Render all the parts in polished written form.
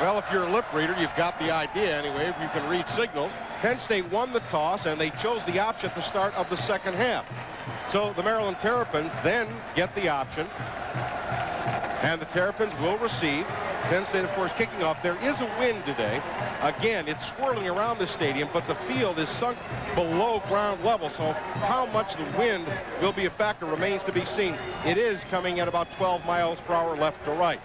Well, if you're a lip reader, you've got the idea anyway, if you can read signals. Penn State won the toss, and they chose the option at the start of the second half. So the Maryland Terrapins then get the option, and the Terrapins will receive. Penn State, of course, kicking off. There is a wind today. Again, it's swirling around the stadium, but the field is sunk below ground level, so how much the wind will be a factor remains to be seen. It is coming at about 12 miles per hour left to right.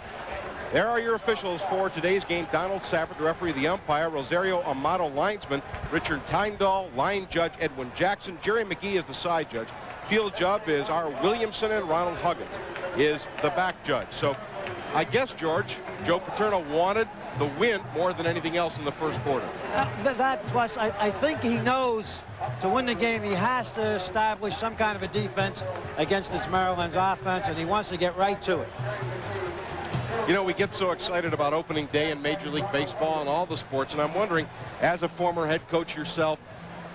There are your officials for today's game. Donald Safford, the referee, the umpire. Rosario Amato, linesman. Richard Tyndall, line judge. Edwin Jackson. Jerry McGee is the side judge. Field judge is R. Williamson, and Ronald Huggins is the back judge. So I guess, George, Joe Paterno wanted the wind more than anything else in the first quarter. That plus, I think he knows to win the game, he has to establish some kind of a defense against this Maryland's offense, and he wants to get right to it. You know, we get so excited about opening day in Major League Baseball and all the sports, and I'm wondering, as a former head coach yourself,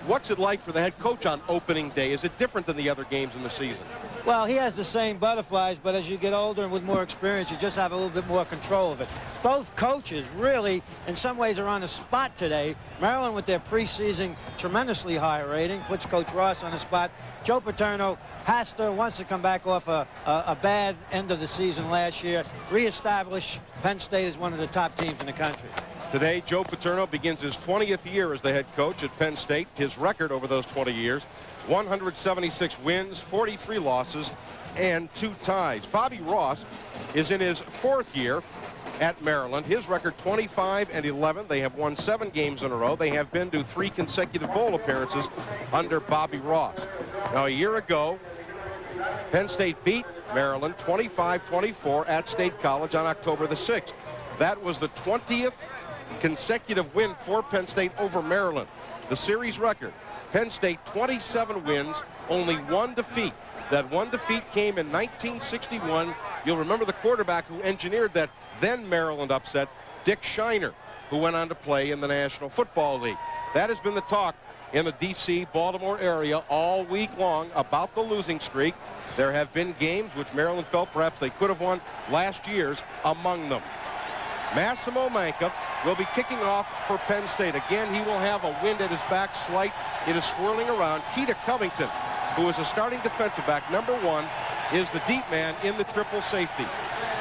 what's it like for the head coach on opening day? Is it different than the other games in the season? Well, he has the same butterflies, but as you get older and with more experience, you just have a little bit more control of it. Both coaches really, in some ways, are on the spot today. Maryland, with their preseason tremendously high rating, puts Coach Ross on the spot. Joe Paterno wants to come back off a bad end of the season last year, reestablish Penn State as one of the top teams in the country. Today, Joe Paterno begins his 20th year as the head coach at Penn State. His record over those 20 years, 176 wins, 43 losses, and 2 ties. Bobby Ross is in his 4th year at Maryland. His record 25-11. They have won 7 games in a row. They have been to 3 consecutive bowl appearances under Bobby Ross. Now, a year ago, Penn State beat Maryland 25-24 at State College on October the 6th. That was the 20th consecutive win for Penn State over Maryland. The series record, Penn State 27 wins, only 1 defeat. That 1 defeat came in 1961. You'll remember the quarterback who engineered that then Maryland upset, Dick Shiner, who went on to play in the National Football League. That has been the talk in the D.C., Baltimore area all week long about the losing streak. There have been games which Maryland felt perhaps they could have won, last year's among them. Massimo Manca will be kicking off for Penn State. Again, he will have a wind at his back, slight. It is swirling around. Keita Covington, who is a starting defensive back, number 1, is the deep man in the triple safety.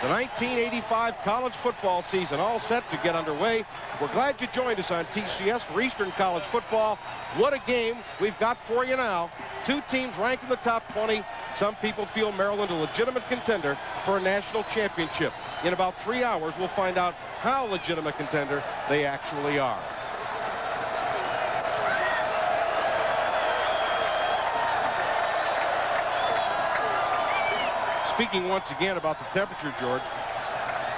The 1985 college football season all set to get underway. We're glad you joined us on TCS for Eastern College Football. What a game we've got for you now. 2 teams ranked in the top 20. Some people feel Maryland a legitimate contender for a national championship. In about 3 hours, we'll find out how legitimate contender they actually are. Speaking once again about the temperature, George,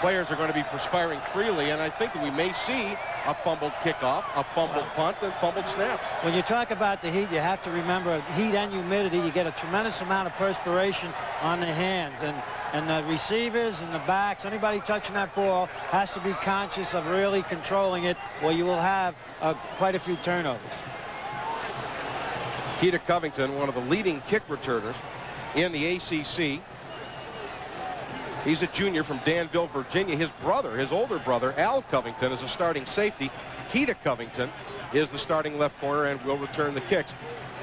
players are going to be perspiring freely, and I think that we may see a fumbled kickoff, a fumbled punt, and fumbled snaps. When you talk about the heat, you have to remember heat and humidity. You get a tremendous amount of perspiration on the hands, and the receivers and the backs, anybody touching that ball has to be conscious of really controlling it, or you will have quite a few turnovers. Keita Covington, one of the leading kick returners in the ACC. He's a junior from Danville, Virginia. His brother, his older brother, Al Covington, is a starting safety. Keita Covington is the starting left corner and will return the kicks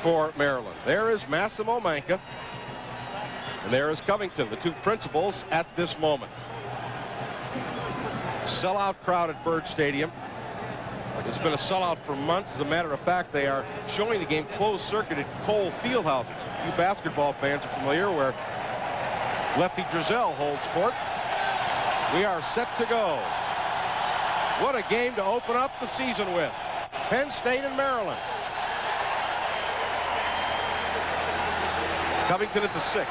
for Maryland. There is Massimo Manca, and there is Covington, the 2 principals at this moment. Sellout crowd at Byrd Stadium. It's been a sellout for months. As a matter of fact, they are showing the game closed circuit at Cole Fieldhouse. You basketball fans are familiar where Lefty Drizel holds court. We are set to go. What a game to open up the season with. Penn State and Maryland. Covington at the 6.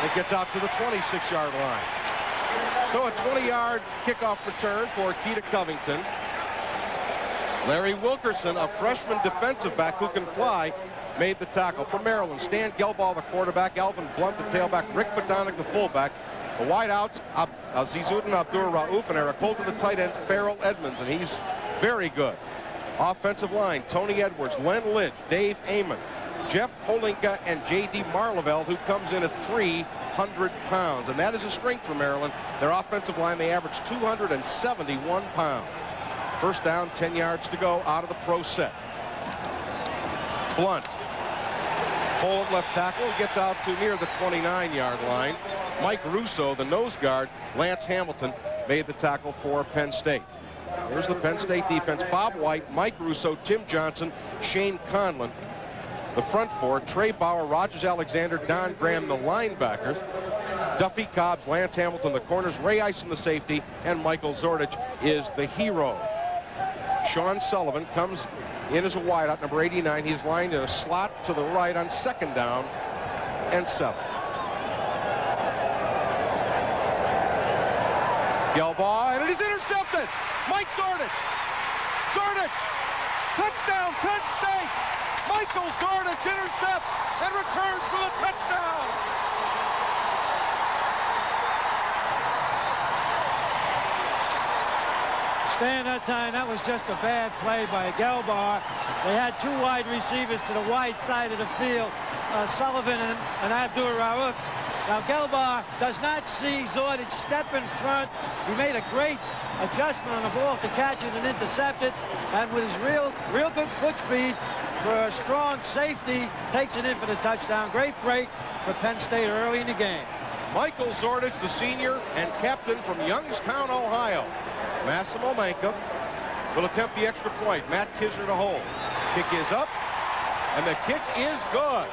It gets out to the 26-yard line. So a 20-yard kickoff return for Keita Covington. Larry Wilkerson, a freshman defensive back who can fly, made the tackle. For Maryland, Stan Gelbaugh, the quarterback, Alvin Blunt, the tailback, Rick Bodonik, the fullback. The wideouts, Azizuddin Abdur-Rauf, and Eric Holder, the tight end, Farrell Edmonds, and he's very good. Offensive line, Tony Edwards, Len Lynch, Dave Amon, Jeff Holinka and J.D. Marleveld, who comes in at 300 pounds. And that is a strength for Maryland. Their offensive line, they average 271 pounds. First down, 10 yards to go out of the pro set. Blunt. Hole at left tackle, gets out to near the 29-yard line. Mike Russo, the nose guard, Lance Hamilton, made the tackle for Penn State. Here's the Penn State defense. Bob White, Mike Russo, Tim Johnson, Shane Conlon. The front four, Trey Bauer, Rogers Alexander, Don Graham, the linebackers. Duffy Cobbs, Lance Hamilton, the corners, Ray Eisen, the safety, and Michael Zordich is the hero. Sean Sullivan comes in as a wideout, number 89. He's lined in a slot to the right on second down and 7. Gelbaugh, and it is intercepted. Mike Zordich. Zordich. Touchdown, Penn State. Michael Zordich intercepts and returns for the touchdown. Stan, that time, that was just a bad play by Gelbaugh. They had 2 wide receivers to the wide side of the field, Sullivan and Abdur Rauf. Now, Gelbaugh does not see Zordich step in front. He made a great adjustment on the ball to catch it and intercept it. And with his real good foot speed for a strong safety, takes it in for the touchdown. Great break for Penn State early in the game. Michael Zordich, the senior and captain from Youngstown, Ohio. Massimo Manca will attempt the extra point. Matt Kisner to hold. Kick is up, and the kick is good.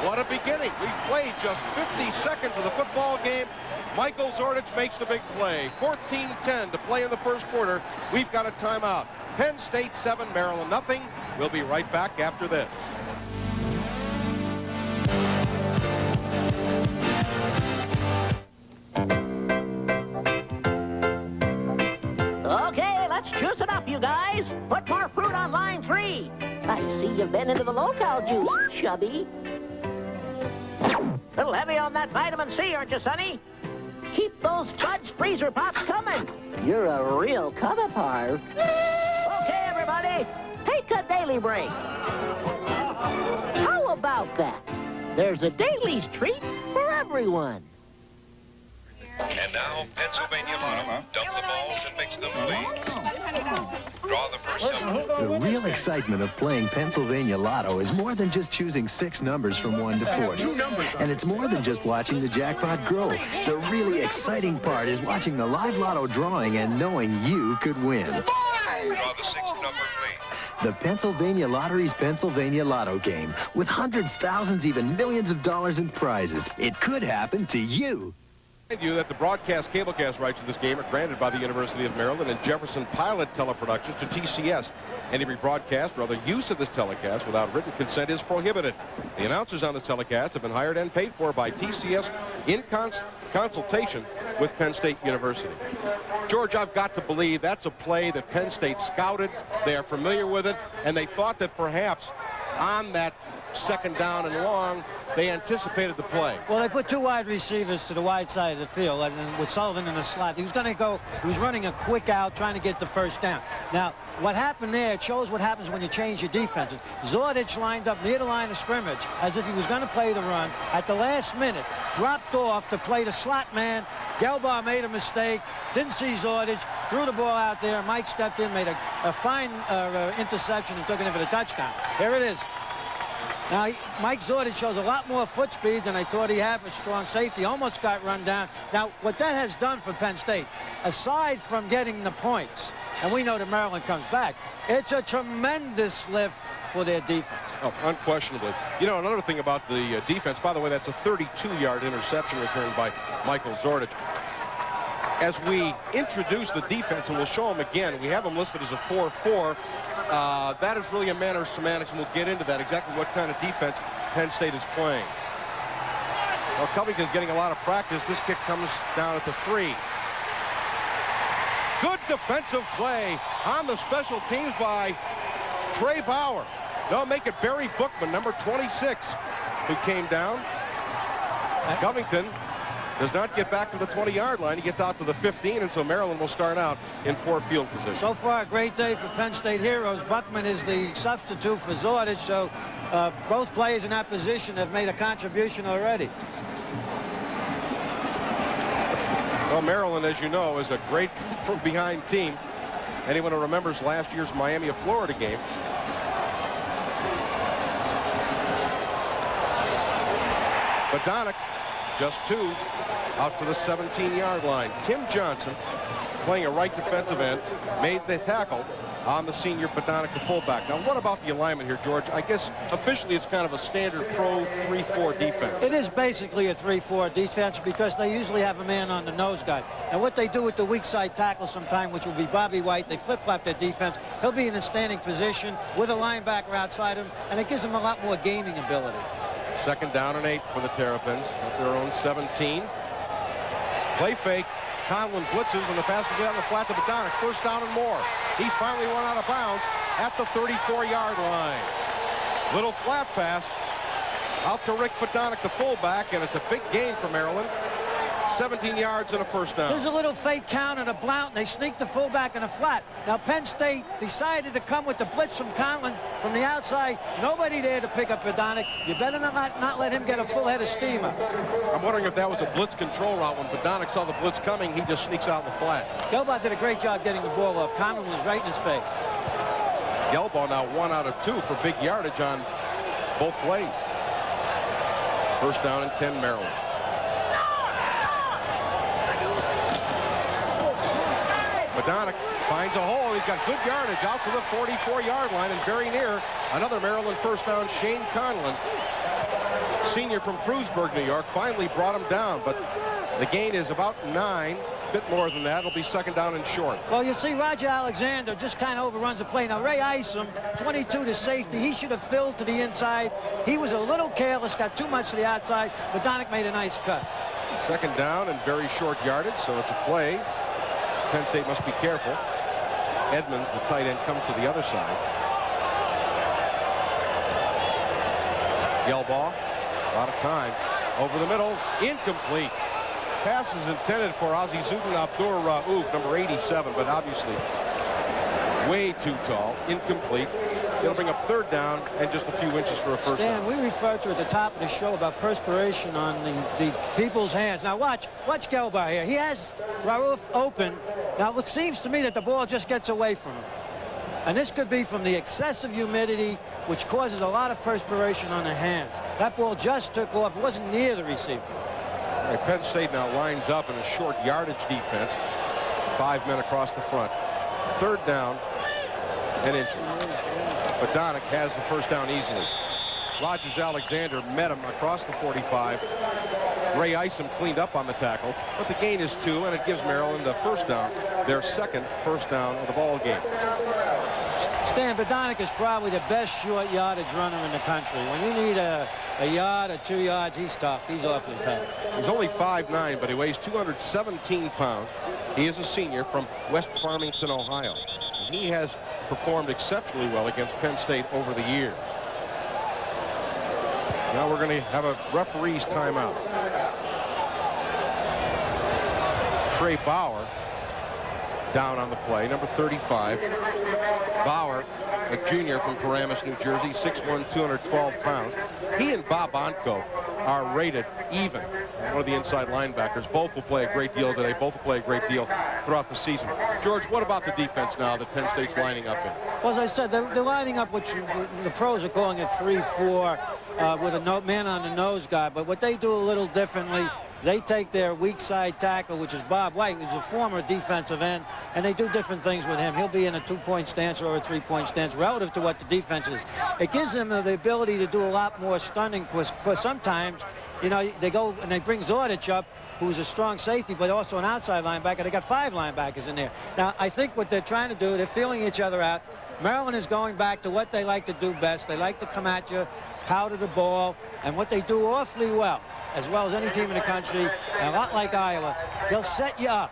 What a beginning. We've played just 50 seconds of the football game. Michael Zordich makes the big play. 14-10 to play in the first quarter. We've got a timeout. Penn State 7, Maryland nothing. We'll be right back after this. Okay, let's juice it up, you guys. Put more fruit on line 3. I see you've been into the local juice, chubby. A little heavy on that vitamin C, aren't you, Sonny? Keep those fudge freezer pops coming. You're a real come-apart. Okay, everybody, take a daily break. How about that? There's a Dailies treat for everyone. And now, Pennsylvania Lotto. Dump the balls and mix them clean. Draw the first number. The real excitement of playing Pennsylvania Lotto is more than just choosing 6 numbers from 1 to 40. And it's more than just watching the jackpot grow. The really exciting part is watching the live Lotto drawing and knowing you could win. Draw the 6th number, please. The Pennsylvania Lottery's Pennsylvania Lotto game. With hundreds, thousands, even millions of dollars in prizes. It could happen to you. You that the broadcast cablecast rights to this game are granted by the University of Maryland and Jefferson Pilot Teleproductions to TCS. Any rebroadcast or other use of this telecast without written consent is prohibited. The announcers on this telecast have been hired and paid for by TCS in consultation with Penn State University. George, I've got to believe that's a play that Penn State scouted. They are familiar with it, and they thought that perhaps on that second down and long, they anticipated the play. Well, they put 2 wide receivers to the wide side of the field, and then with Sullivan in the slot. He was going to go, he was running a quick out, trying to get the first down. Now, what happened there, it shows what happens when you change your defenses. Zordich lined up near the line of scrimmage as if he was going to play the run. At the last minute, dropped off to play the slot man. Gelbaugh made a mistake, didn't see Zordich, threw the ball out there. Mike stepped in, made a fine interception, and took it in for the touchdown. Here it is. Now, Mike Zordich shows a lot more foot speed than I thought he had for strong safety. Almost got run down. Now, what that has done for Penn State, aside from getting the points, and we know that Maryland comes back, it's a tremendous lift for their defense. Oh, unquestionably. You know, another thing about the defense, by the way, that's a 32-yard interception return by Michael Zordich. As we introduce the defense, and we'll show them again, we have them listed as a 4-4. That is really a matter of semantics, and we'll get into that, exactly what kind of defense Penn State is playing. Well, Covington's getting a lot of practice. This kick comes down at the 3. Good defensive play on the special teams by Trey Bauer. They'll make it Barry Bookman, number 26, who came down. Covington does not get back to the 20-yard line. He gets out to the 15, and so Maryland will start out in 4 field position. So far, a great day for Penn State heroes. Buckman is the substitute for Zordich, so both players in that position have made a contribution already. Well, Maryland, as you know, is a great from-behind team. Anyone who remembers last year's Miami of Florida game. Badonic, just 2, out to the 17-yard line. Tim Johnson, playing a right defensive end, made the tackle on the senior Badonic, the fullback. Now, what about the alignment here, George? I guess officially it's kind of a standard pro 3-4 defense. It is basically a 3-4 defense because they usually have a man on the nose guard. And what they do with the weak side tackle sometime, which will be Bobby White, they flip-flop their defense. He'll be in a standing position with a linebacker outside him, and it gives him a lot more gaming ability. 2nd down and 8 for the Terrapins at their own 17. Play fake. Conlon blitzes, and the pass will get on the flat to Badonic. 1st down and more. He's finally run out of bounds at the 34-yard line. Little flat pass out to Rick Badonic, the fullback, and it's a big gain for Maryland. 17 yards and a 1st down. There's a little fake count and a blount, and they sneak the fullback in a flat. Now, Penn State decided to come with the blitz from Conlon from the outside. Nobody there to pick up Badonic. You better not let him get a full head of steam up. I'm wondering if that was a blitz control route. When Badonic saw the blitz coming, he just sneaks out in the flat. Gelbaugh did a great job getting the ball off. Conlon was right in his face. Gelbaugh now 1 out of 2 for big yardage on both plays. 1st down and 10, Maryland. Badonic finds a hole. He's got good yardage out to the 44-yard line, and very near another Maryland 1st down. Shane Conlon, senior from Frewsburg, New York, finally brought him down, but the gain is about 9. A bit more than that. It'll be 2nd down and short. Well, you see, Roger Alexander just kind of overruns the play. Now, Ray Isom, 22 to safety. He should have filled to the inside. He was a little careless, got too much to the outside. Badonic made a nice cut. 2nd down and very short yardage, so it's a play. Penn State must be careful. Edmonds, the tight end, comes to the other side. Gelbaugh, a lot of time. Over the middle, incomplete. Pass is intended for Azizudin Abdur Raouf, number 87, but obviously way too tall. Incomplete. It'll bring up 3rd down and just a few inches for a 1st down. Dan, we referred to at the top of the show about perspiration on the people's hands. Now watch Gelbaugh here. He has Raouf open. Now it seems to me that the ball just gets away from him. And this could be from the excessive humidity, which causes a lot of perspiration on the hands. That ball just took off. It wasn't near the receiver. Right, Penn State now lines up in a short yardage defense. 5 men across the front. 3rd down and inches. Badonic has the 1st down easily. Rogers Alexander met him across the 45. Ray Isom cleaned up on the tackle, but the gain is 2, and it gives Maryland a 1st down, their 2nd 1st down of the ball game. Stan, Badonic is probably the best short yardage runner in the country. When you need a yard or 2 yards, he's tough. He's awfully tough. He's only 5'9", but he weighs 217 pounds. He is a senior from West Farmington, Ohio. He has performed exceptionally well against Penn State over the years. Now we're going to have a referee's timeout. Trey Bauer down on the play, number 35. Bauer, a junior from Paramus, New Jersey, 6'1", 212 pounds. He and Bob Onko are rated even. One of the inside linebackers. Both will play a great deal today. Both will play a great deal throughout the season. George, what about the defense now that Penn State's lining up in? Well, as I said, they're lining up what the pros are calling a 3-4 with a man on the nose guard. But what they do a little differently, they take their weak side tackle, which is Bob White, who's a former defensive end, and they do different things with him. He'll be in a 2-point stance or a 3-point stance relative to what the defense is. It gives them the ability to do a lot more stunning, because sometimes, you know, they go and they bring Zordich up, who's a strong safety, but also an outside linebacker. They got 5 linebackers in there. Now, I think what they're trying to do, they're feeling each other out. Maryland is going back to what they like to do best. They like to come at you, powder the ball, and what they do awfully well as any team in the country, and a lot like Iowa, they'll set you up.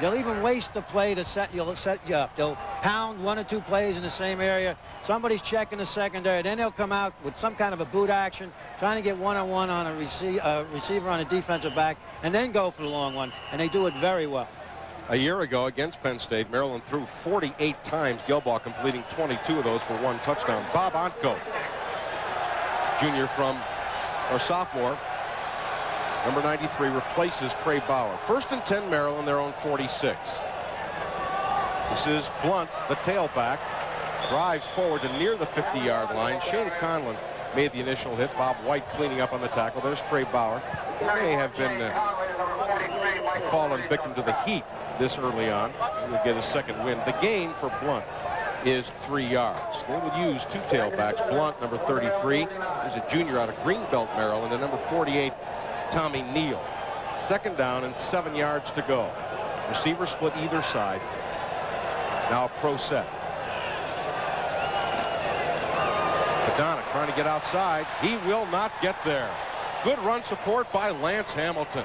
They'll even waste the play to set you up. They'll pound 1 or 2 plays in the same area. Somebody's checking the secondary. Then they'll come out with some kind of a boot action, trying to get one-on-one on a receiver on a defensive back, and then go for the long one. And they do it very well. A year ago against Penn State, Maryland threw 48 times. Gelbaugh completing 22 of those for 1 touchdown. Bob Ontko junior or sophomore, number 93, replaces Trey Bauer. 1st and 10 Maryland, their own 46. This is Blunt, the tailback, drives forward to near the 50-yard line. Shane Conlon made the initial hit. Bob White cleaning up on the tackle. There's Trey Bauer. He may have been a fallen victim to the heat this early on. He'll get his second win. The gain for Blunt is 3 yards. They will use 2 tailbacks. Blunt, number 33, is a junior out of Greenbelt, Maryland, and number 48, Tommy Neal. 2nd down and 7 yards to go. Receiver split either side. Now a pro set. Badonic trying to get outside. He will not get there. Good run support by Lance Hamilton.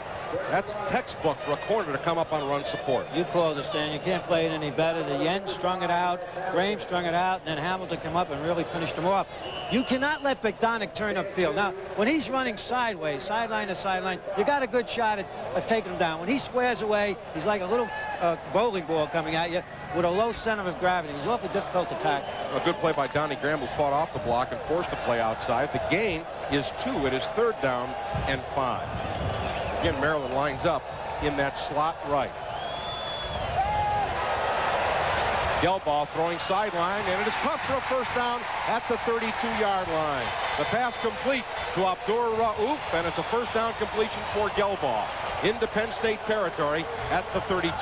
That's textbook for a corner to come up on run support. You called it, Stan. You can't play it any better. The Yen strung it out, Graham strung it out, and then Hamilton come up and really finished him off. You cannot let Badonic turn upfield. Now, when he's running sideways, sideline to sideline, you got a good shot at taking him down. When he squares away, he's like a little bowling ball coming at you with a low center of gravity. He's awfully difficult to tackle. A good play by Donnie Graham, who fought off the block and forced the play outside. The gain is 2. It is 3rd down and 5. Again, Maryland lines up in that slot right. Gelbaugh throwing sideline, and it is caught for a 1st down at the 32-yard line. The pass complete to Abdur Rauf, and it's a 1st down completion for Gelbaugh into Penn State territory at the 32.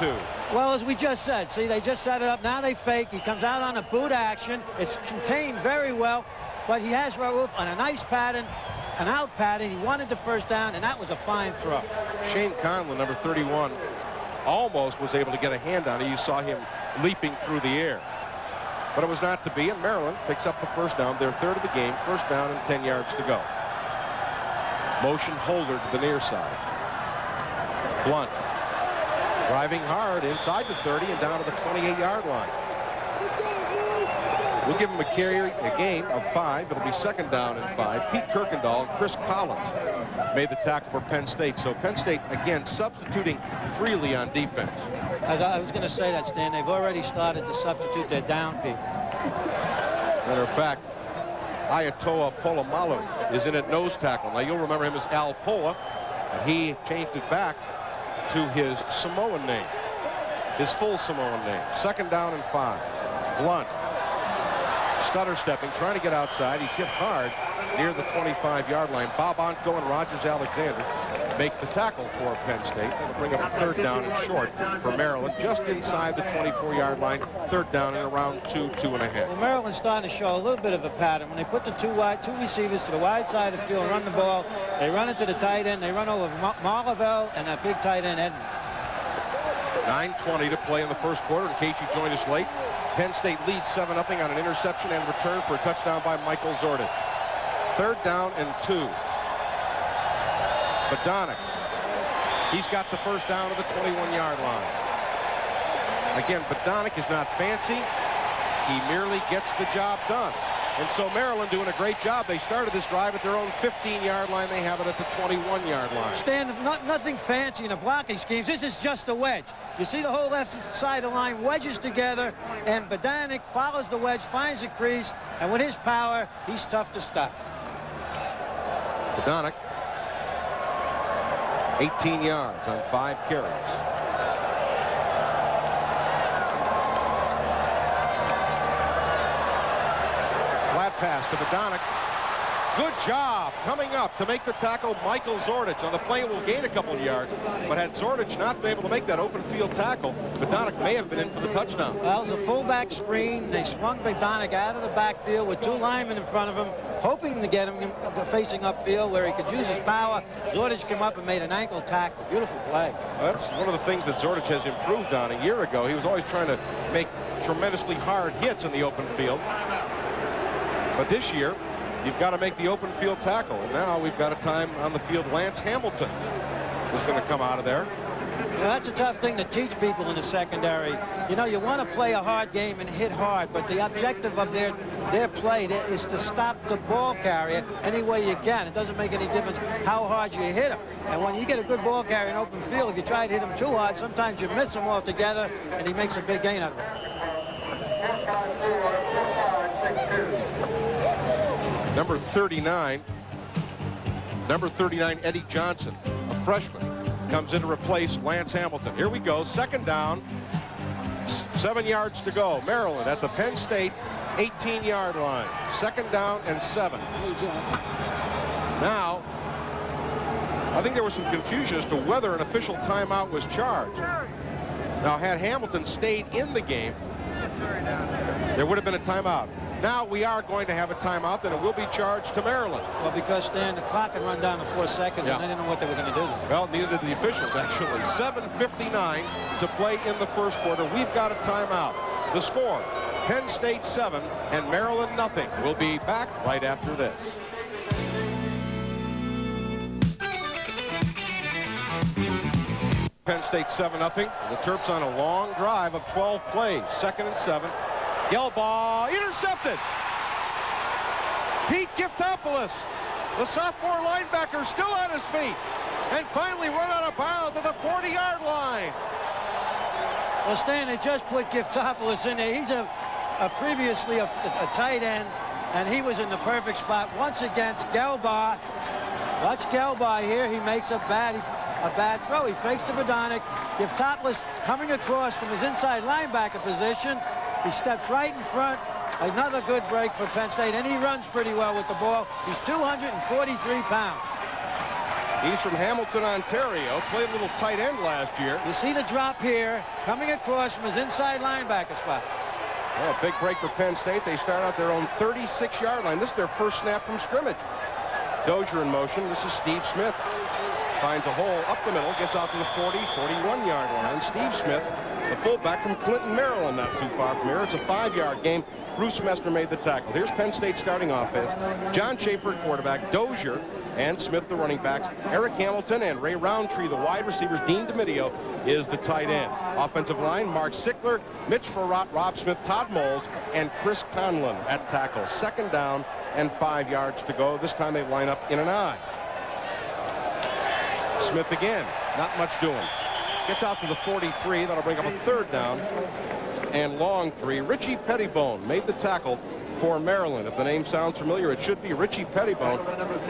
Well, as we just said, see, they just set it up. Now they fake. He comes out on a boot action. It's contained very well, but he has Rauf on a nice pattern. An out pattern. He wanted the 1st down, and that was a fine throw. Shane Conlon, number 31, almost was able to get a hand on it. You saw him leaping through the air. But it was not to be, and Maryland picks up the 1st down. Their 3rd of the game, 1st down and 10 yards to go. Motion holder to the near side. Blunt driving hard inside the 30 and down to the 28-yard line. We'll give him a gain of 5. It'll be 2nd down and 5. Pete Kirkendall and Chris Collins made the tackle for Penn State. So Penn State, again, substituting freely on defense. As I was going to say that, Stan, they've already started to substitute their down people. Matter of fact, Ayatoa Polamalu is in at nose tackle. Now, you'll remember him as Al Pola, and he changed it back to his Samoan name, his full Samoan name. 2nd down and 5. Blunt stutter stepping, trying to get outside. He's hit hard near the 25-yard line. Bob Onko and Rogers Alexander make the tackle for Penn State. That'll bring up a 3rd down and short for Maryland, just inside the 24-yard line. 3rd down and around 2.5. Well, Maryland's starting to show a little bit of a pattern. When they put the two receivers to the wide side of the field and run the ball, they run into the tight end. They run over Marlavelle and that big tight end Edmonds. 9:20 to play in the 1st quarter. In case you joined us late, Penn State leads 7-0 on an interception and return for a touchdown by Michael Zordich. 3rd down and 2. Badonic. He's got the 1st down to the 21-yard line. Again, Badonic is not fancy. He merely gets the job done. And so Maryland doing a great job. They started this drive at their own 15-yard line. They have it at the 21-yard line. Stan, nothing fancy in the blocking schemes. This is just a wedge. You see the whole left side of the line wedges together, and Badonic follows the wedge, finds the crease, and with his power, he's tough to stop. Badonic, 18 yards on 5 carries. Pass to Badonic. Good job coming up to make the tackle, Michael Zordich. On the play will gain a couple of yards, but had Zordich not been able to make that open field tackle, Badonic may have been in for the touchdown. Well, it was a fullback screen. They swung Badonic out of the backfield with 2 linemen in front of him, hoping to get him facing upfield where he could use his power. Zordich came up and made an ankle tackle. Beautiful play. That's one of the things that Zordich has improved on. A year ago, he was always trying to make tremendously hard hits in the open field. But this year, you've got to make the open field tackle. And now we've got a time on the field. Lance Hamilton is going to come out of there. Well, that's a tough thing to teach people in the secondary. You know, you want to play a hard game and hit hard, but the objective of their play is to stop the ball carrier any way you can. It doesn't make any difference how hard you hit him. And when you get a good ball carrier in open field, if you try to hit him too hard, sometimes you miss him altogether, and he makes a big gain out of it. Number 39 Number 39, Eddie Johnson, a freshman, comes in to replace Lance Hamilton. Here we go. Second down. 7 yards to go. Maryland at the Penn State 18-yard line. Second down and 7. Now, I think there was some confusion as to whether an official timeout was charged. Now, had Hamilton stayed in the game, there would have been a timeout. Now we are going to have a timeout, and it will be charged to Maryland. Well, because, Stan, the clock had run down to 4 seconds, and they didn't know what they were going to do. Well, neither did the officials, actually. 7:59 to play in the first quarter. We've got a timeout. The score, Penn State 7 and Maryland nothing. We'll be back right after this. Penn State 7-0. The Terps on a long drive of 12 plays. 2nd and 7. Gelbaugh intercepted. Pete Giftopoulos, the sophomore linebacker, still on his feet, and finally run out of bounds at the 40-yard line. Well, Stan, they just put Giftopoulos in there. He's previously a tight end, and he was in the perfect spot once against Gelbaugh. Watch Gelbaugh here. He makes a bad throw. He fakes the Bodonic. Giftopoulos coming across from his inside linebacker position. He steps right in front. Another good break for Penn State, and he runs pretty well with the ball. He's 243 pounds. He's from Hamilton, Ontario. Played a little tight end last year. You see the drop here, coming across from his inside linebacker spot. Well, big break for Penn State. They start out their own 36-yard line. This is their first snap from scrimmage. Dozier in motion. This is Steve Smith. Finds a hole up the middle, gets out to the 40, 41-yard line. Steve Smith, the fullback from Clinton, Maryland, not too far from here. It's a 5-yard game. Bruce Messner made the tackle. Here's Penn State starting offense. John Schaefer, quarterback. Dozier and Smith, the running backs. Eric Hamilton and Ray Roundtree, the wide receivers. Dean DeMidio is the tight end. Offensive line, Mark Sickler, Mitch Farrat, Rob Smith, Todd Moles, and Chris Conlon at tackle. 2nd down and 5 yards to go. This time they line up in an I. Smith again, not much doing. Gets out to the 43. That'll bring up a 3rd down and long 3. Richie Pettibone made the tackle for Maryland. If the name sounds familiar, it should be Richie Pettibone,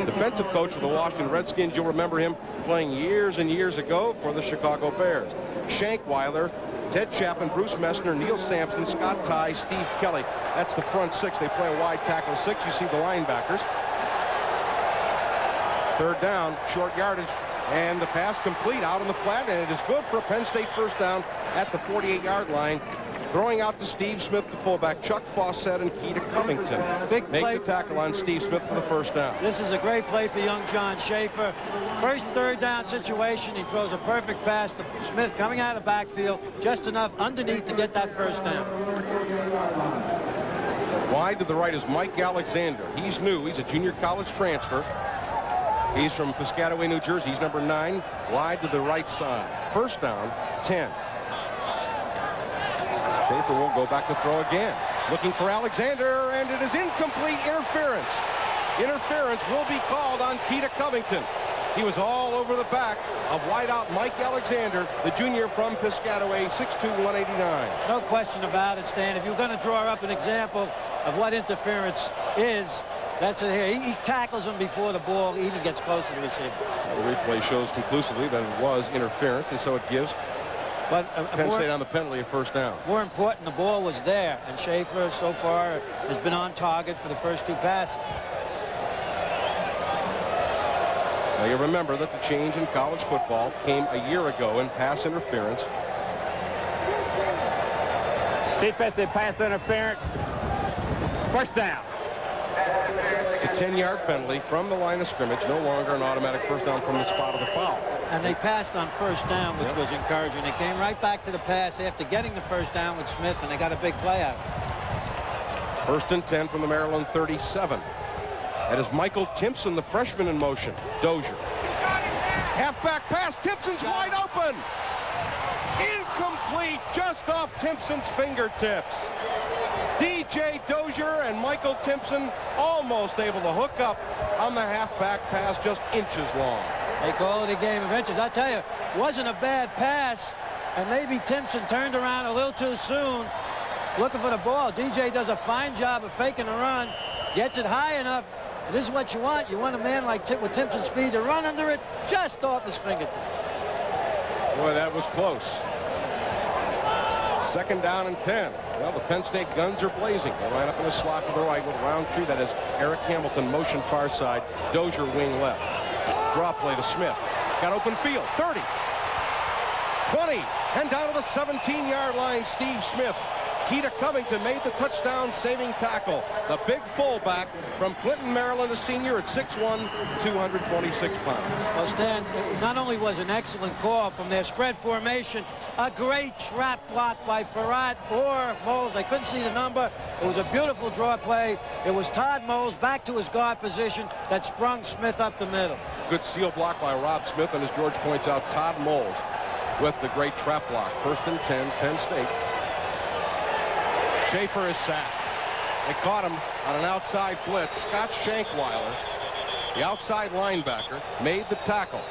defensive coach of the Washington Redskins. You'll remember him playing years and years ago for the Chicago Bears. Shankweiler, Ted Chapman, Bruce Messner, Neil Sampson, Scott Tye, Steve Kelly. That's the front 6. They play a wide tackle 6. You see the linebackers. 3rd down, short yardage. And the pass complete out on the flat, and it is good for a Penn State first down at the 48-yard line. Throwing out to Steve Smith, the fullback. Chuck Fawcett and Keita Covington make the tackle on Steve Smith for the first down. This is a great play for young John Schaefer. First 3rd down situation, he throws a perfect pass to Smith coming out of backfield, just enough underneath to get that first down. Wide to the right is Mike Alexander. He's new. He's a junior college transfer. He's from Piscataway, New Jersey. He's number 9, wide to the right side. First down, 10. Schaefer will go back to throw again. Looking for Alexander, and it is incomplete. Interference. Interference will be called on Keita Covington. He was all over the back of wideout Mike Alexander, the junior from Piscataway, 6'2", 189. No question about it, Stan. If you're going to draw up an example of what interference is, that's it here. He tackles him before the ball even gets close to the receiver. The replay shows conclusively that it was interference, and so it gives Penn State on the penalty of first down. More important, the ball was there, and Schaefer so far has been on target for the first 2 passes. Now you remember that the change in college football came a year ago in pass interference. Defensive pass interference. First down. It's a 10-yard penalty from the line of scrimmage. No longer an automatic first down from the spot of the foul. And they passed on first down, which was encouraging. They came right back to the pass after getting the first down with Smith, and they got a big play out. 1st and 10 from the Maryland 37. That is Michael Timpson, the freshman, in motion. Dozier. Halfback pass. Timpson's wide open. Incomplete, just off Timpson's fingertips. DJ Dozier and Michael Timpson almost able to hook up on the halfback pass, just inches long. They call it a game of inches. I tell you, it wasn't a bad pass, and maybe Timpson turned around a little too soon looking for the ball. DJ does a fine job of faking the run, gets it high enough, And this is what you want. You want a man like with Timpson's speed to run under it just off his fingertips. Boy, that was close. 2nd down and 10. Well, the Penn State guns are blazing. They line up in the slot to the right with Roundtree. That is Eric Hamilton, motion far side. Dozier, wing left. Draw play to Smith. Got open field. 30. 20. And down to the 17-yard line, Steve Smith. Keita Covington made the touchdown-saving tackle. The big fullback from Clinton, Maryland, a senior at 6'1", 226 pounds. Well, Stan, it not only was an excellent call from their spread formation, a great trap block by Farrat or Moles. They couldn't see the number. It was a beautiful draw play. It was Todd Moles back to his guard position that sprung Smith up the middle. Good seal block by Rob Smith, and as George points out, Todd Moles with the great trap block. 1st and 10, Penn State. Schaefer is sacked. They caught him on an outside blitz. Scott Shankweiler, the outside linebacker, made the tackle.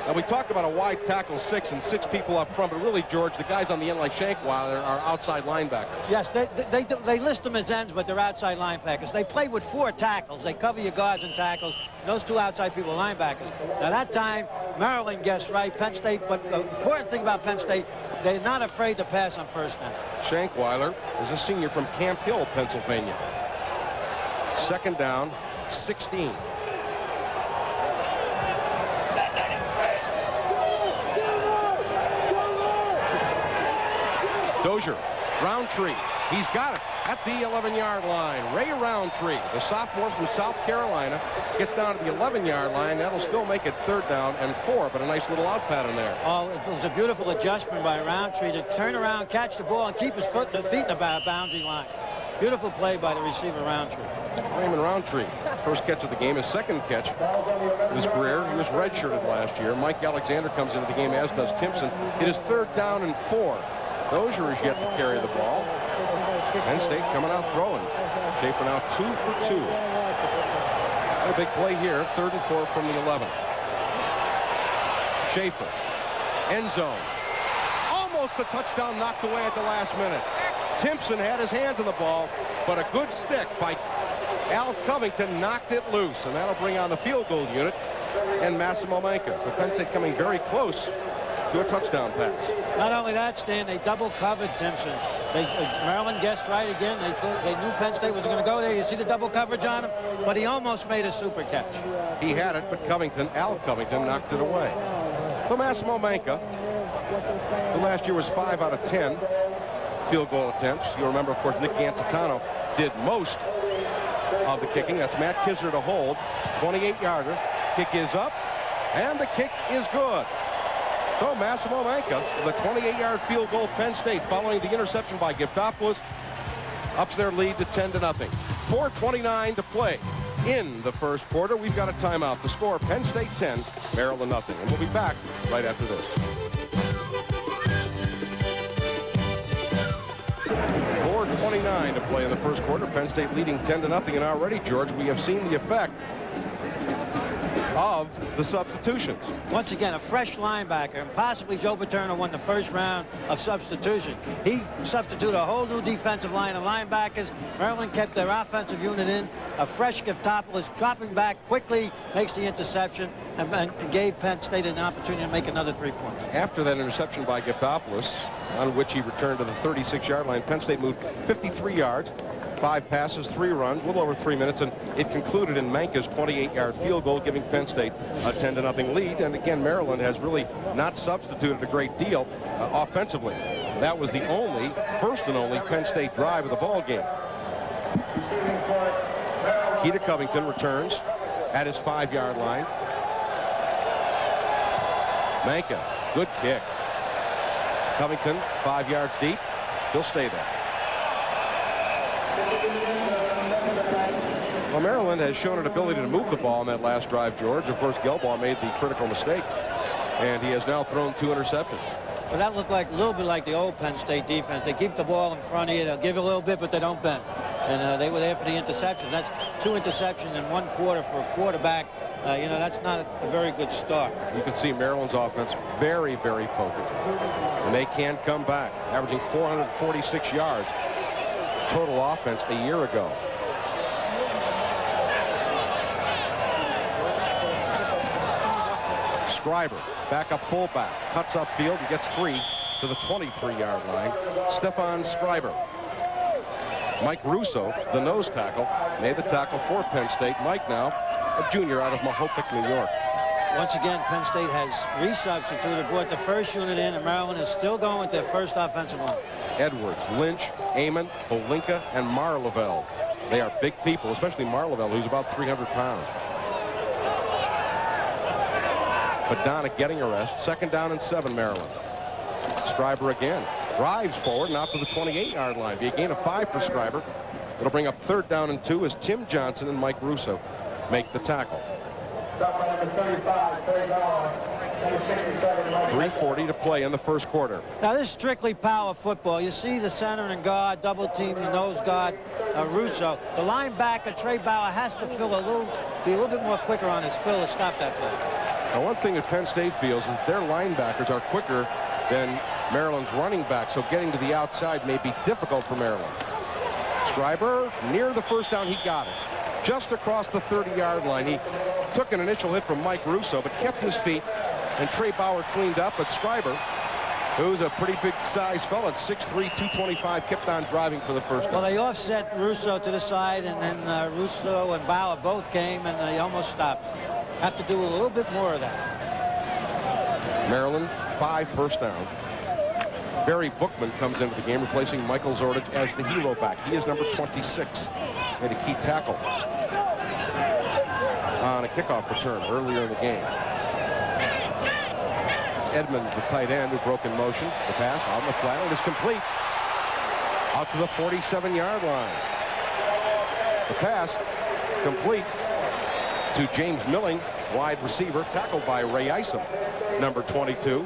Now, we talk about a wide tackle 6 and 6 people up front, but really, George, the guys on the end like Shankweiler are outside linebackers. Yes, they list them as ends, but they're outside linebackers. They play with 4 tackles. They cover your guards and tackles. And those 2 outside people are linebackers. Now, that time, Maryland guessed right. Penn State, but the important thing about Penn State, they're not afraid to pass on 1st down. Shankweiler is a senior from Camp Hill, Pennsylvania. 2nd down, 16. Dozier, Roundtree, he's got it at the 11-yard line. Ray Roundtree, the sophomore from South Carolina, gets down to the 11-yard line. That'll still make it 3rd down and 4, but a nice little out pattern there. Oh, it was a beautiful adjustment by Roundtree to turn around, catch the ball, and keep his feet in the boundary line. Beautiful play by the receiver Roundtree. Raymond Roundtree, first catch of the game, his 2nd catch in his career. He was redshirted last year. Mike Alexander comes into the game, as does Timpson. It is 3rd down and 4. Dozier is yet to carry the ball. Penn State coming out throwing. Schaefer now 2 for 2. A big play here, 3rd and 4 from the 11. Schaefer, end zone. Almost a touchdown knocked away at the last minute. Timpson had his hands on the ball, but a good stick by Al Covington knocked it loose, and that'll bring on the field goal unit and Massimo Manca. So Penn State coming very close to a touchdown pass. Not only that, Stan, they double covered Timpson. Maryland guessed right again. They knew Penn State was going to go there. You see the double coverage on him, but he almost made a super catch. He had it, but Al Covington knocked it away. So Massimo Manca, who last year was 5 out of 10 field goal attempts. You'll remember, of course, Nick Gancitano did most of the kicking. That's Matt Kisner to hold. 28-yarder. Kick is up, and the kick is good. So Massimo Manca, the 28-yard field goal, Penn State, following the interception by Giftopoulos, ups their lead to 10-0. 4:29 to play in the 1st quarter. We've got a timeout. The score, Penn State 10, Maryland nothing. And we'll be back right after this. 4:29 to play in the 1st quarter. Penn State leading 10-0. And already, George, we have seen the effect of the substitutions. Once again, a fresh linebacker, and possibly Joe Paterno won the 1st round of substitution. He substituted a whole new defensive line of linebackers. Maryland kept their offensive unit in. A fresh Giftopoulos dropping back quickly, makes the interception, and gave Penn State an opportunity to make another 3-point. After that interception by Giftopoulos, on which he returned to the 36-yard line, Penn State moved 53 yards. 5 passes, 3 runs, a little over 3 minutes, and it concluded in Manca's 28-yard field goal, giving Penn State a 10-0 lead. And again, Maryland has really not substituted a great deal offensively. That was the first and only Penn State drive of the ball game. Keita Covington returns at his 5-yard line. Manca, good kick. Covington, 5 yards deep. He'll stay there. Well, Maryland has shown an ability to move the ball on that last drive, George. Of course, Gelbaugh made the critical mistake, and he has now thrown 2 interceptions. Well, that looked like a little bit like the old Penn State defense. They keep the ball in front of you. They'll give you a little bit, but they don't bend. And they were there for the interceptions. That's 2 interceptions in 1 quarter for a quarterback. You know, that's not a very good start. You can see Maryland's offense very, very potent. And they can come back, averaging 446 yards total offense a year ago. Scriber, backup fullback, cuts upfield and gets 3 to the 23-yard line. Stephon Scriber. Mike Russo, the nose tackle, made the tackle for Penn State. Mike now a junior out of Mahopac, New York. Once again, Penn State has resubstituted, brought the first unit in, and Maryland is still going with their first offensive line. Edwards, Lynch, Amon, Polinka, and Marlavelle. They are big people, especially Marlavelle, who's about 300 pounds. Madonna getting a rest. 2nd down and 7, Maryland. Scriber again. Drives forward and out to the 28-yard line. Be a gain of 5 for Scriber. It'll bring up 3rd down and 2 as Tim Johnson and Mike Russo make the tackle. 3:40 to play in the first quarter. Now, this is strictly power football. You see the center and guard double team the nose guard, Russo. The linebacker, Trey Bauer, has to be a little bit more quicker on his fill to stop that play. Now, one thing that Penn State feels is their linebackers are quicker than Maryland's running back, so getting to the outside may be difficult for Maryland. Scriber, near the first down, he got it. Just across the 30-yard line. He took an initial hit from Mike Russo, but kept his feet, and Trey Bauer cleaned up. But Scriber, who's a pretty big size fellow at 6'3", 225, kept on driving for the first down. Well, they offset Russo to the side, and then Russo and Bauer both came, and they almost stopped. Have to do a little bit more of that. Maryland, 5 first down. Barry Bookman comes into the game, replacing Michael Zordich as the hero back. He is number 26. Made a key tackle on a kickoff return earlier in the game. It's Edmonds, the tight end, who broke in motion. The pass on the flat, and is complete out to the 47-yard line. The pass complete to James Milling, wide receiver, tackled by Ray Isom, number 22.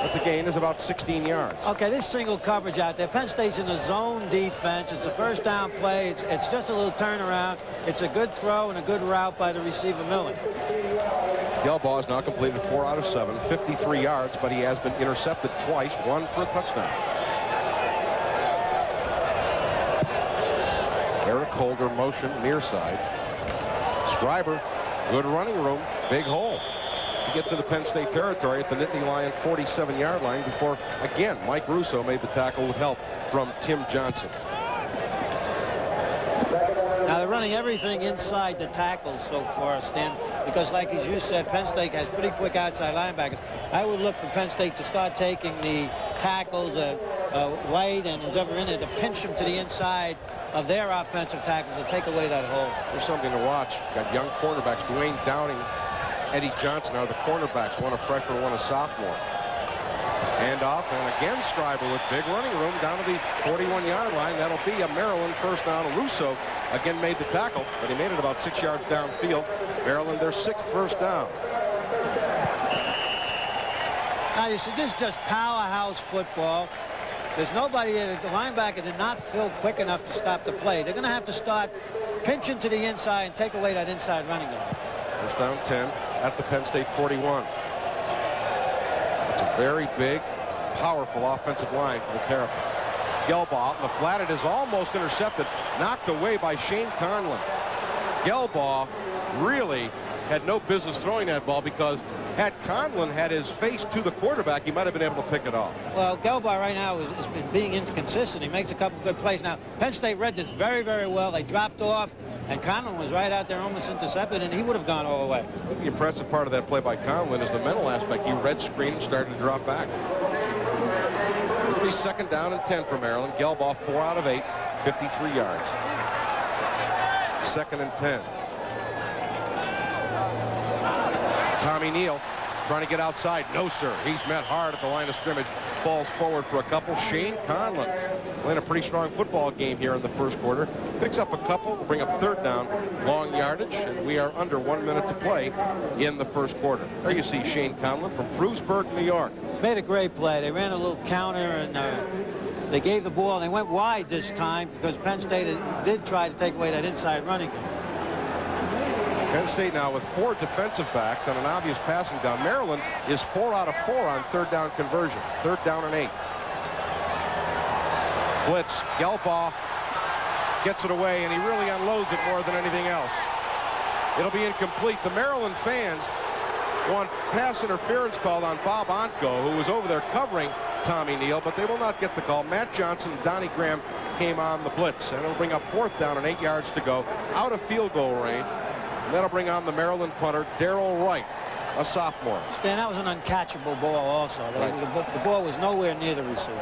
But the gain is about 16 yards. Okay, this single coverage out there. Penn State's in a zone defense. It's a first down play. It's just a little turnaround. It's a good throw and a good route by the receiver, Millen. Gelbaugh has now completed 4 out of 7, 53 yards, but he has been intercepted twice, 1 for a touchdown. Eric Holder motion near side. Scriber, good running room, big hole. He gets into Penn State territory at the Nittany Lion 47-yard line before, again, Mike Russo made the tackle with help from Tim Johnson. Now, they're running everything inside the tackles so far, Stan, because like as you said, Penn State has pretty quick outside linebackers. I would look for Penn State to start taking the tackles, White and who's ever in there, to pinch them to the inside of their offensive tackles to take away that hole. There's something to watch. Got young cornerbacks, Dwayne Downing, Eddie Johnson are the cornerbacks, one a freshman, one a sophomore. Hand off, and again Scriber with big running room down to the 41-yard line. That'll be a Maryland first down. Russo again made the tackle, but he made it about 6 yards downfield. Maryland, their 6th first down. Now, you see, this is just powerhouse football. There's nobody, the linebacker did not fill quick enough to stop the play. They're going to have to start pinching to the inside and take away that inside running game. First down 10 at the Penn State 41. It's a very big, powerful offensive line for the Terrapins. Gelbaugh in the flat. It is almost intercepted, knocked away by Shane Conlon. Gelbaugh really had no business throwing that ball, because had Conlon had his face to the quarterback, he might have been able to pick it off. Well, Gelbaugh right now is being inconsistent. He makes a couple good plays. Now, Penn State read this very, very well. They dropped off, and Conlon was right out there almost intercepted, and he would have gone all the way. I think the impressive part of that play by Conlon is the mental aspect. He read screen and started to drop back. It'll be 2nd down and 10 for Maryland. Gelbaugh 4 out of 8, 53 yards. 2nd and 10. Tommy Neal trying to get outside. No, sir. He's met hard at the line of scrimmage. Falls forward for a couple. Shane Conlon playing a pretty strong football game here in the first quarter. Picks up a couple, bring up 3rd down, long yardage, and we are under 1 minute to play in the first quarter. There you see Shane Conlon from Frewsburg, New York. Made a great play. They ran a little counter, and they gave the ball. They went wide this time because Penn State did try to take away that inside running game. Penn State now with 4 defensive backs on an obvious passing down. Maryland is 4 out of 4 on 3rd down conversion. 3rd down and 8. Blitz. Gelbaugh gets it away, and he really unloads it more than anything else. It'll be incomplete. The Maryland fans want pass interference called on Bob Ontko, who was over there covering Tommy Neal, but they will not get the call. Matt Johnson and Donnie Graham came on the blitz, and it'll bring up 4th down and 8 yards to go, out of field goal range. And that'll bring on the Maryland punter, Darrell Wright, a sophomore. Stan, that was an uncatchable ball also. The ball was nowhere near the receiver.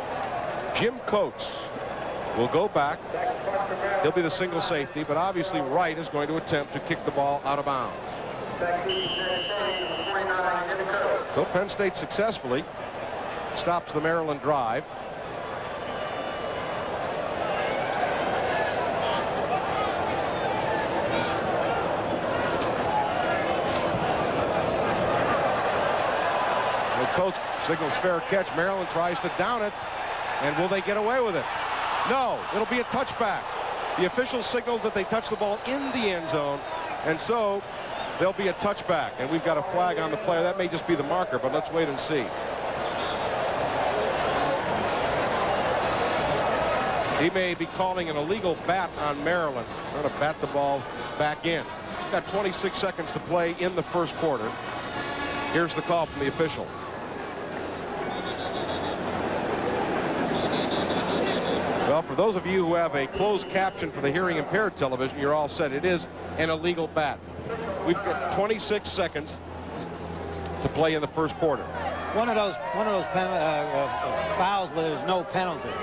Jim Coates will go back. He'll be the single safety, but obviously Wright is going to attempt to kick the ball out of bounds. So Penn State successfully stops the Maryland drive. Coach signals fair catch. Maryland tries to down it, and will they get away with it? No, it'll be a touchback. The official signals that they touch the ball in the end zone, and so there'll be a touchback. And we've got a flag on the player. That may just be the marker, but let's wait and see. He may be calling an illegal bat on Maryland, trying to bat the ball back in. He's got 26 seconds to play in the first quarter. Here's the call from the official. Well, for those of you who have a closed caption for the hearing impaired television, you're all set. It is an illegal bat. We've got 26 seconds to play in the first quarter. One of those fouls where there's no penalty.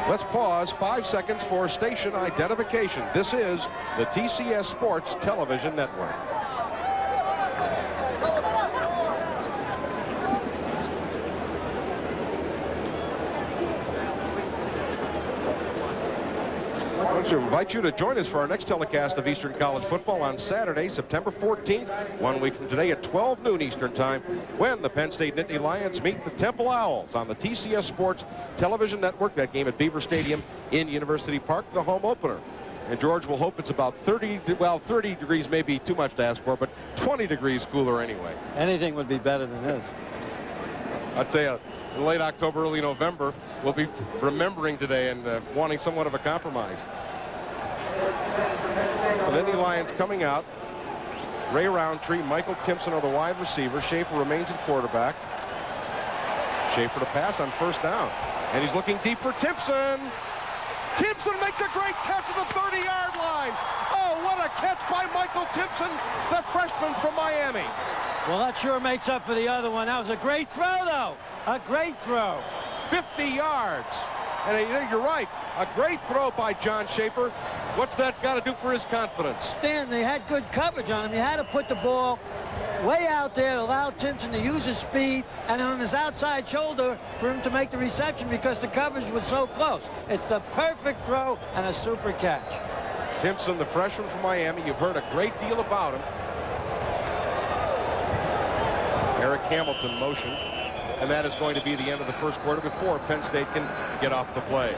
Let's pause 5 seconds for station identification. This is the TCS Sports Television Network. I want to invite you to join us for our next telecast of Eastern College football on Saturday, September 14th, 1 week from today at 12 noon Eastern time, when the Penn State Nittany Lions meet the Temple Owls on the TCS Sports Television Network. That game at Beaver Stadium in University Park, the home opener. And George will hope it's about 30 degrees may be too much to ask for, but 20 degrees cooler anyway. Anything would be better than this. I'll tell you, in late October, early November, we'll be remembering today and wanting somewhat of a compromise. The Nittany Lions coming out. Ray Roundtree, Michael Timpson are the wide receiver. Schaefer remains at quarterback. Schaefer to pass on first down. And he's looking deep for Timpson. Timpson makes a great catch at the 30-yard line. Oh, what a catch by Michael Timpson, the freshman from Miami. Well, that sure makes up for the other one. That was a great throw, though. A great throw. 50 yards. And you're right, a great throw by John Schaefer. What's that got to do for his confidence? Stan, they had good coverage on him. You had to put the ball way out there to allow Timpson to use his speed and on his outside shoulder for him to make the reception because the coverage was so close. It's the perfect throw and a super catch. Timpson, the freshman from Miami, you've heard a great deal about him. Eric Hamilton motion, and that is going to be the end of the first quarter before Penn State can get off the play.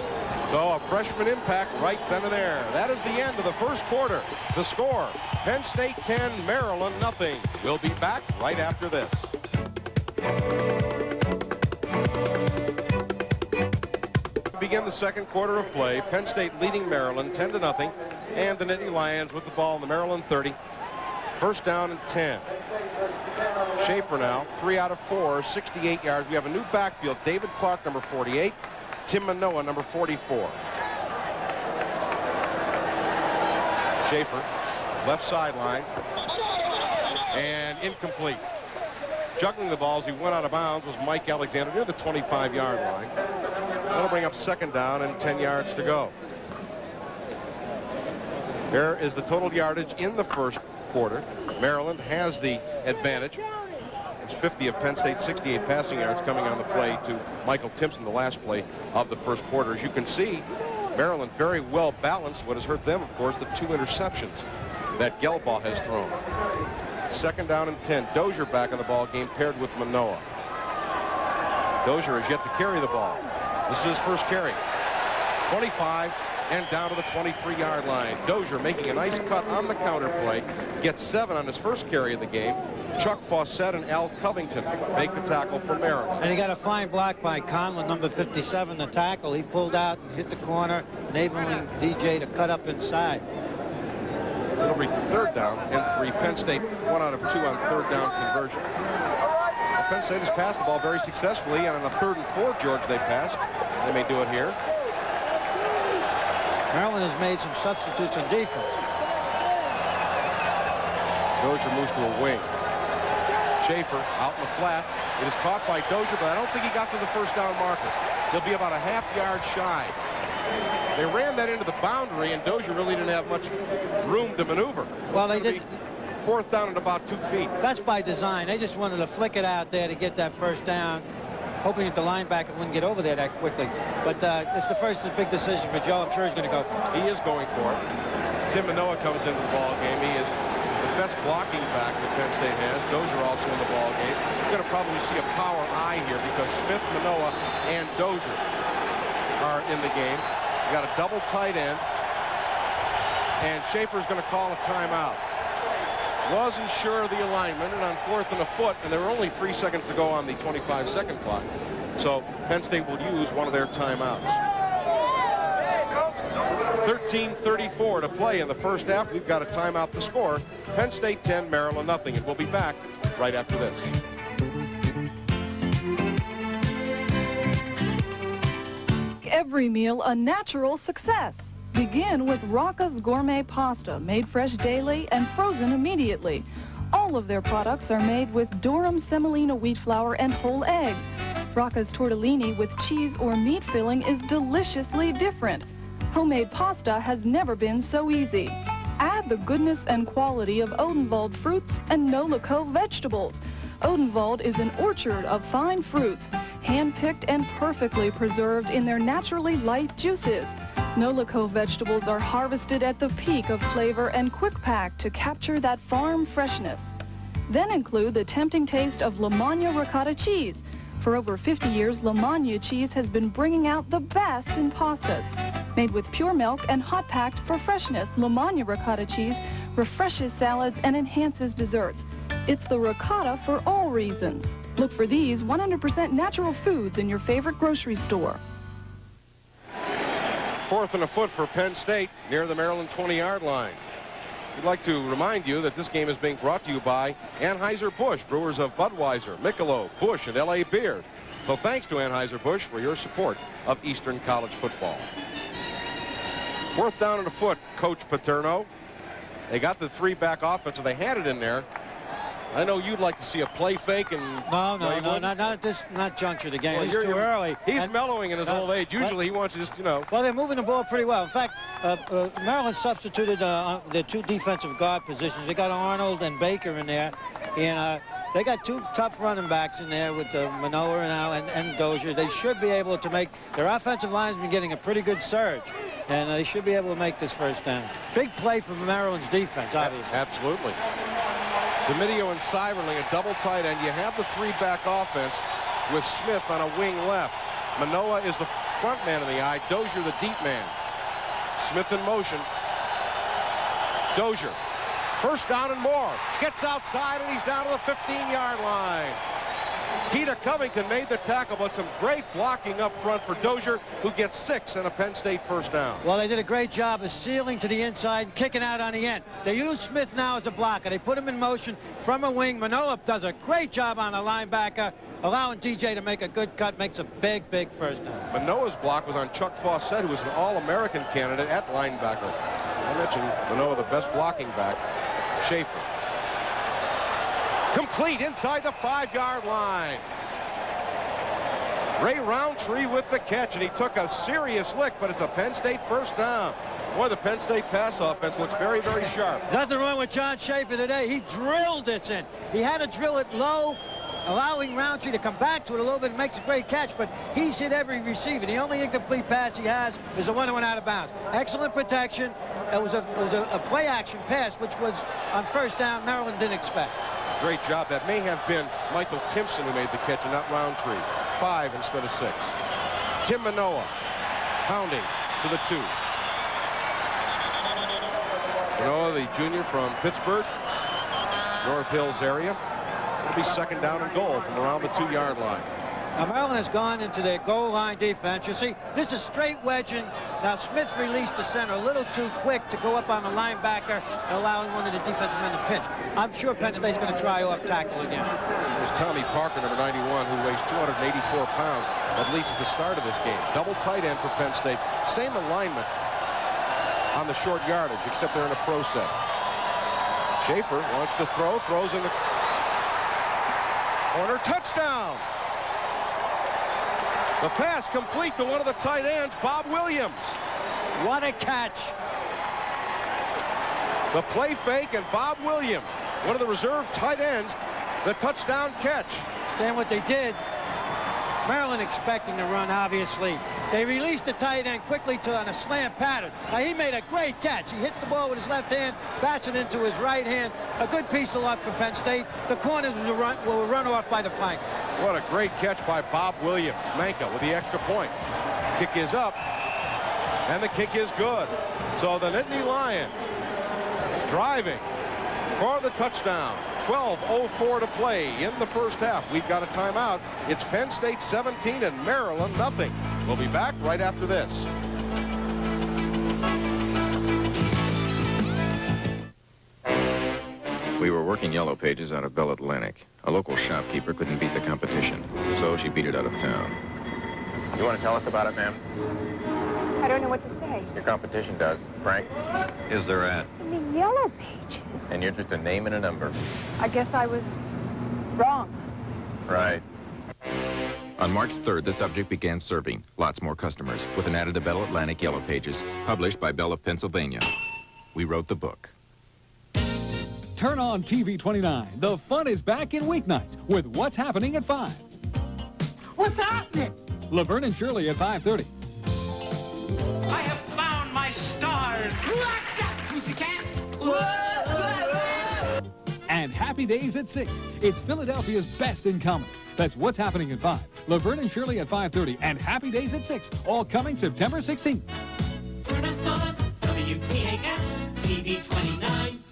So a freshman impact right then and there. That is the end of the first quarter. The score, Penn State 10, Maryland nothing. We'll be back right after this. Begin the second quarter of play. Penn State leading Maryland 10-0, and the Nittany Lions with the ball in the Maryland 30. First down and 10. Schaefer now, 3 out of 4, 68 yards. We have a new backfield. David Clark, number 48. Tim Manoa, number 44. Schaefer, left sideline, and incomplete. Juggling the balls, he went out of bounds, was Mike Alexander near the 25-yard line. That'll bring up second down and 10 yards to go. There is the total yardage in the first quarter. Maryland has the advantage. It's 50 of Penn State, 68 passing yards coming on the play to Michael Timpson, the last play of the first quarter. As you can see, Maryland very well balanced. What has hurt them, of course, the 2 interceptions that Gelbaugh has thrown. Second down and 10. Dozier back in the ball game paired with Manoa. Dozier has yet to carry the ball. This is his first carry. 25 and down to the 23-yard line. Dozier making a nice cut on the counter play. Gets 7 on his first carry of the game. Chuck Fawcett and Al Covington make the tackle for Maryland. And he got a fine block by Conlon, number 57, the tackle. He pulled out and hit the corner, enabling DJ to cut up inside. It'll be third down and 3. Penn State 1 out of 2 on third down conversion. Well, Penn State has passed the ball very successfully, and on a 3rd and 4, George, they passed. They may do it here. Maryland has made some substitutes on defense. Dozier moves to a wing. Schaefer out in the flat. It is caught by Dozier, but I don't think he got to the first down marker. He'll be about a half-yard shy. They ran that into the boundary, and Dozier really didn't have much room to maneuver. Well, they did. 4th down at about 2 feet. That's by design. They just wanted to flick it out there to get that first down, hoping that the linebacker wouldn't get over there that quickly. But it's the first big decision for Joe. I'm sure he's going to go. He is going for it. Tim Manoa comes into the ball game. He is the best blocking back that Penn State has. Dozier also in the ball game. You're going to probably see a power eye here because Smith, Manoa, and Dozier are in the game. You got a double tight end, and Schaefer's going to call a timeout. Wasn't sure of the alignment, and on 4th and a foot, and there were only 3 seconds to go on the 25-second clock. So Penn State will use one of their timeouts. 13:34 to play in the first half. We've got a timeout to score. Penn State 10, Maryland nothing. And we'll be back right after this. Every meal a natural success. Begin with Rocca's Gourmet Pasta, made fresh daily and frozen immediately. All of their products are made with durum semolina wheat flour and whole eggs. Rocca's tortellini with cheese or meat filling is deliciously different. Homemade pasta has never been so easy. Add the goodness and quality of Odenwald fruits and Nolico vegetables. Odenwald is an orchard of fine fruits, hand-picked and perfectly preserved in their naturally light juices. Nolico vegetables are harvested at the peak of flavor and quick-packed to capture that farm freshness. Then include the tempting taste of Lamagna ricotta cheese. For over 50 years, Lamagna cheese has been bringing out the best in pastas. Made with pure milk and hot-packed for freshness, Lamagna ricotta cheese refreshes salads and enhances desserts. It's the ricotta for all reasons. Look for these 100% natural foods in your favorite grocery store. 4th and a foot for Penn State near the Maryland 20-yard line. We'd like to remind you that this game is being brought to you by Anheuser-Busch, brewers of Budweiser, Michelob, Busch, and L.A. Beer. So thanks to Anheuser-Busch for your support of Eastern College football. 4th down and a foot, Coach Paterno. They got the 3-back offense, so they had it in there. I know you'd like to see a play fake and... No, not at this juncture of the game. Well, it's too early. He's mellowing in his old age. Usually he wants to just, you know... Well, they're moving the ball pretty well. In fact, Maryland substituted their 2 defensive guard positions. They got Arnold and Baker in there. And they got 2 tough running backs in there with Manoa and Dozier. They should be able to make... Their offensive line's been getting a pretty good surge. And they should be able to make this first down. Big play from Maryland's defense, obviously. Absolutely. Domidio and Cyberling, a double tight end. You have the 3-back offense with Smith on a wing left. Manoa is the front man in the eye. Dozier the deep man. Smith in motion. Dozier. First down and more. Gets outside and he's down to the 15-yard line. Keita Covington made the tackle, but some great blocking up front for Dozier, who gets 6 and a Penn State first down. Well, they did a great job of sealing to the inside, kicking out on the end. They use Smith now as a blocker. They put him in motion from a wing. Manoa does a great job on a linebacker, allowing DJ to make a good cut, makes a big first down. Manoa's block was on Chuck Fawcett, who was an All-American candidate at linebacker. I mentioned Manoa, the best blocking back. Schaefer. Complete inside the 5-yard line. Ray Roundtree with the catch, and he took a serious lick, but it's a Penn State first down. Boy, the Penn State pass offense looks very sharp. Nothing wrong with John Schaefer today. He drilled this in. He had to drill it low, allowing Roundtree to come back to it a little bit and makes a great catch, but he's hit every receiver. The only incomplete pass he has is the one that went out of bounds. Excellent protection. It was a play-action pass, which was on first down Maryland didn't expect. Great job. That may have been Michael Timpson who made the catch and not Roundtree. 5 instead of 6. Tim Manoa pounding to the 2. Manoa, the junior from Pittsburgh, North Hills area. It'll be second down and goal from around the 2-yard line. Now, Maryland has gone into their goal line defense. You see, this is straight wedging. Now, Smith released the center a little too quick to go up on the linebacker, allowing one of the defensive men to pinch. I'm sure Penn State's going to try off tackle again. It was Tommy Parker, number 91, who weighs 284 pounds, at least at the start of this game. Double tight end for Penn State. Same alignment on the short yardage, except they're in a pro set. Schaefer wants to throw, throws in the corner, touchdown! The pass complete to one of the tight ends, Bob Williams. What a catch. The play fake, and Bob Williams, one of the reserve tight ends, the touchdown catch. Stand what they did. Maryland expecting to run, obviously. They released the tight end quickly on a slant pattern. Now, he made a great catch. He hits the ball with his left hand, bats it into his right hand. A good piece of luck for Penn State. The corners will run off by the flank. What a great catch by Bob Williams. Manka with the extra point. Kick is up, and the kick is good. So the Nittany Lions driving for the touchdown. 12:04 to play in the first half. We've got a timeout. It's Penn State 17 and Maryland nothing. We'll be back right after this. We were working Yellow Pages out of Bell Atlantic. A local shopkeeper couldn't beat the competition, so she beat it out of town. You want to tell us about it, ma'am? I don't know what to say. Your competition does. Frank? Is there at? In the Yellow Pages. And you're just a name and a number. I guess I was wrong. Right. On March 3rd, the subject began serving lots more customers with an ad to Bell Atlantic Yellow Pages, published by Bell of Pennsylvania. We wrote the book. Turn on TV 29. The fun is back in weeknights with What's Happening at 5. What's happening? Laverne and Shirley at 5:30. I have found my stars. What's up, pussycat? And Happy Days at 6. It's Philadelphia's best in comedy. That's What's Happening at 5. Laverne and Shirley at 5:30 and Happy Days at 6. All coming September 16th. Turn us on. WTAF TV 29.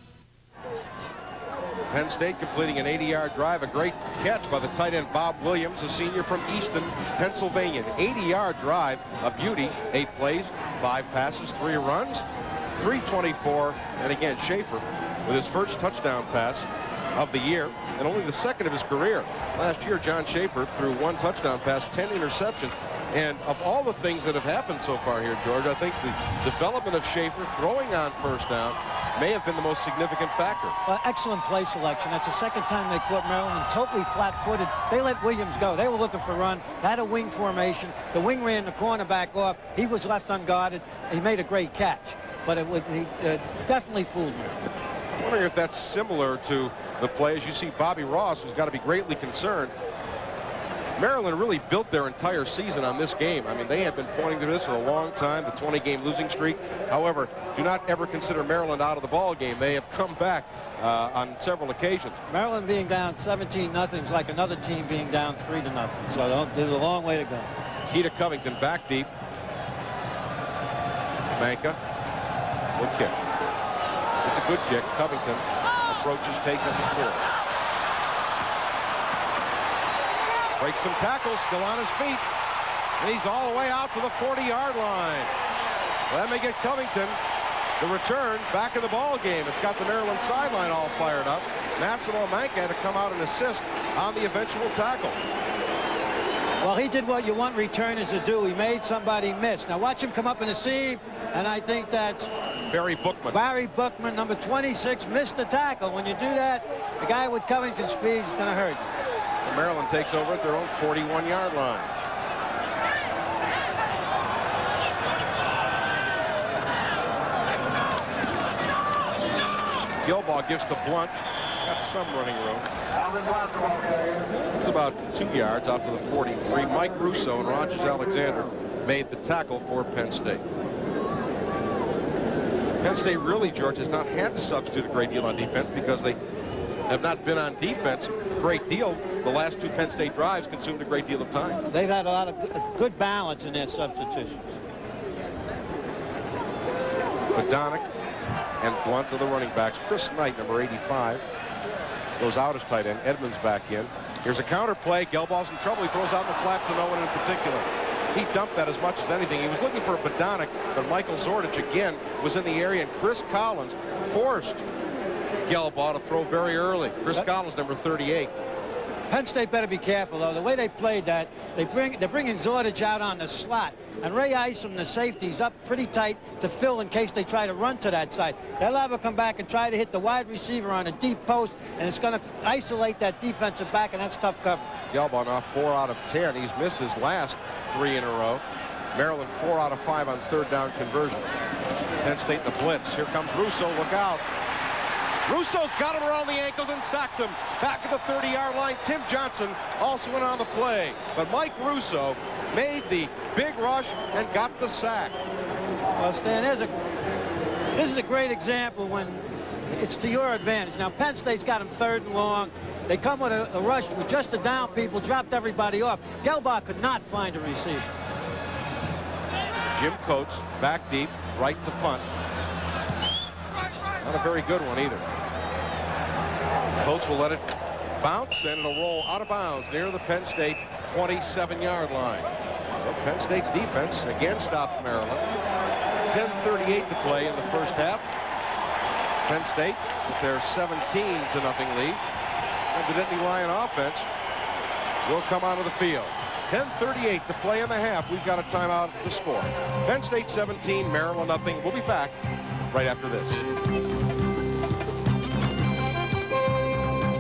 Penn State completing an 80-yard drive. A great catch by the tight end Bob Williams, a senior from Easton, Pennsylvania. An 80-yard drive, a beauty. 8 plays, 5 passes, 3 runs, 324. And again, Schaefer with his first touchdown pass of the year and only the second of his career. Last year, John Schaefer threw 1 touchdown pass, 10 interceptions. And of all the things that have happened so far here, George, I think the development of Schaefer throwing on first down may have been the most significant factor. Well, excellent play selection. That's the second time they caught Maryland totally flat-footed. They let Williams go. They were looking for a run. They had a wing formation. The wing ran the cornerback off. He was left unguarded. He made a great catch. But he definitely fooled me. I'm wondering if that's similar to the play. As you see, Bobby Ross, who's got to be greatly concerned. Maryland really built their entire season on this game. I mean, they have been pointing to this for a long time, the 20-game losing streak. However, do not ever consider Maryland out of the ball game. They have come back on several occasions. Maryland being down 17-0 is like another team being down 3-0. So there's a long way to go. Keita Covington back deep. Manka. Good kick. It's a good kick. Covington approaches, takes it to clear. Breaks some tackles, still on his feet. And he's all the way out to the 40-yard line. Let me get Covington. The return back in the ball game. It's got the Maryland sideline all fired up. Massimo Manka had to come out and assist on the eventual tackle. Well, he did what you want returners to do. He made somebody miss. Now watch him come up in the seam, and I think that's Barry Bookman. Barry Bookman, number 26, missed the tackle. When you do that, the guy with Covington's speed is going to hurt you. Maryland takes over at their own 41-yard line. Gilbaugh gives to Blunt. Got some running room. It's about 2 yards out to the 43. Mike Russo and Rogers Alexander made the tackle for Penn State. Penn State really, George, has not had to substitute a great deal on defense because they have not been on defense a great deal. The last 2 Penn State drives consumed a great deal of time. They've had a lot of good balance in their substitutions. Badonic and Blunt are the running backs. Chris Knight, number 85, goes out as tight end. Edmonds back in. Here's a counter play. Gelbaugh's in trouble. He throws out the flat to no one in particular. He dumped that as much as anything. He was looking for a Badonic, but Michael Zordich again was in the area, and Chris Collins forced Gelbaugh to throw very early. Chris Collins, number 38. Penn State better be careful, though. The way they played that, they're bringing Zordich out on the slot, and Ray Isom, the safety's up pretty tight to fill in case they try to run to that side. They'll have to come back and try to hit the wide receiver on a deep post, and it's going to isolate that defensive back, and that's tough coverage. Gelbaugh now 4 out of 10. He's missed his last 3 in a row. Maryland 4 out of 5 on third down conversion. Penn State in the blitz. Here comes Russo. Look out. Russo's got him around the ankles and sacks him back at the 30-yard line. Tim Johnson also went on the play, but Mike Russo made the big rush and got the sack. Well, Stan, this is a great example when it's to your advantage. Now, Penn State's got him 3rd and long. They come with a rush with just the down people, dropped everybody off. Gelbaugh could not find a receiver. Jim Coates back deep, right to punt. Not a very good one either. Coates will let it bounce, and it'll roll out of bounds near the Penn State 27-yard line. Well, Penn State's defense again stopped Maryland. 10:38 to play in the first half. Penn State with their 17-0 lead. And the Nittany Lion offense will come onto the field. 10:38 to play in the half. We've got a timeout to score. Penn State 17, Maryland nothing. We'll be back right after this.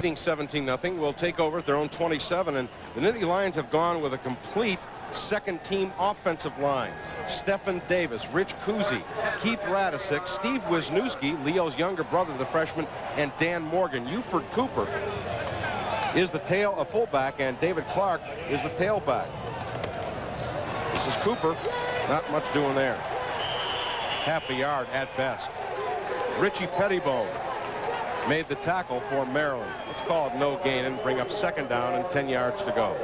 17-0 will take over at their own 27, and the Nittany Lions have gone with a complete second-team offensive line. Stephen Davis, Rich Cousy, Keith Radisick, Steve Wisniewski, Leo's younger brother, the freshman, and Dan Morgan. Uford Cooper is the fullback, and David Clark is the tailback. This is Cooper. Not much doing there. Half a yard at best. Richie Pettibone made the tackle for Maryland. Let's call it no gain and bring up 2nd down and 10 yards to go.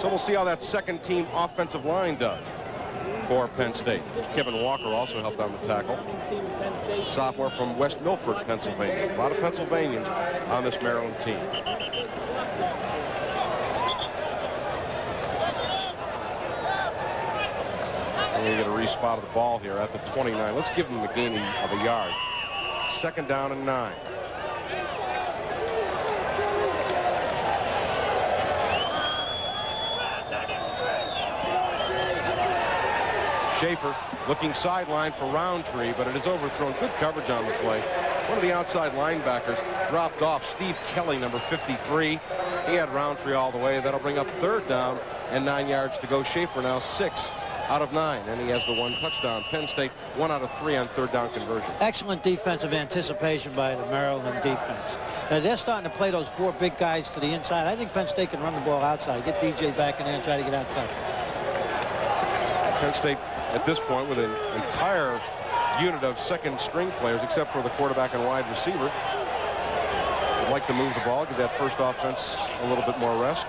So we'll see how that second-team offensive line does for Penn State. Kevin Walker also helped on the tackle. Sophomore from West Milford, Pennsylvania. A lot of Pennsylvanians on this Maryland team. And we get a respot of the ball here at the 29. Let's give them a gain of a yard. 2nd down and 9. Schaefer looking sideline for Roundtree, but it is overthrown. Good coverage on the play. One of the outside linebackers dropped off. Steve Kelly, number 53. He had Roundtree all the way. That'll bring up 3rd down and 9 yards to go. Schaefer now 6 out of 9, and he has the 1 touchdown. Penn State 1 out of 3 on 3rd down conversion. Excellent defensive anticipation by the Maryland defense. They're starting to play those 4 big guys to the inside. I think Penn State can run the ball outside. Get DJ back in there and try to get outside. Penn State at this point with an entire unit of second-string players except for the quarterback and wide receiver. Would like to move the ball, give that first offense a little bit more rest.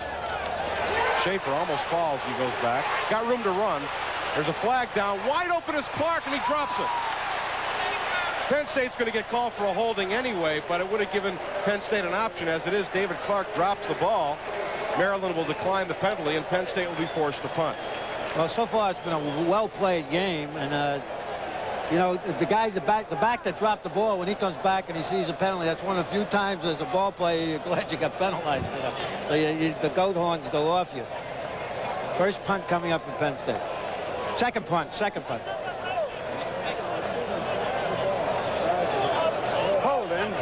Schaefer almost falls. He goes back. Got room to run. There's a flag down. Wide open is Clark, and he drops it. Penn State's going to get called for a holding anyway, but it would have given Penn State an option. As it is, David Clark drops the ball. Maryland will decline the penalty, and Penn State will be forced to punt. Well, so far it's been a well-played game, and you know, the back that dropped the ball, when he comes back and he sees a penalty, that's one of the few times as a ball player you're glad you got penalized today. So the goat horns go off you. First punt coming up for Penn State. Second punt. Holding.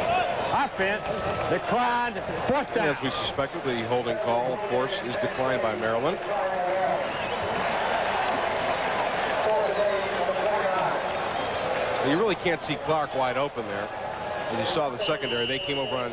Offense declined. 4th down. As we suspected, the holding call, of course, is declined by Maryland. You really can't see Clark wide open there. As you saw the secondary, they came over on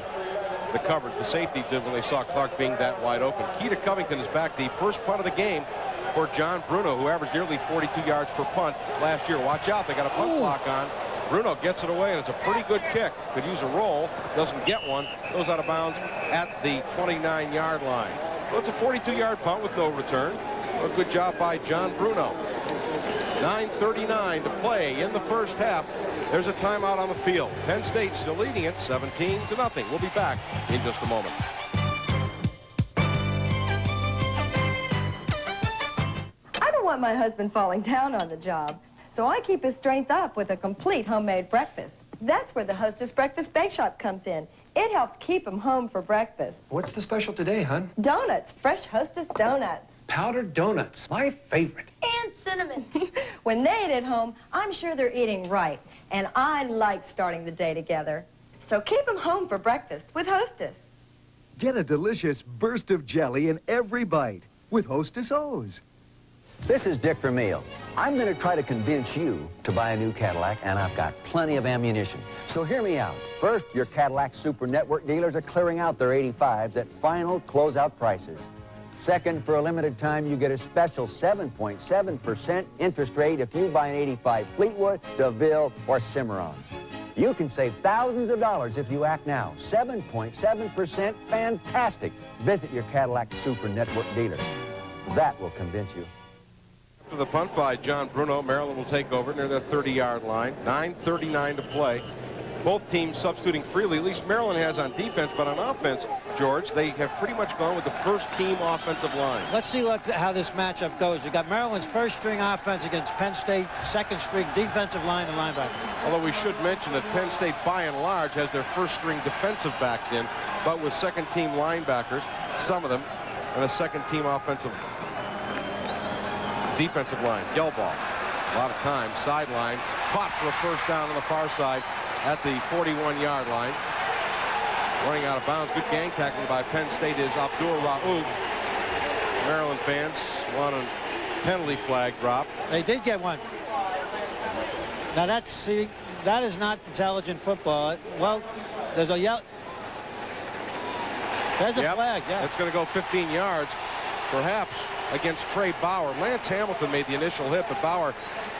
the coverage. The safety did when they saw Clark being that wide open. Keita Covington is back. The first punt of the game for John Bruno, who averaged nearly 42 yards per punt last year. Watch out, they got a punt block on. Bruno gets it away, and it's a pretty good kick. Could use a roll, doesn't get one. Goes out of bounds at the 29-yard line. Well, it's a 42-yard punt with no return. A good job by John Bruno. 9:39 to play in the first half. There's a timeout on the field. Penn State still leading it 17-0. We'll be back in just a moment. want my husband falling down on the job, so I keep his strength up with a complete homemade breakfast. That's where the Hostess Breakfast Bake Shop comes in. It helps keep him home for breakfast. What's the special today, hon? Donuts, fresh Hostess donuts. Powdered donuts, my favorite. And cinnamon. When they eat at home, I'm sure they're eating right. And I like starting the day together. So keep them home for breakfast with Hostess. Get a delicious burst of jelly in every bite with Hostess O's. This is Dick Vermeil. I'm going to try to convince you to buy a new Cadillac, and I've got plenty of ammunition. So hear me out. First, your Cadillac Super Network dealers are clearing out their 85s at final closeout prices. Second, for a limited time, you get a special 7.7% interest rate if you buy an 85 Fleetwood, DeVille, or Cimarron. You can save thousands of dollars if you act now. 7.7%, fantastic. Visit your Cadillac Super Network dealer. That will convince you. After the punt by John Bruno, Maryland will take over near the 30-yard line. 9:39 to play. Both teams substituting freely. At least Maryland has on defense, but on offense, George, they have pretty much gone with the first-team offensive line. Let's see how this matchup goes. You got Maryland's first-string offense against Penn State, second-string defensive line and linebackers. Although we should mention that Penn State, by and large, has their first-string defensive backs in, but with second-team linebackers, some of them, and a second-team defensive line. Yell ball. A lot of time. Sideline. Caught for a first down on the far side at the 41-yard line. Running out of bounds. Good gang tackling by Penn State is Abdur Raouf. Maryland fans want a penalty flag drop. They did get one. Now that is not intelligent football. Well, there's a yell. There's a flag, yeah. It's going to go 15 yards, perhaps, against Trey Bauer. Lance Hamilton made the initial hit, but Bauer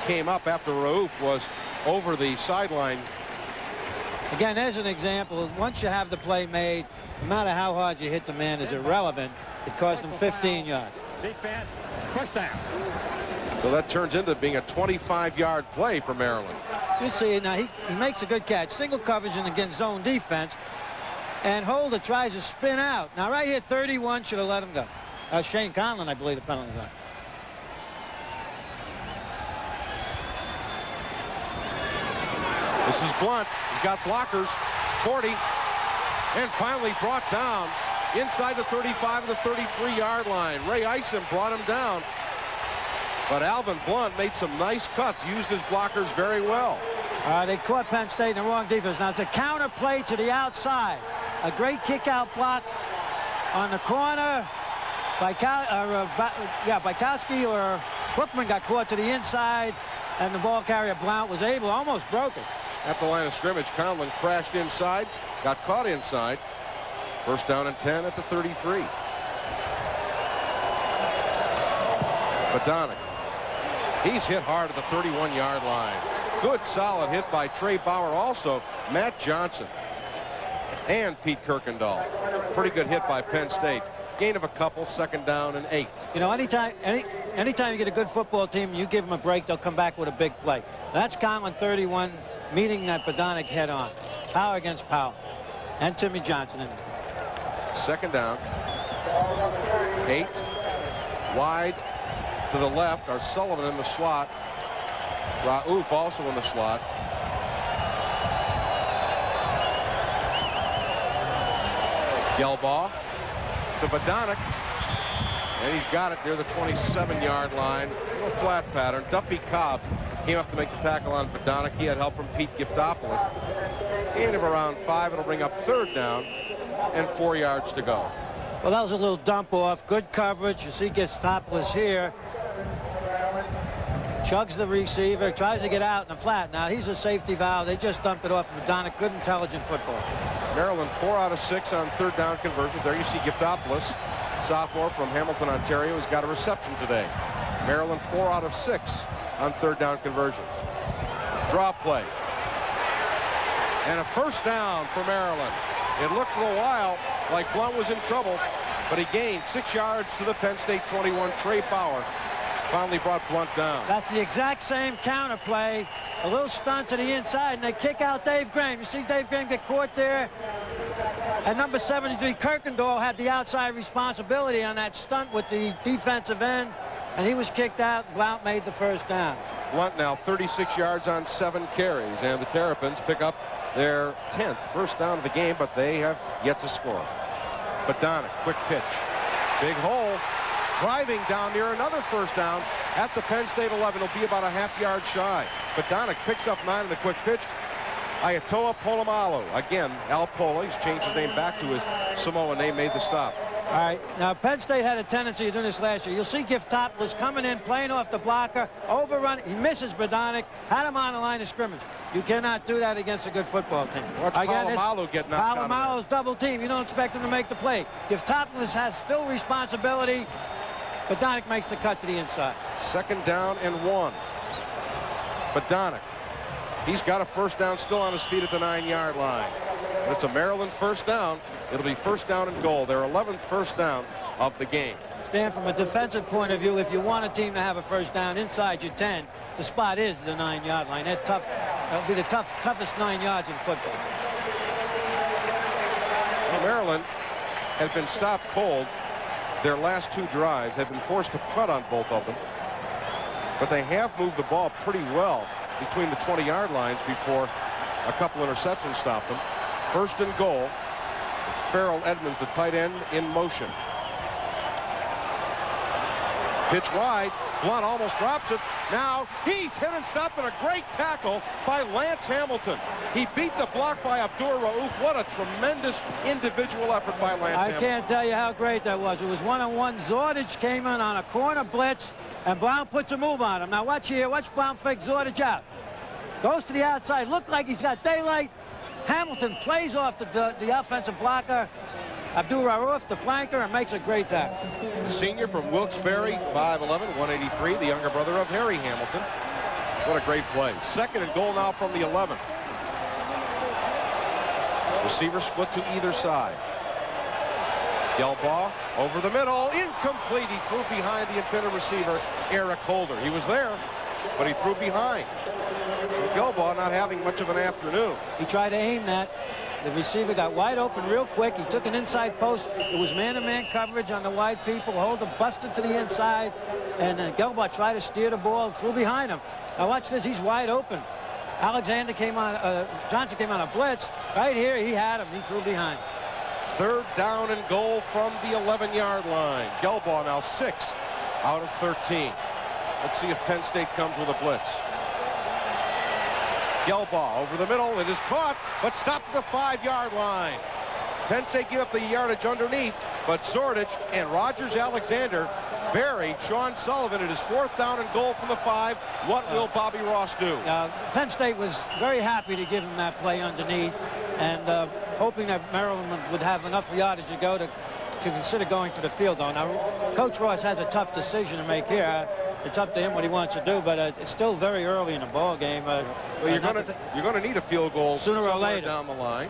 came up after Raouf was over the sideline. Again, there's an example. Once you have the play made, no matter how hard you hit the man is irrelevant. It cost him 15 yards. Defense, first down. So that turns into being a 25-yard play for Maryland. You see, now he makes a good catch. Single coverage and against zone defense. And Holder tries to spin out. Now right here, 31 should have let him go. Shane Conlon, I believe, the penalty line. This is Blunt. He's got blockers. 40. And finally brought down inside the 35 of the 33-yard line. Ray Isom brought him down. But Alvin Blunt made some nice cuts, used his blockers very well. They caught Penn State in the wrong defense. Now it's a counter play to the outside. A great kick-out block on the corner. Bykowski or Bookman got caught to the inside, and the ball carrier Blount was able, almost broke it. At the line of scrimmage, Conlon crashed inside, got caught inside. First down and 10 at the 33. Badonic. He's hit hard at the 31-yard line. Good solid hit by Trey Bauer. Also Matt Johnson and Pete Kirkendall. Pretty good hit by Penn State. Gain of a couple, second down and 8. You know, anytime you get a good football team, you give them a break, they'll come back with a big play. That's Conlon 31 meeting that Badonic head on. Power against Powell. And Timmy Johnson in there. Second down. 8. Wide to the left are Sullivan in the slot. Raouf also in the slot. Gelbaugh to Badonic, and he's got it near the 27-yard line. A little flat pattern. Duffy Cobb came up to make the tackle on Badonic. He had help from Pete Giftopoulos. Gain of around 5. It'll bring up third down and 4 yards to go. Well, that was a little dump off. Good coverage. You see Giftopoulos here. Chugs the receiver, tries to get out in the flat. Now he's a safety valve. They just dumped it off Badonic. Good intelligent football. Maryland 4 out of 6 on third down conversions. There you see Giftopoulos, sophomore from Hamilton, Ontario, has got a reception today. Maryland 4 out of 6 on third down conversions. Draw play. And a first down for Maryland. It looked for a while like Blount was in trouble, but he gained 6 yards to the Penn State 21. Trey Bauer finally brought Blount down. That's the exact same counter play. A little stunt to the inside, and they kick out Dave Graham. You see Dave Graham get caught there. At number 73, Kirkendall had the outside responsibility on that stunt with the defensive end. and he was kicked out. Blount made the first down. Blunt now 36 yards on 7 carries, and the Terrapins pick up their 10th first down of the game, but they have yet to score. Badonic, quick pitch. Big hole. Driving down near another first down at the Penn State 11. It'll be about a half-yard shy. Badonic picks up 9 in the quick pitch. Ayatoa Polamalu. Again, Al Pola. He's changed his name back to his Samoan name, made the stop. All right, now Penn State had a tendency of doing this last year. You'll see Giftopoulos coming in, playing off the blocker, overrun. He misses Badonic, had him on the line of scrimmage. You cannot do that against a good football team. Watch Polamalu get knocked out. Polamalu's double team. You don't expect him to make the play. Giftopoulos has full responsibility. Badonic makes the cut to the inside. 2nd down and 1. Badonic. He's got a first down still on his feet at the 9-yard line. But it's a Maryland first down. It'll be first down and goal. Their 11th first down of the game. Stan, from a defensive point of view, if you want a team to have a first down inside your 10, the spot is the 9-yard line. That's tough. That'll be the toughest 9 yards in football. Well, Maryland has been stopped cold. Their last 2 drives have been forced to punt on both of them. But they have moved the ball pretty well between the 20-yard lines before a couple interceptions stopped them. First and goal. It's Farrell Edmonds, the tight end, in motion. Pitch wide. Blunt almost drops it. Now he's hit and stopped, and a great tackle by Lance Hamilton. He beat the block by Abdur Rauf. What a tremendous individual effort by Lance Hamilton. I can't tell you how great that was. It was one-on-one. Zordich came in on a corner blitz, and Blount puts a move on him. Now watch here. Watch Blount fake Zordich out. Goes to the outside. Looked like he's got daylight. Hamilton plays off the offensive blocker, Abdur Rauf, the flanker, and makes a great tackle. The senior from Wilkes-Barre, 5'11", 183, the younger brother of Harry Hamilton. What a great play. 2nd and goal now from the 11. Receiver split to either side. Gelbaugh over the middle, incomplete. He threw behind the intended receiver, Eric Holder. He was there, but he threw behind. Gelbaugh not having much of an afternoon. He tried to aim that. The receiver got wide open real quick. He took an inside post. It was man-to-man coverage on the wide people. Holder busted to the inside, and Gelbaugh tried to steer the ball, threw behind him. Now watch this. He's wide open. Alexander came on. Johnson came on a blitz. Right here, he had him. He threw behind. 3rd down and goal from the 11-yard line. Gelbaugh now 6 out of 13. Let's see if Penn State comes with a blitz. Gelbaugh over the middle. It is caught, but stopped at the 5-yard line. Penn State give up the yardage underneath, but Zordich and Rogers Alexander buried Sean Sullivan. It is 4th down and goal from the 5. What will Bobby Ross do? Penn State was very happy to give him that play underneath, and hoping that Maryland would have enough yardage to go to consider going for the field goal. Now, Coach Ross has a tough decision to make here. It's up to him what he wants to do, but it's still very early in the ball game. Well, you're going to need a field goal sooner or later down the line.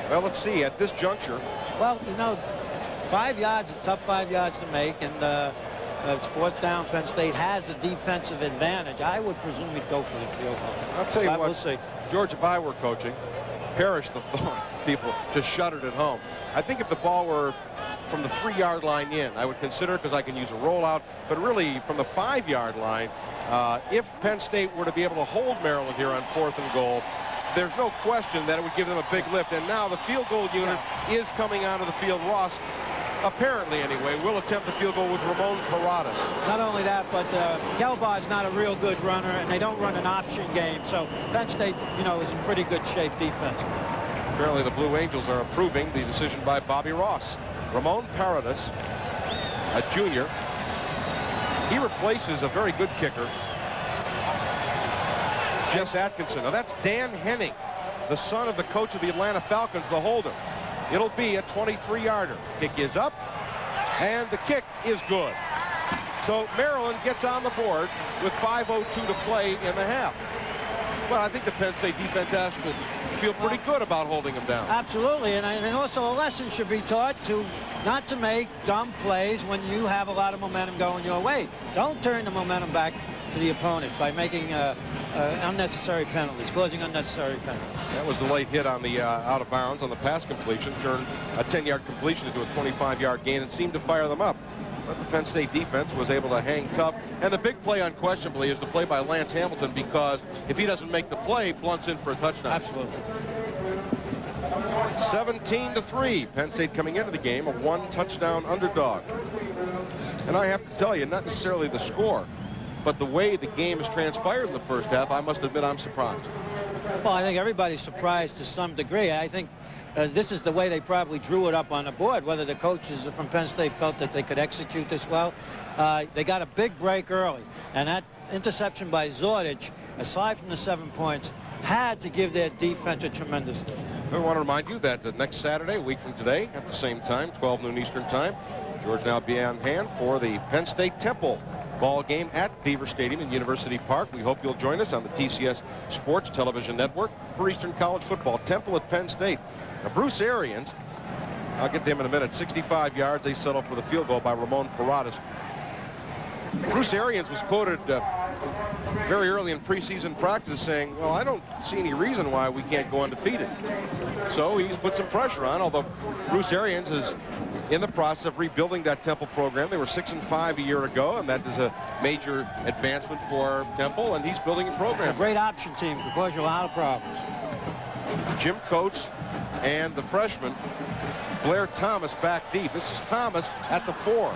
Well, let's see at this juncture. Well, you know, 5 yards is tough 5 yards to make, and it's 4th down. Penn State has a defensive advantage. I would presume he'd go for the field goal. I'll tell you what, we'll see. George, if I were coaching, perish the people just shuddered at home. I think if the ball were from the 3-yard line in, I would consider it because I can use a rollout. But really, from the 5-yard line, if Penn State were to be able to hold Maryland here on 4th and goal, there's no question that it would give them a big lift. And now the field goal unit is coming onto the field. Ross, apparently anyway, will attempt the field goal with Ramon Paradas. Not only that, but Gelbaugh is not a real good runner, and they don't run an option game. So Penn State, you know, is in pretty good shape defense. Apparently the Blue Angels are approving the decision by Bobby Ross. Ramon Paradas, a junior. He replaces a very good kicker, Jess Atkinson. Now that's Dan Henning, the son of the coach of the Atlanta Falcons, the holder. It'll be a 23-yarder. Kick is up, and the kick is good. So Maryland gets on the board with 5:02 to play in the half. Well, I think the Penn State defense has to feel pretty good about holding them down. Absolutely, and also a lesson should be taught to not to make dumb plays when you have a lot of momentum going your way. Don't turn the momentum back to the opponent by making unnecessary penalties, causing unnecessary penalties. That was the late hit on the out of bounds on the pass completion, turned a 10-yard completion into a 25-yard gain and seemed to fire them up. But the Penn State defense was able to hang tough. And the big play, unquestionably, is the play by Lance Hamilton, because if he doesn't make the play, Blunt's in for a touchdown. Absolutely. 17-3. Penn State coming into the game a one-touchdown underdog. And I have to tell you, not necessarily the score, but the way the game has transpired in the first half, I must admit I'm surprised. Well, I think everybody's surprised to some degree. I think this is the way they probably drew it up on the board, whether the coaches from Penn State felt that they could execute this well. They got a big break early, and that interception by Zordich, aside from the 7 points, had to give their defense a tremendous lift. I want to remind you that next Saturday, a week from today, at the same time, 12 noon Eastern time, George now be on hand for the Penn State Temple ball game at Beaver Stadium in University Park. We hope you'll join us on the TCS Sports Television Network for Eastern College football. Temple at Penn State. Now, Bruce Arians, I'll get to him in a minute, 65 yards. They settled for the field goal by Ramon Paradas. Bruce Arians was quoted very early in preseason practice saying, well, I don't see any reason why we can't go undefeated. So he's put some pressure on, although Bruce Arians is in the process of rebuilding that Temple program. They were 6-5 a year ago, and that is a major advancement for Temple, and he's building a program. A great option team could cause you a lot of problems. Jim Coates and the freshman Blair Thomas back deep. This is Thomas at the 4.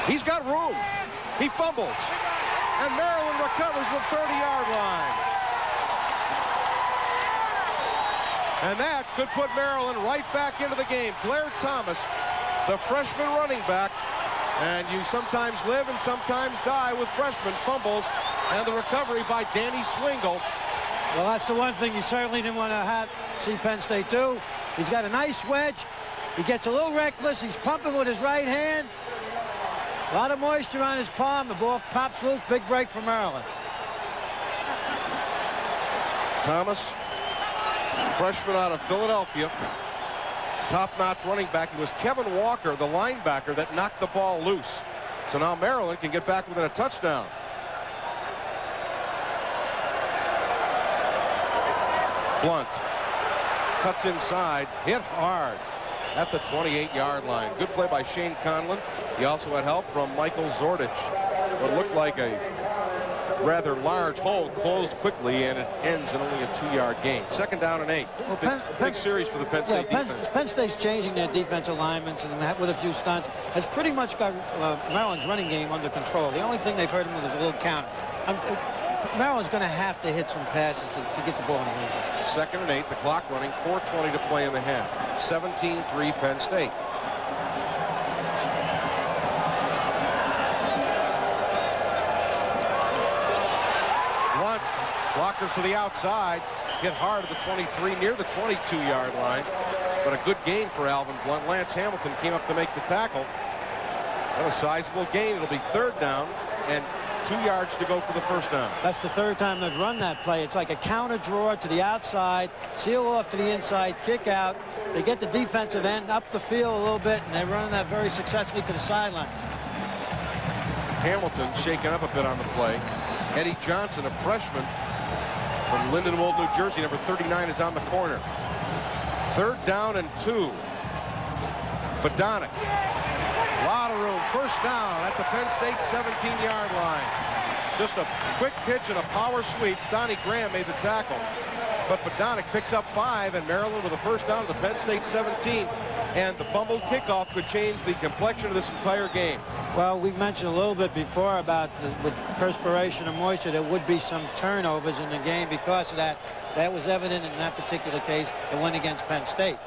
He's got room. He fumbles. And Maryland recovers the 30-yard line. And that could put Maryland right back into the game. Blair Thomas, the freshman running back. And you sometimes live and sometimes die with freshman fumbles. And the recovery by Danny Swingle. Well, that's the one thing you certainly didn't want to see Penn State do. He's got a nice wedge. He gets a little reckless. He's pumping with his right hand. A lot of moisture on his palm. The ball pops loose. Big break for Maryland. Thomas, freshman out of Philadelphia. Top-notch running back. It was Kevin Walker, the linebacker, that knocked the ball loose. So now Maryland can get back within a touchdown. Blunt cuts inside, hit hard at the 28-yard line. Good play by Shane Conlon. He also had help from Michael Zordich. What looked like a rather large hole closed quickly, and it ends in only a 2-yard gain. 2nd down and 8. Well, big series for the Penn State defense. Penn State's changing their defensive alignments, and with a few stunts has pretty much got Maryland's running game under control. The only thing they've hurt him with is a little counter. Maryland's going to have to hit some passes to get the ball in the end zone. 2nd and 8, the clock running, 4:20 to play in the half. 17-3 Penn State. Blunt, blockers to the outside, hit hard at the 23, near the 22-yard line. But a good gain for Alvin Blunt. Lance Hamilton came up to make the tackle. What a sizable gain. It'll be 3rd down and 2 yards to go for the 1st down. That's the 3rd time they've run that play. It's like a counter draw to the outside, seal off to the inside, kick out. They get the defensive end up the field a little bit, and they're running that very successfully to the sidelines. Hamilton shaken up a bit on the play. Eddie Johnson, a freshman from Lindenwold, New Jersey, number 39, is on the corner. 3rd down and 2. Badonic. A lot of room. 1st down at the Penn State 17-yard line. Just a quick pitch and a power sweep. Donnie Graham made the tackle. But Badonic picks up 5, and Maryland with a 1st down at the Penn State 17. And the fumbled kickoff could change the complexion of this entire game. Well, we mentioned a little bit before about with perspiration and moisture, there would be some turnovers in the game because of that. That was evident in that particular case. It went against Penn State.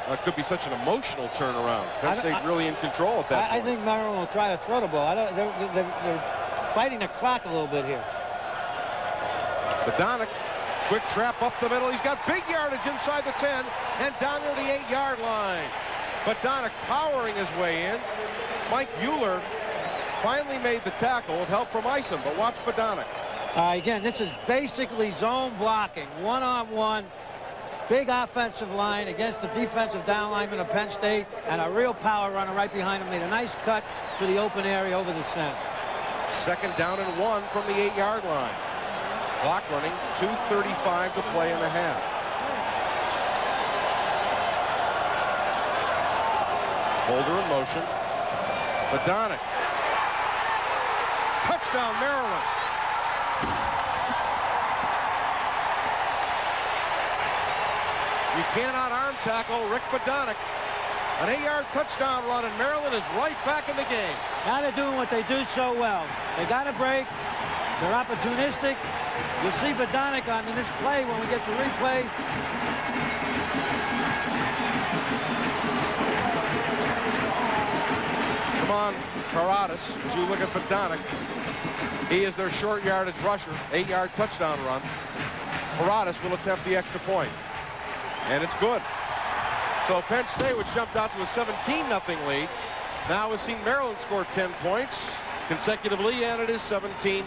It could be such an emotional turnaround. Penn State really in control at that point. I think Maryland will try to throw the ball. They're fighting the clock a little bit here. Badonic, quick trap up the middle. He's got big yardage inside the 10 and down near the 8-yard line. Badonic powering his way in. Mike Bueller finally made the tackle with help from Isom, but watch Badonic. Again, this is basically zone blocking, one-on-one. Big offensive line against the defensive down lineman of Penn State, and a real power runner right behind him. Made a nice cut to the open area over the center. 2nd down and 1 from the 8-yard line. Clock running, 2:35 to play in the half. Holder in motion. Badonic. Touchdown, Maryland. You cannot arm tackle Rick Badonic. An 8-yard touchdown run, and Maryland is right back in the game. Now they're doing what they do so well. They got a break. They're opportunistic. You'll see Badonic on in this play when we get the replay. Come on, Karadas, as you look at Badonic. He is their short yardage rusher, 8-yard touchdown run. Karadas will attempt the extra point. And it's good. So Penn State, which jumped out to a 17-0 lead, now has seen Maryland score 10 points consecutively, and it is 17-10.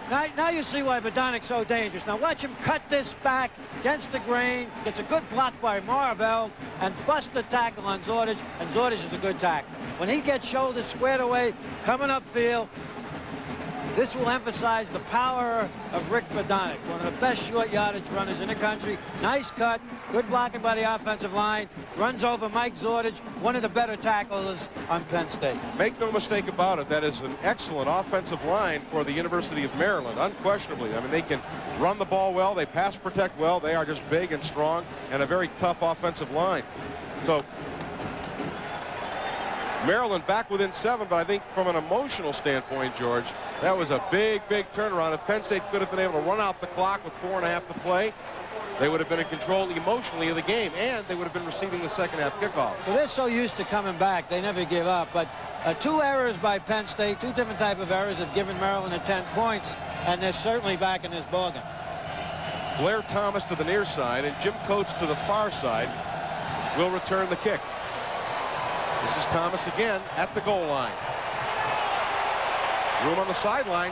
Now you see why Badonic's so dangerous. Now watch him cut this back against the grain, gets a good block by Marvell, and bust the tackle on Zordich, and Zordich is a good tackle. When he gets shoulders squared away, coming upfield, this will emphasize the power of Rick Badonic, one of the best short yardage runners in the country. Nice cut, good blocking by the offensive line, runs over Mike Zordich, one of the better tacklers on Penn State. Make no mistake about it, that is an excellent offensive line for the University of Maryland, unquestionably. I mean, they can run the ball well, they pass protect well, they are just big and strong, and a very tough offensive line. So Maryland back within 7, but I think from an emotional standpoint, George, that was a big, big turnaround. If Penn State could have been able to run out the clock with 4.5 to play, they would have been in control emotionally of the game, and they would have been receiving the second-half kickoff. Well, they're so used to coming back, they never give up. But 2 errors by Penn State, 2 different type of errors have given Maryland the 10 points, and they're certainly back in this ballgame. Blair Thomas to the near side, and Jim Coates to the far side will return the kick. This is Thomas again at the goal line. Room on the sideline.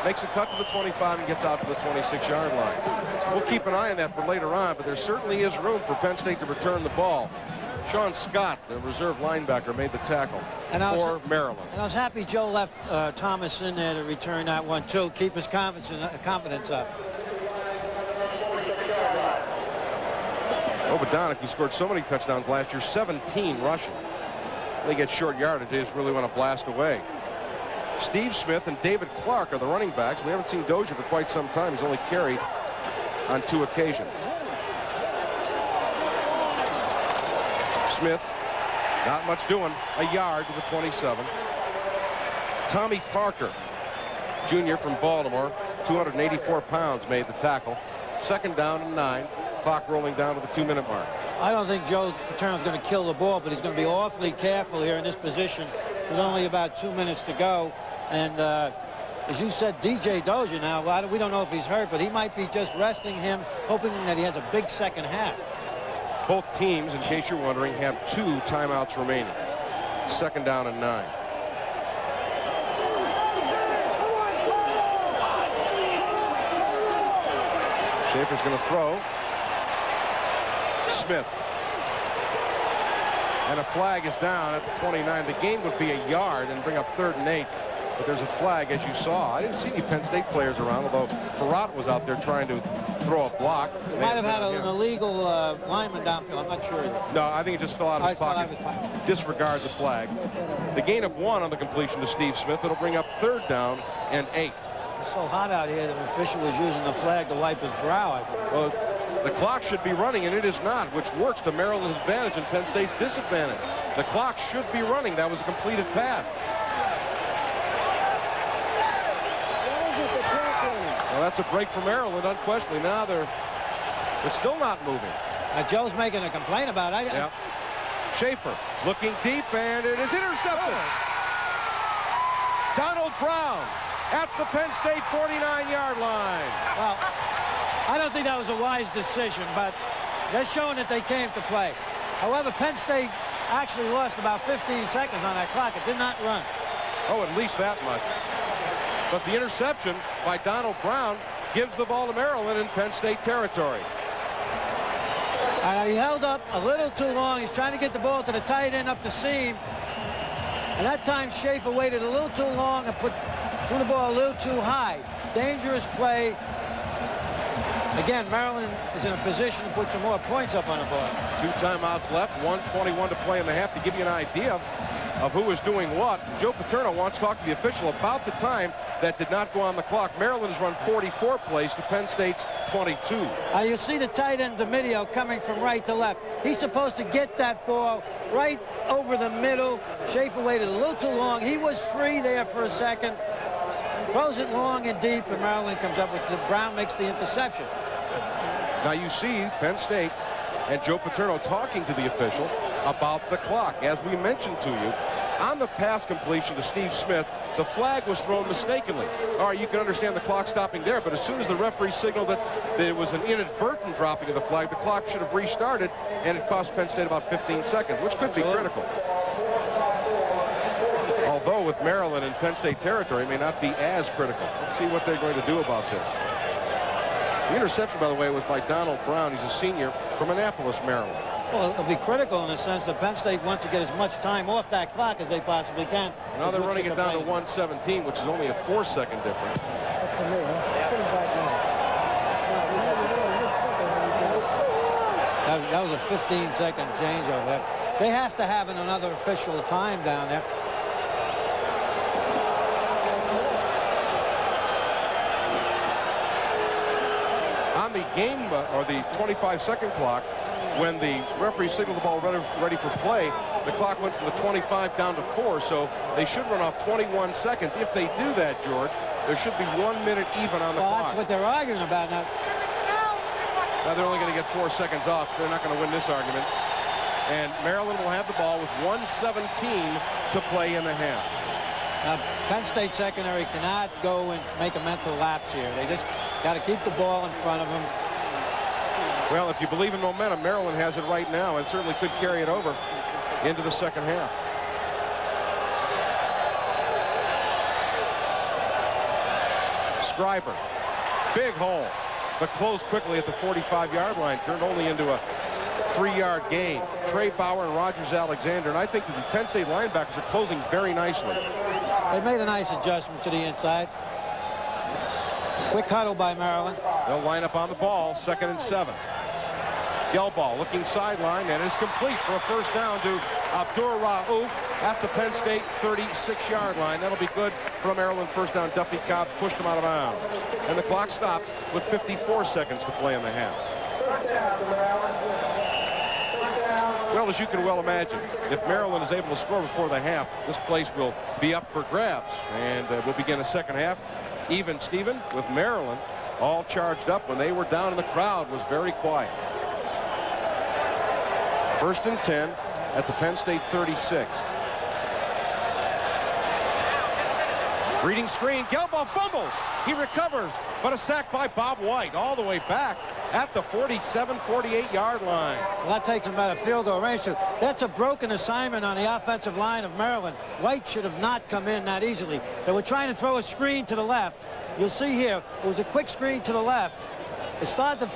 Makes a cut to the 25 and gets out to the 26-yard line. We'll keep an eye on that for later on, but there certainly is room for Penn State to return the ball. Sean Scott, the reserve linebacker, made the tackle for Maryland. And I was happy Joe left Thomas in there to return that one, too. Keep his confidence up. Badonic, who scored so many touchdowns last year, 17 rushing. They get short yardage. They just really want to blast away. Steve Smith and David Clark are the running backs. We haven't seen Dozier for quite some time. He's only carried on 2 occasions. Smith, not much doing. A yard to the 27. Tommy Parker, junior from Baltimore, 284 pounds, made the tackle. Second down and 9. Clock rolling down to the 2-minute mark. I don't think Joe Paterno's going to kill the ball, but he's going to be awfully careful here in this position with only about 2 minutes to go. And as you said, DJ Dozier now, we don't know if he's hurt, but he might be just resting him, hoping that he has a big second half. Both teams, in case you're wondering, have 2 timeouts remaining. Second down and 9. Schaefer's going to throw. Smith. And a flag is down at the 29. The gain would be a yard and bring up 3rd and 8. But there's a flag, as you saw. I didn't see any Penn State players around, although Farrat was out there trying to throw a block. They might have had an illegal lineman downfield. I'm not sure. No, I think it just fell out of his pocket. Disregard the flag. The gain of 1 on the completion to Steve Smith. It'll bring up 3rd down and 8. It's so hot out here that an official was using the flag to wipe his brow, I think. Well, the clock should be running, and it is not, which works to Maryland's advantage and Penn State's disadvantage. The clock should be running. That was a completed pass. Well, that's a break for Maryland, unquestionably. Now it's still not moving. Joe's making a complaint about it. Yeah. Schaefer looking deep, and it is intercepted. Donald Brown at the Penn State 49-yard line. Well, I don't think that was a wise decision, but they're showing that they came to play. However, Penn State actually lost about 15 seconds on that clock. It did not run. Oh, at least that much. But the interception by Donald Brown gives the ball to Maryland in Penn State territory. He held up a little too long. He's trying to get the ball to the tight end up the seam. And that time Schaefer waited a little too long and threw the ball a little too high. Dangerous play. again, Maryland is in a position to put some more points up on the board. 2 timeouts left, 1:21 to play in the half. To give you an idea of who is doing what, Joe Paterno wants to talk to the official about the time that did not go on the clock. Maryland has run 44 plays to Penn State's 22. You see the tight end DeMidio coming from right to left. He's supposed to get that ball right over the middle. Schaefer waited a little too long. He was free there for a second. Throws it long and deep, and Maryland comes up with it. Brown makes the interception. Now you see Penn State and Joe Paterno talking to the official about the clock. As we mentioned to you, on the pass completion to Steve Smith, the flag was thrown mistakenly. All right, you can understand the clock stopping there, but as soon as the referee signaled that there was an inadvertent dropping of the flag, the clock should have restarted, and it cost Penn State about 15 seconds, which could be critical. Although with Maryland and Penn State territory, it may not be as critical. Let's see what they're going to do about this. The interception, by the way, was by Donald Brown. He's a senior from Annapolis, Maryland. Well, it'll be critical in the sense that Penn State wants to get as much time off that clock as they possibly can. Now they're running it down to 1:17, which is only a 4-second difference. That was a 15-second change over there. They have to have another official time down there. On the game, or the 25-second clock, when the referee signaled the ball ready for play, the clock went from the 25 down to 4, so they should run off 21 seconds. If they do that, George, there should be 1 minute even on the clock. That's what they're arguing about now. Now they're only going to get 4 seconds off. They're not going to win this argument. And Maryland will have the ball with 1:17 to play in the half. Now, Penn State secondary cannot go and make a mental lapse here. They just got to keep the ball in front of them. Well, if you believe in momentum, Maryland has it right now and certainly could carry it over into the second half. Scriber, big hole, but closed quickly at the 45-yard line, turned only into a 3-yard gain. Trey Bauer and Rogers Alexander, and I think the Penn State linebackers are closing very nicely. They made a nice adjustment to the inside. Quick huddle by Maryland. They'll line up on the ball, 2nd and 7. Gelball looking sideline, and is complete for a first down to Abdur Rauf at the Penn State 36-yard line. That'll be good for a Maryland first down. Duffy Cobb pushed him out of bounds. And the clock stopped with 54 seconds to play in the half. Well, as you can well imagine, if Maryland is able to score before the half, this place will be up for grabs. And we'll begin a second half. Even Steven with Maryland all charged up. When they were down in the crowd was very quiet. 1st and 10 at the Penn State 36. Reading screen, Gelball fumbles. He recovers, but a sack by Bob White all the way back at the 47, 48-yard line. Well, that takes them out of field goal range. So that's a broken assignment on the offensive line of Maryland. White should have not come in that easily. They were trying to throw a screen to the left. You'll see here, it was a quick screen to the left. It started to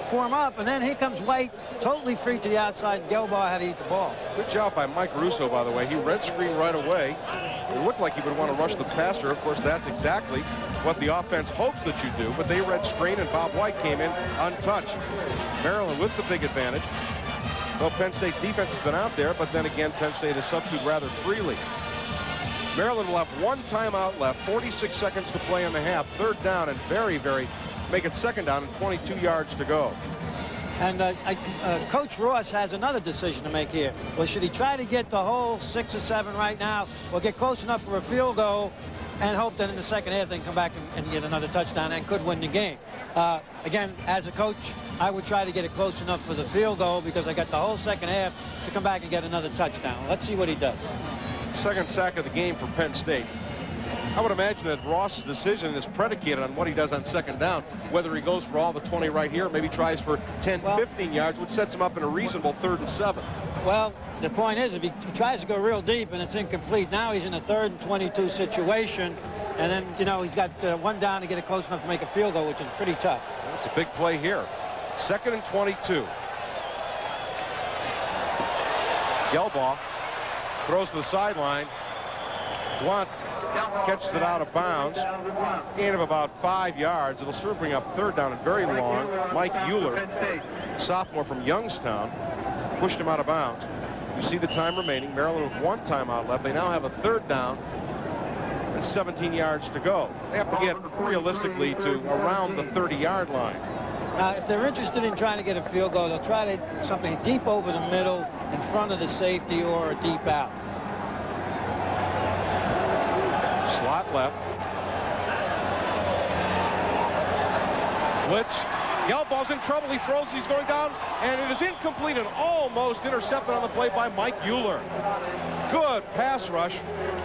form up, and then here comes White, totally free to the outside, and Gelball had to eat the ball. Good job by Mike Russo, by the way. He read screen right away. It looked like he would want to rush the passer. Of course, that's exactly what the offense hopes that you do, but they read screen, and Bob White came in untouched. Maryland with the big advantage. Well, Penn State's defense has been out there, but then again, Penn State has substituted rather freely. Maryland will have 1 timeout left, 46 seconds to play in the half. 3rd down, and very, make it 2nd down and 22 yards to go. And Coach Ross has another decision to make here. Well, should he try to get the whole 6 or 7 right now, or get close enough for a field goal and hope that in the second half they can come back and get another touchdown and could win the game? Again, as a coach, I would try to get it close enough for the field goal because I got the whole second half to come back and get another touchdown. Let's see what he does. 2nd sack of the game for Penn State. I would imagine that Ross's decision is predicated on what he does on 2nd down, whether he goes for all the 20 right here, maybe tries for 10, 15 yards, which sets him up in a reasonable 3rd and 7. Well, the point is, if he tries to go real deep and it's incomplete, now he's in a 3rd and 22 situation, and then, you know, he's got 1 down to get it close enough to make a field goal, which is pretty tough. It's a big play here. 2nd and 22. Gelball throws to the sideline. Blunt catches it out of bounds. Gain of about 5 yards. It'll sort of bring up third down and very long. Mike Euler, sophomore from Youngstown, pushed him out of bounds. You see the time remaining. Maryland with 1 timeout left. They now have a third down and 17 yards to go. They have to get realistically to around the 30-yard line. Now, if they're interested in trying to get a field goal, they'll try to something deep over the middle in front of the safety or a deep out. Slot left. Blitz. Gelbaugh's in trouble. He throws. He's going down, and it is incomplete and almost intercepted on the play by Mike Euler. Good pass rush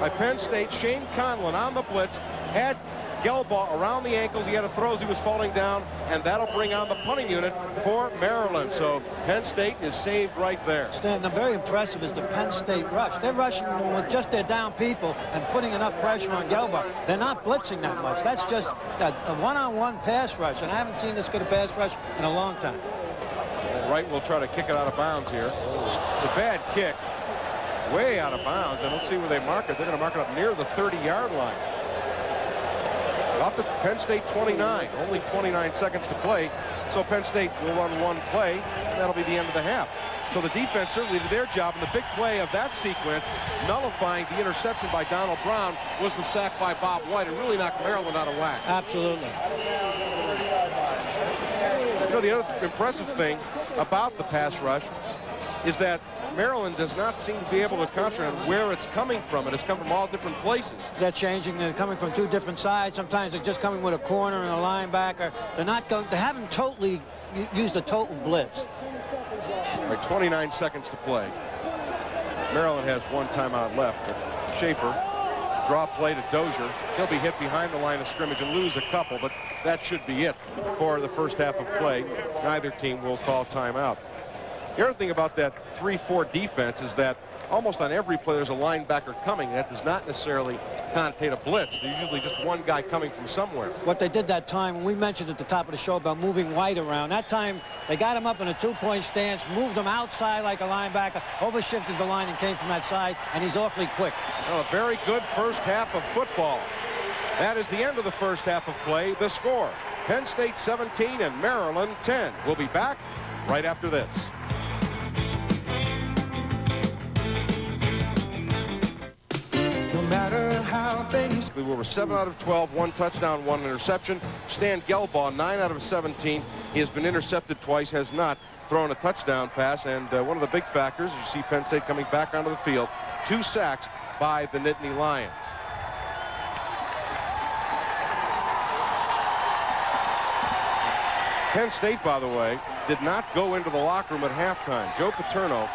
by Penn State. Shane Conlon on the blitz had Gelbaugh around the ankles. He had to throw as he was falling down, and that'll bring on the punting unit for Maryland. So Penn State is saved right there. Stan, very impressive is the Penn State rush. They're rushing with just their down people and putting enough pressure on Gelbaugh. They're not blitzing that much. That's just a one-on-one pass rush, and I haven't seen this good a pass rush in a long time. Wright will try to kick it out of bounds here. It's a bad kick. Way out of bounds, and let's see where they mark it. They're going to mark it up near the 30-yard line. Off the Penn State 29. Only 29 seconds to play, so Penn State will run 1 play, and that'll be the end of the half. So the defense certainly did their job, and the big play of that sequence, nullifying the interception by Donald Brown, was the sack by Bob White, and really knocked Maryland out of whack. Absolutely. You know, the other impressive thing about the pass rush is that Maryland does not seem to be able to concentrate on where it's coming from. It has come from all different places. They're changing. They're coming from 2 different sides. Sometimes they're just coming with a corner and a linebacker. They're not going. They haven't totally used a total blitz. All right, 29 seconds to play. Maryland has 1 timeout left. Schaefer, draw play to Dozier. He'll be hit behind the line of scrimmage and lose a couple, but that should be it for the first half of play. Neither team will call timeout. The other thing about that 3-4 defense is that almost on every play there's a linebacker coming. That does not necessarily connotate a blitz. There's usually just one guy coming from somewhere. What they did that time, we mentioned at the top of the show about moving White around. That time, they got him up in a 2-point stance, moved him outside like a linebacker, overshifted the line and came from that side, and he's awfully quick. Well, a very good first half of football. That is the end of the first half of play. The score, Penn State 17 and Maryland 10. We'll be back right after this. Matter how things. We were 7 out of 12, 1 touchdown, 1 interception. Stan Gelbaugh, 9 out of 17. He has been intercepted twice, has not thrown a touchdown pass, and one of the big factors, you see Penn State coming back onto the field, 2 sacks by the Nittany Lions. Penn State, by the way, did not go into the locker room at halftime. Joe Paterno,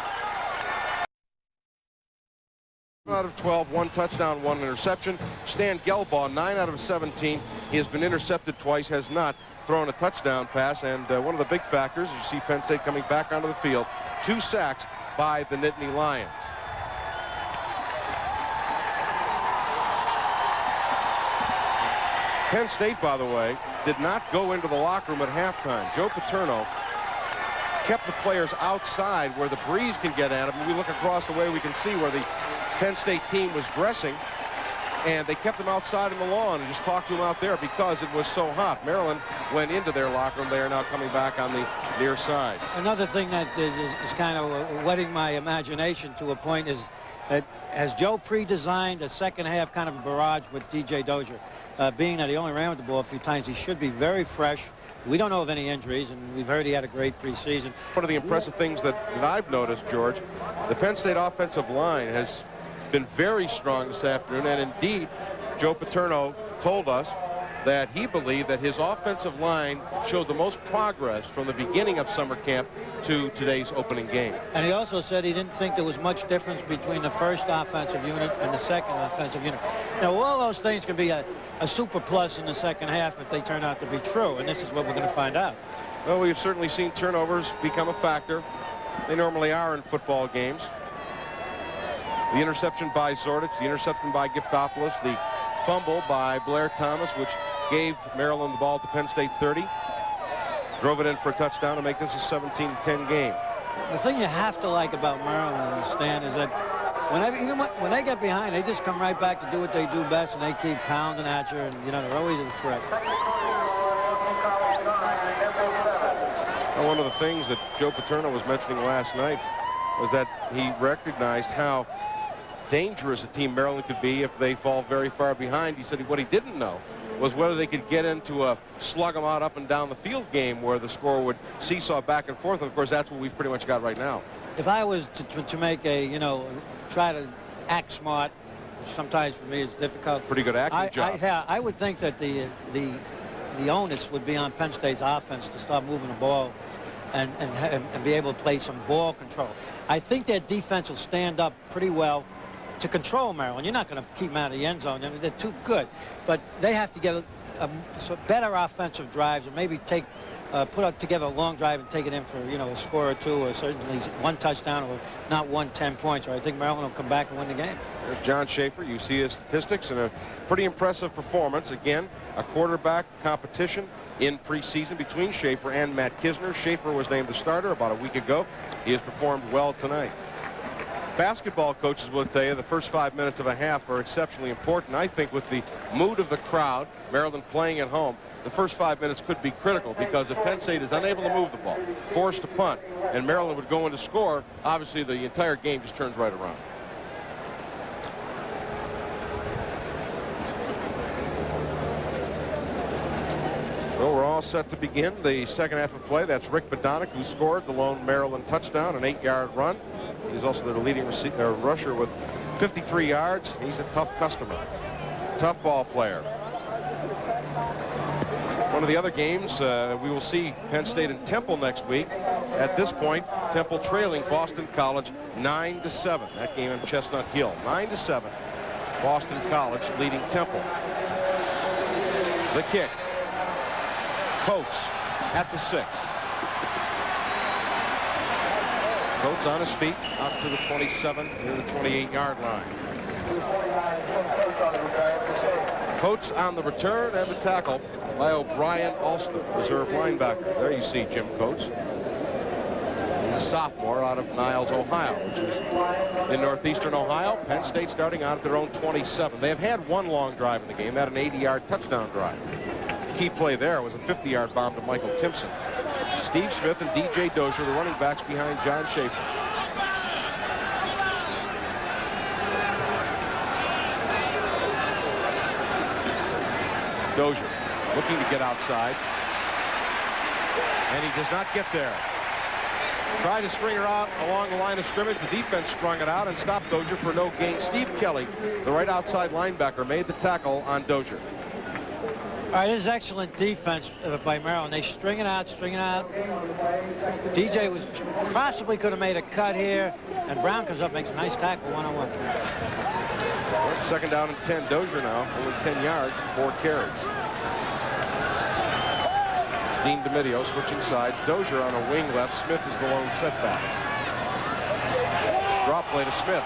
out of 12, 1 touchdown, 1 interception. Stan Gelbaugh, 9 out of 17. He has been intercepted twice, has not thrown a touchdown pass, and one of the big factors, you see Penn State coming back onto the field, 2 sacks by the Nittany Lions. Penn State, by the way, did not go into the locker room at halftime. Joe Paterno kept the players outside where the breeze can get at them. When we look across the way, we can see where the Penn State team was dressing, and they kept them outside in the lawn and just talked to them out there because it was so hot. Maryland went into their locker room. They are now coming back on the near side. Another thing that is kind of whetting my imagination to a point is that has Joe pre-designed a second half kind of a barrage with DJ Dozier. Being that he only ran with the ball a few times, he should be very fresh. We don't know of any injuries, and we've heard he had a great preseason. One of the impressive things that I've noticed, George, the Penn State offensive line has been very strong this afternoon, and indeed, Joe Paterno told us that he believed that his offensive line showed the most progress from the beginning of summer camp to today's opening game. And he also said he didn't think there was much difference between the first offensive unit and the second offensive unit. Now, all those things can be a super plus in the second half if they turn out to be true, and this is what we're going to find out. Well, we've certainly seen turnovers become a factor. They normally are in football games. The interception by Zordich, the interception by Giftopoulos, the fumble by Blair Thomas, which gave Maryland the ball at the Penn State 30. Drove it in for a touchdown to make this a 17-10 game. The thing you have to like about Maryland, Stan, is that when they get behind, they just come right back to do what they do best, and they keep pounding at you, and, you know, they're always a threat. Well, one of the things that Joe Paterno was mentioning last night was that he recognized how dangerous a team Maryland could be if they fall very far behind. He said what he didn't know was whether they could get into a slug them out up and down the field game where the score would seesaw back and forth. And of course, that's what we've pretty much got right now. If I was to make a, you know, try to act smart, which sometimes for me is difficult. Pretty good acting job. I would think that the onus would be on Penn State's offense to start moving the ball and be able to play some ball control. I think their defense will stand up pretty well to control Maryland. You're not going to keep them out of the end zone. I mean, they're too good. But they have to get better offensive drives, and maybe put together a long drive and take it in for, you know, a score or two, or certainly one touchdown, or not 10 points, or I think Maryland will come back and win the game. There's John Schaefer. You see his statistics and a pretty impressive performance. Again, a quarterback competition in preseason between Schaefer and Matt Kisner. Schaefer was named the starter about a week ago. He has performed well tonight. Basketball coaches will tell you the first 5 minutes of a half are exceptionally important. I think with the mood of the crowd, Maryland playing at home, the first 5 minutes could be critical, because if Penn State is unable to move the ball, forced to punt, and Maryland would go in to score, obviously the entire game just turns right around. Well, we're all set to begin the second half of play. That's Rick Bodonic, who scored the lone Maryland touchdown, an 8-yard run. He's also their leading rusher with 53 yards. He's a tough customer, tough ball player. One of the other games, we will see Penn State and Temple next week. At this point, Temple trailing Boston College 9-7. That game in Chestnut Hill, 9-7. Boston College leading Temple. The kick. Coates at the 6. Coates on his feet out to the 27, near the 28-yard line. Coates on the return and the tackle by O'Brien Alston, reserve linebacker. There you see Jim Coates. He's a sophomore out of Niles, Ohio, which is in northeastern Ohio. Penn State starting out at their own 27. They have had one long drive in the game, that an 80-yard touchdown drive. The key play there was a 50-yard bomb to Michael Timpson. Steve Smith and D.J. Dozier, the running backs behind John Schaefer. Dozier looking to get outside, and he does not get there. Tried to string her out along the line of scrimmage. The defense strung it out and stopped Dozier for no gain. Steve Kelly, the right outside linebacker, made the tackle on Dozier. All right, this is excellent defense by Maryland. They string it out, DJ possibly could have made a cut here, and Brown comes up, makes a nice tackle one-on-one. Well, second down and 10. Dozier now, only 10 yards, 4 carries. Dean DeMidio switching sides. Dozier on a wing left. Smith is the lone setback. Drop play to Smith.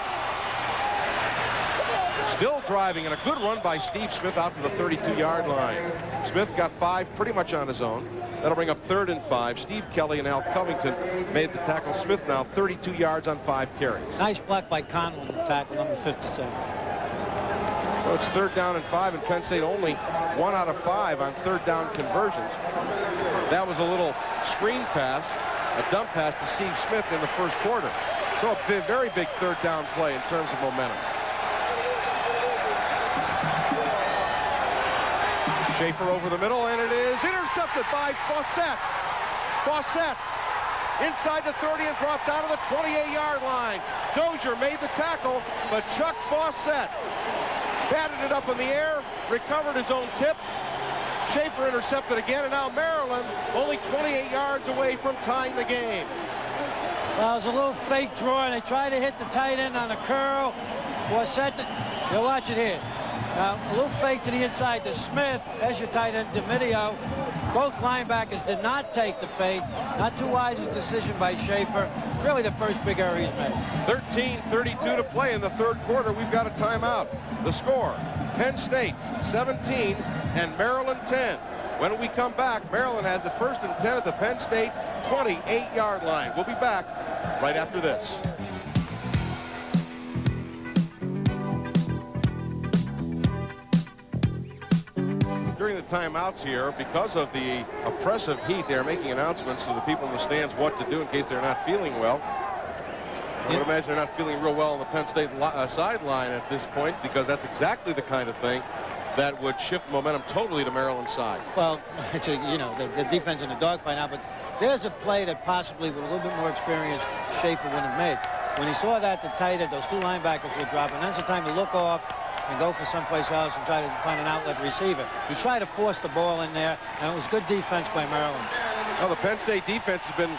Still driving, and a good run by Steve Smith out to the 32-yard line. Smith got 5 pretty much on his own. That'll bring up 3rd and 5. Steve Kelly and Al Covington made the tackle. Smith now 32 yards on 5 carries. Nice block by Conlon, tackle number 57. So it's 3rd down and 5, and Penn State only 1 out of 5 on 3rd down conversions. That was a little screen pass, a dump pass to Steve Smith in the first quarter. So a very big 3rd down play in terms of momentum. Schaefer over the middle, and it is intercepted by Fawcett. Fawcett inside the 30 and brought down to the 28-yard line. Dozier made the tackle, but Chuck Fawcett batted it up in the air, recovered his own tip. Schaefer intercepted again, and now Maryland only 28 yards away from tying the game. Well, it was a little fake draw, and they tried to hit the tight end on a curl. Fawcett, you'll watch it here. Now, a little fake to the inside to Smith. There's your tight end, DeMidio. Both linebackers did not take the fake. Not too wise a decision by Schaefer. Really the first big error he's made. 13:32 to play in the 3rd quarter. We've got a timeout. The score, Penn State 17 and Maryland 10. When we come back, Maryland has it 1st and 10 at the Penn State 28-yard line. We'll be back right after this. timeouts here because of the oppressive heat. They're making announcements to the people in the stands what to do in case they're not feeling well. I would imagine they're not feeling real well on the Penn State sideline at this point, because that's exactly the kind of thing that would shift momentum totally to Maryland's side. Well, it's you know, the defense in a dogfight now, but there's a play that possibly with a little bit more experience Schaefer wouldn't have made. When he saw that the tight end, those two linebackers were dropping, that's the time to look off and go for someplace else and try to find an outlet receiver. He tried to force the ball in there, and it was good defense by Maryland. Well, the Penn State defense has been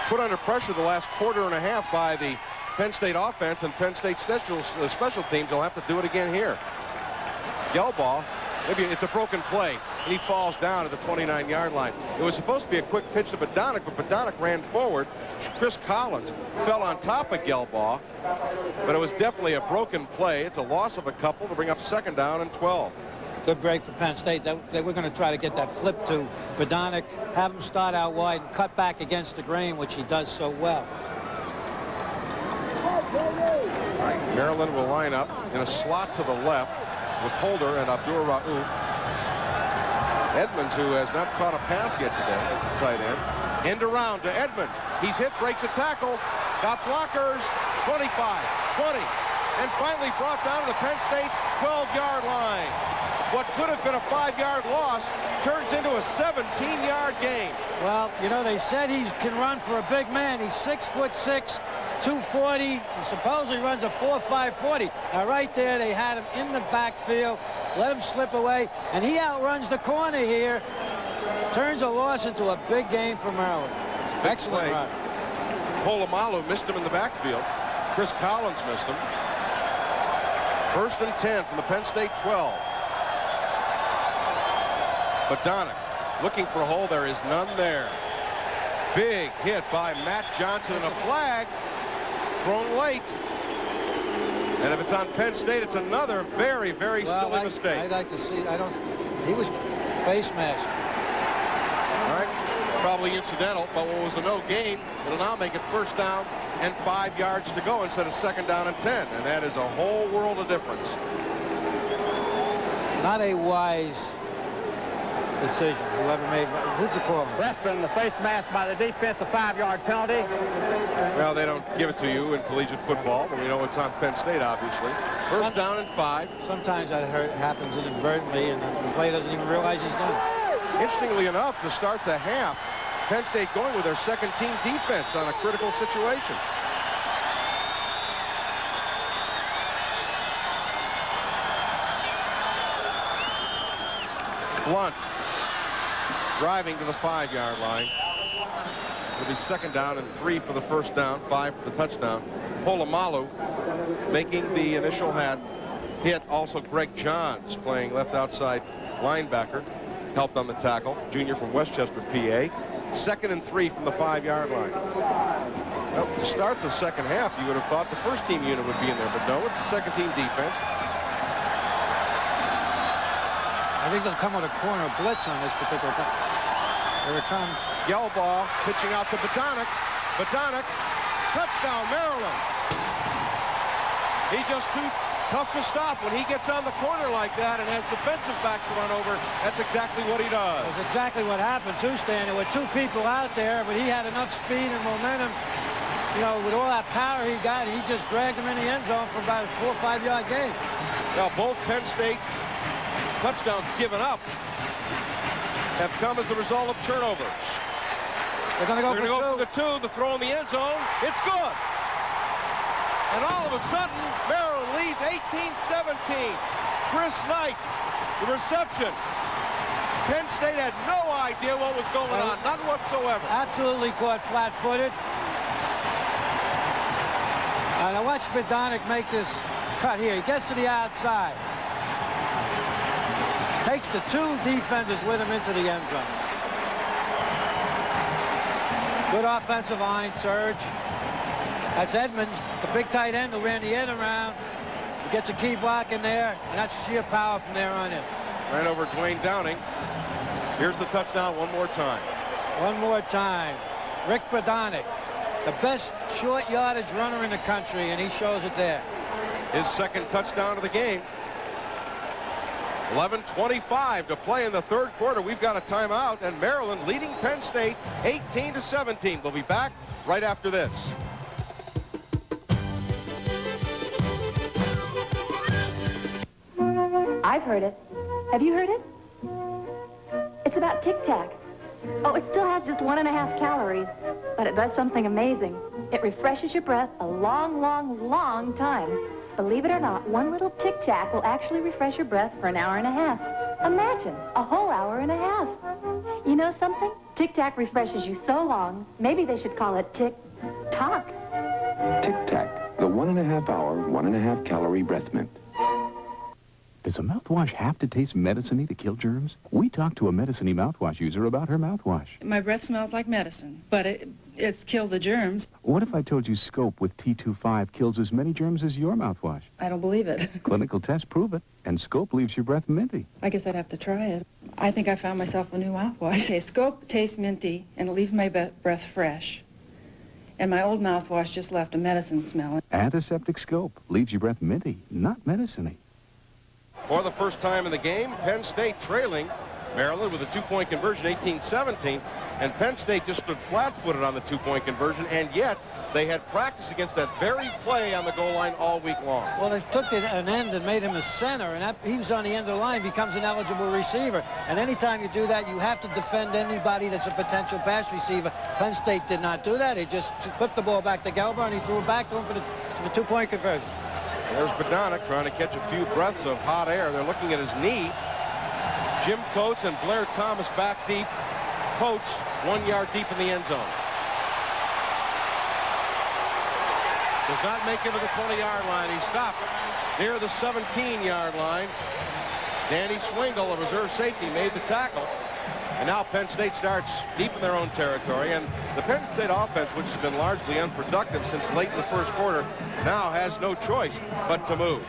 put under pressure the last quarter and a half by the Penn State offense, and Penn State special teams will have to do it again here. Gelbaugh, maybe it's a broken play, and he falls down at the 29-yard line. It was supposed to be a quick pitch to Badonic, but Badonic ran forward. Chris Collins fell on top of Gelbaugh, but it was definitely a broken play. It's a loss of a couple to bring up 2nd down and 12. Good break for Penn State. They were going to try to get that flip to Badonic, have him start out wide and cut back against the grain, which he does so well. Right. Maryland will line up in a slot to the left with Holder and Abdur Raouf. Edmonds, who has not caught a pass yet today, as the tight end. End around to Edmonds. He's hit, breaks a tackle, got blockers, 25, 20, and finally brought down to the Penn State 12-yard line. What could have been a 5-yard loss turns into a 17-yard gain. Well, you know, they said he can run for a big man. He's 6'6", 240. He supposedly runs a 4.5 40. Now, right there, they had him in the backfield, let him slip away, and he outruns the corner here. Turns a loss into a big game for Maryland. Excellent run. Polamalu missed him in the backfield. Chris Collins missed him. 1st and 10 from the Penn State 12. Badonic looking for a hole. There is none there. Big hit by Matt Johnson, and a flag thrown late. And if it's on Penn State, it's another very, very silly mistake. I'd like to see. He was face mask. All right. Probably incidental, but what was a no gain, it'll now make it 1st down and 5 yards to go instead of 2nd down and 10. And that is a whole world of difference. Not a wise decision. Whoever made, who's the call? Western, the face mask by the defense, a 5-yard penalty. Well, they don't give it to you in collegiate football, but we know it's on Penn State, obviously. 1st down and 5. Sometimes that happens inadvertently, and the player doesn't even realize he's done it. Interestingly enough, to start the half, Penn State going with their 2nd-team defense on a critical situation. Blunt driving to the 5-yard line. It'll be 2nd down and 3 for the 1st down, 5 for the touchdown. Polamalu making the initial hit. Also Greg Johns playing left outside linebacker. Helped on the tackle. Junior from Westchester, PA. 2nd and 3 from the 5-yard line. Well, to start the second half, you would have thought the 1st-team unit would be in there, but no, it's the 2nd-team defense. I think they'll come with a corner blitz on this particular time. Here it comes. Gelbaugh pitching out to Badonic. Badonic, touchdown, Maryland. He's just too tough to stop when he gets on the corner like that and has defensive backs to run over. That's exactly what he does. That's exactly what happened, too, Stan. There were 2 people out there, but he had enough speed and momentum. You know, with all that power he got, he just dragged him in the end zone for about a 4 or 5-yard gain. Now, both Penn State touchdowns given up have come as the result of turnovers. They're going to go for the 2. The throw in the end zone. It's good. And all of a sudden, Maryland leads 18-17. Chris Knight, the reception. Penn State had no idea what was going on, none whatsoever. Absolutely caught flat-footed. Now watch Badonic make this cut here. He gets to the outside. Takes the 2 defenders with him into the end zone. Good offensive line, Surge. That's Edmonds, the big tight end who ran the end around. He gets a key block in there, and that's sheer power from there on in. Ran over Dwayne Downing. Here's the touchdown one more time. One more time. Rick Badonic, the best short yardage runner in the country, and he shows it there. His 2nd touchdown of the game. 11:25 to play in the third quarter. We've got a timeout, and Maryland leading Penn State 18-17. We'll be back right after this. I've heard it. Have you heard it? It's about Tic Tac. Oh, it still has just 1.5 calories, but it does something amazing. It refreshes your breath a long, long, long time. Believe it or not, one little Tic Tac will actually refresh your breath for an hour and a half. Imagine, a whole hour and a half. You know something? Tic Tac refreshes you so long, maybe they should call it Tic Toc. Tic Tac, the 1.5 hour, 1.5 calorie breath mint. Does a mouthwash have to taste medicine-y to kill germs? We talked to a medicine-y mouthwash user about her mouthwash. My breath smells like medicine, but it's killed the germs. What if I told you Scope with T25 kills as many germs as your mouthwash? I don't believe it. Clinical tests prove it, and Scope leaves your breath minty. I guess I'd have to try it. I think I found myself a new mouthwash. Okay, Scope tastes minty, and it leaves my breath fresh. And my old mouthwash just left a medicine smell. Antiseptic Scope leaves your breath minty, not medicine-y. For the first time in the game, Penn State trailing Maryland with a two-point conversion, 18-17. And Penn State just stood flat-footed on the two-point conversion, and yet they had practice against that very play on the goal line all week long. Well, they took an end and made him a center, and he was on the end of the line, becomes an eligible receiver. And anytime you do that, you have to defend anybody that's a potential pass receiver. Penn State did not do that. He just flipped the ball back to Gelber, and he threw it back to him for the two-point conversion. There's Badonic trying to catch a few breaths of hot air. They're looking at his knee. Jim Coates and Blair Thomas back deep. Coates 1 yard deep in the end zone. Does not make it to the 20-yard line. He stopped near the 17-yard line. Danny Swingle, a reserve safety, made the tackle. And now Penn State starts deep in their own territory. And the Penn State offense, which has been largely unproductive since late in the first quarter, now has no choice but to move.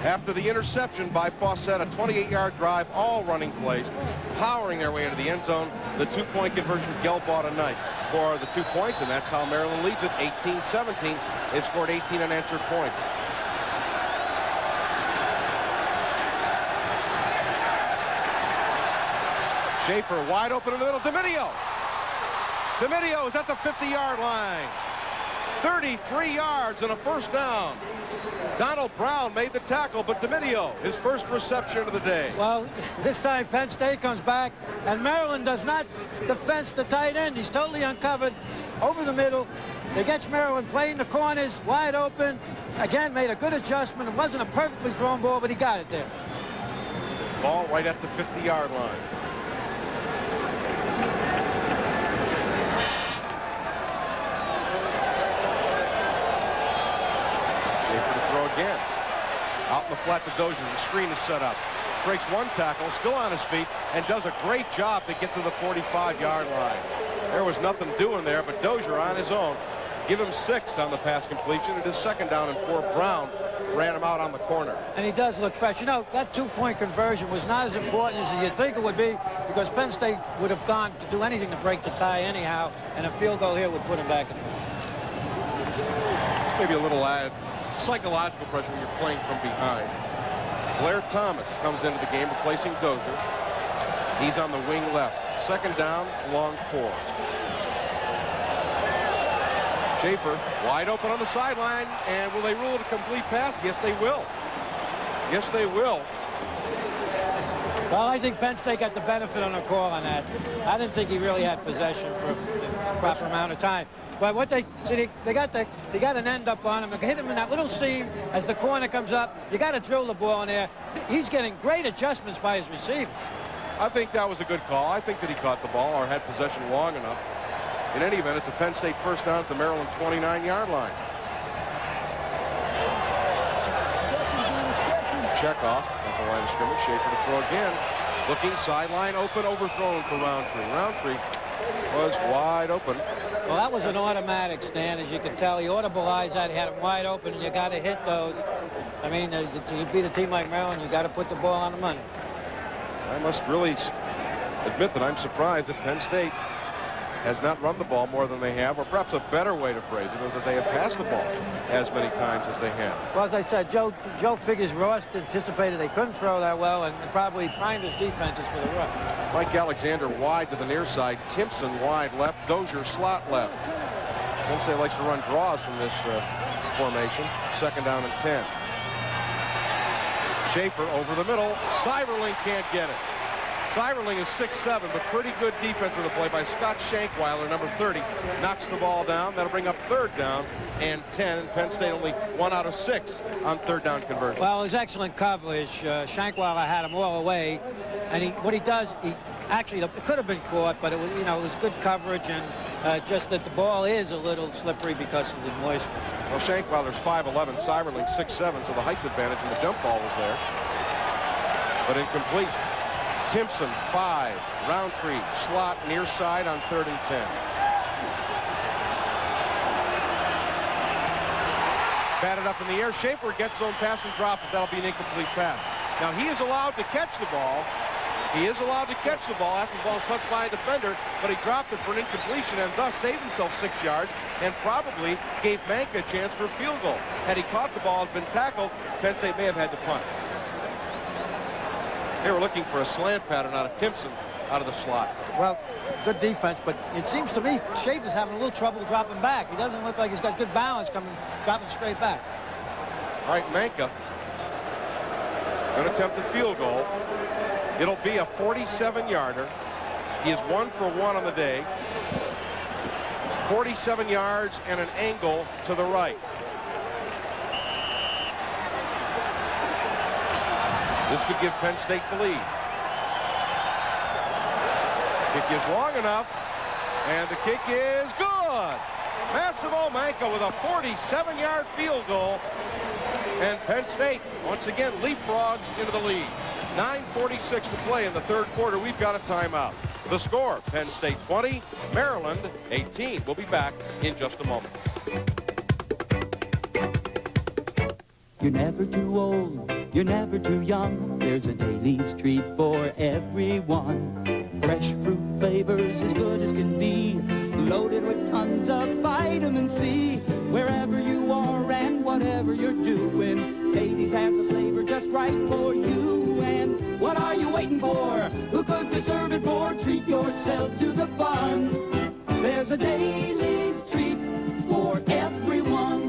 After the interception by Fawcett, a 28-yard drive, all running plays, powering their way into the end zone. The two-point conversion, Gelbaugh tonight for the 2 points, and that's how Maryland leads it, 18-17. They've scored 18 unanswered points. Schaefer wide open in the middle. Dominio is at the 50-yard line. 33 yards and a first down. Donald Brown made the tackle, but Dominio, his first reception of the day. Well, this time Penn State comes back, and Maryland does not defense the tight end. He's totally uncovered over the middle. They get Maryland playing the corners, wide open. Again, made a good adjustment. It wasn't a perfectly thrown ball, but he got it there. Ball right at the 50-yard line. Again, out in the flat to Dozier. The screen is set up. Breaks one tackle, still on his feet, and does a great job to get to the 45-yard line. There was nothing doing there, but Dozier on his own. Give him 6 on the pass completion. It is second down and 4. Brown ran him out on the corner. And he does look fresh. You know, that two-point conversion was not as important as you'd think it would be, because Penn State would have gone to do anything to break the tie anyhow, and a field goal here would put him back in. Maybe a little psychological pressure when you're playing from behind. Blair Thomas comes into the game, replacing Dozier. He's on the wing left. Second down, long 4. Schaefer wide open on the sideline, and will they rule it a complete pass? Yes, they will. Yes, they will. Well, I think Penn State got the benefit on a call on that. I didn't think he really had possession for a proper amount of time. But what they got an end up on him. They hit him in that little seam as the corner comes up. You got to drill the ball in there. He's getting great adjustments by his receivers. I think that was a good call. I think that he caught the ball or had possession long enough. In any event, it's a Penn State first down at the Maryland 29-yard line. Chekhov at the line of scrimmage. Schaefer to throw again. Looking sideline open, overthrown for Roundtree. Roundtree was wide open. Well, that was an automatic, Stan, as you can tell. He audibilized that. He had him wide open, and you got to hit those. I mean, you beat a team like Maryland, you got to put the ball on the money. I must really admit that I'm surprised that Penn State has not run the ball more than they have, or perhaps a better way to phrase it is that they have passed the ball as many times as they have. Well, as I said, Joe figures Ross anticipated they couldn't throw that well and probably primed his defenses for the run. Mike Alexander wide to the near side, Timpson wide left, Dozier slot left. Penn State likes to run draws from this formation. 2nd down and 10. Schaefer over the middle. Seiberling can't get it. Seiberling is 6'7", but pretty good defense of the play by Scott Shankweiler, number 30. Knocks the ball down. That'll bring up 3rd down and 10. And Penn State only 1 out of 6 on 3rd down conversion. Well, it was excellent coverage. Shankweiler had him all the way. And what he does, actually, it could have been caught, but it was, it was good coverage, and just that the ball is a little slippery because of the moisture. Well, Shankweiler's 5'11", Seiberling 6'7", so the height advantage and the jump ball was there. But incomplete. Timpson, 5. Roundtree, slot near side on 3rd and 10. Batted up in the air. Schaefer gets zone pass and drops it. That'll be an incomplete pass. Now, he is allowed to catch the ball. He is allowed to catch the ball after the ball is touched by a defender, but he dropped it for an incompletion and thus saved himself 6 yards and probably gave Manka a chance for a field goal. Had he caught the ball and been tackled, Penn State may have had to punt. They were looking for a slant pattern out of Timpson out of the slot. Well, good defense, but it seems to me Schaefer's having a little trouble dropping back. He doesn't look like he's got good balance dropping straight back. All right, Manka going to attempt a field goal. It'll be a 47-yarder. He is 1 for 1 on the day. 47 yards and an angle to the right. This could give Penn State the lead. Kick is long enough, and the kick is good. Massimo Manka with a 47-yard field goal, and Penn State once again leapfrogs into the lead. 9:46 to play in the 3rd quarter. We've got a timeout. The score, Penn State 20, Maryland 18. We'll be back in just a moment. You're never too old, you're never too young. There's a Daly's treat for everyone. Fresh fruit flavors as good as can be, loaded with tons of vitamin C. Wherever you are and whatever you're doing, Daly's has a flavor just right for you. And what are you waiting for? Who could they serve it for? Treat yourself to the fun. There's a Daly's treat for everyone.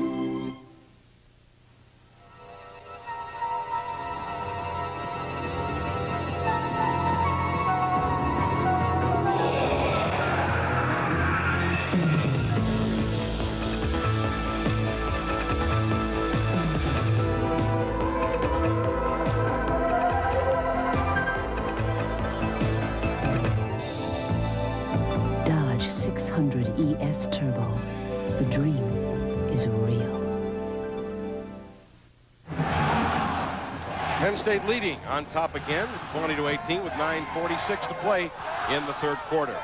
ES Turbo. The dream is real. Penn State leading on top again, 20-18 with 9:46 to play in the 3rd quarter.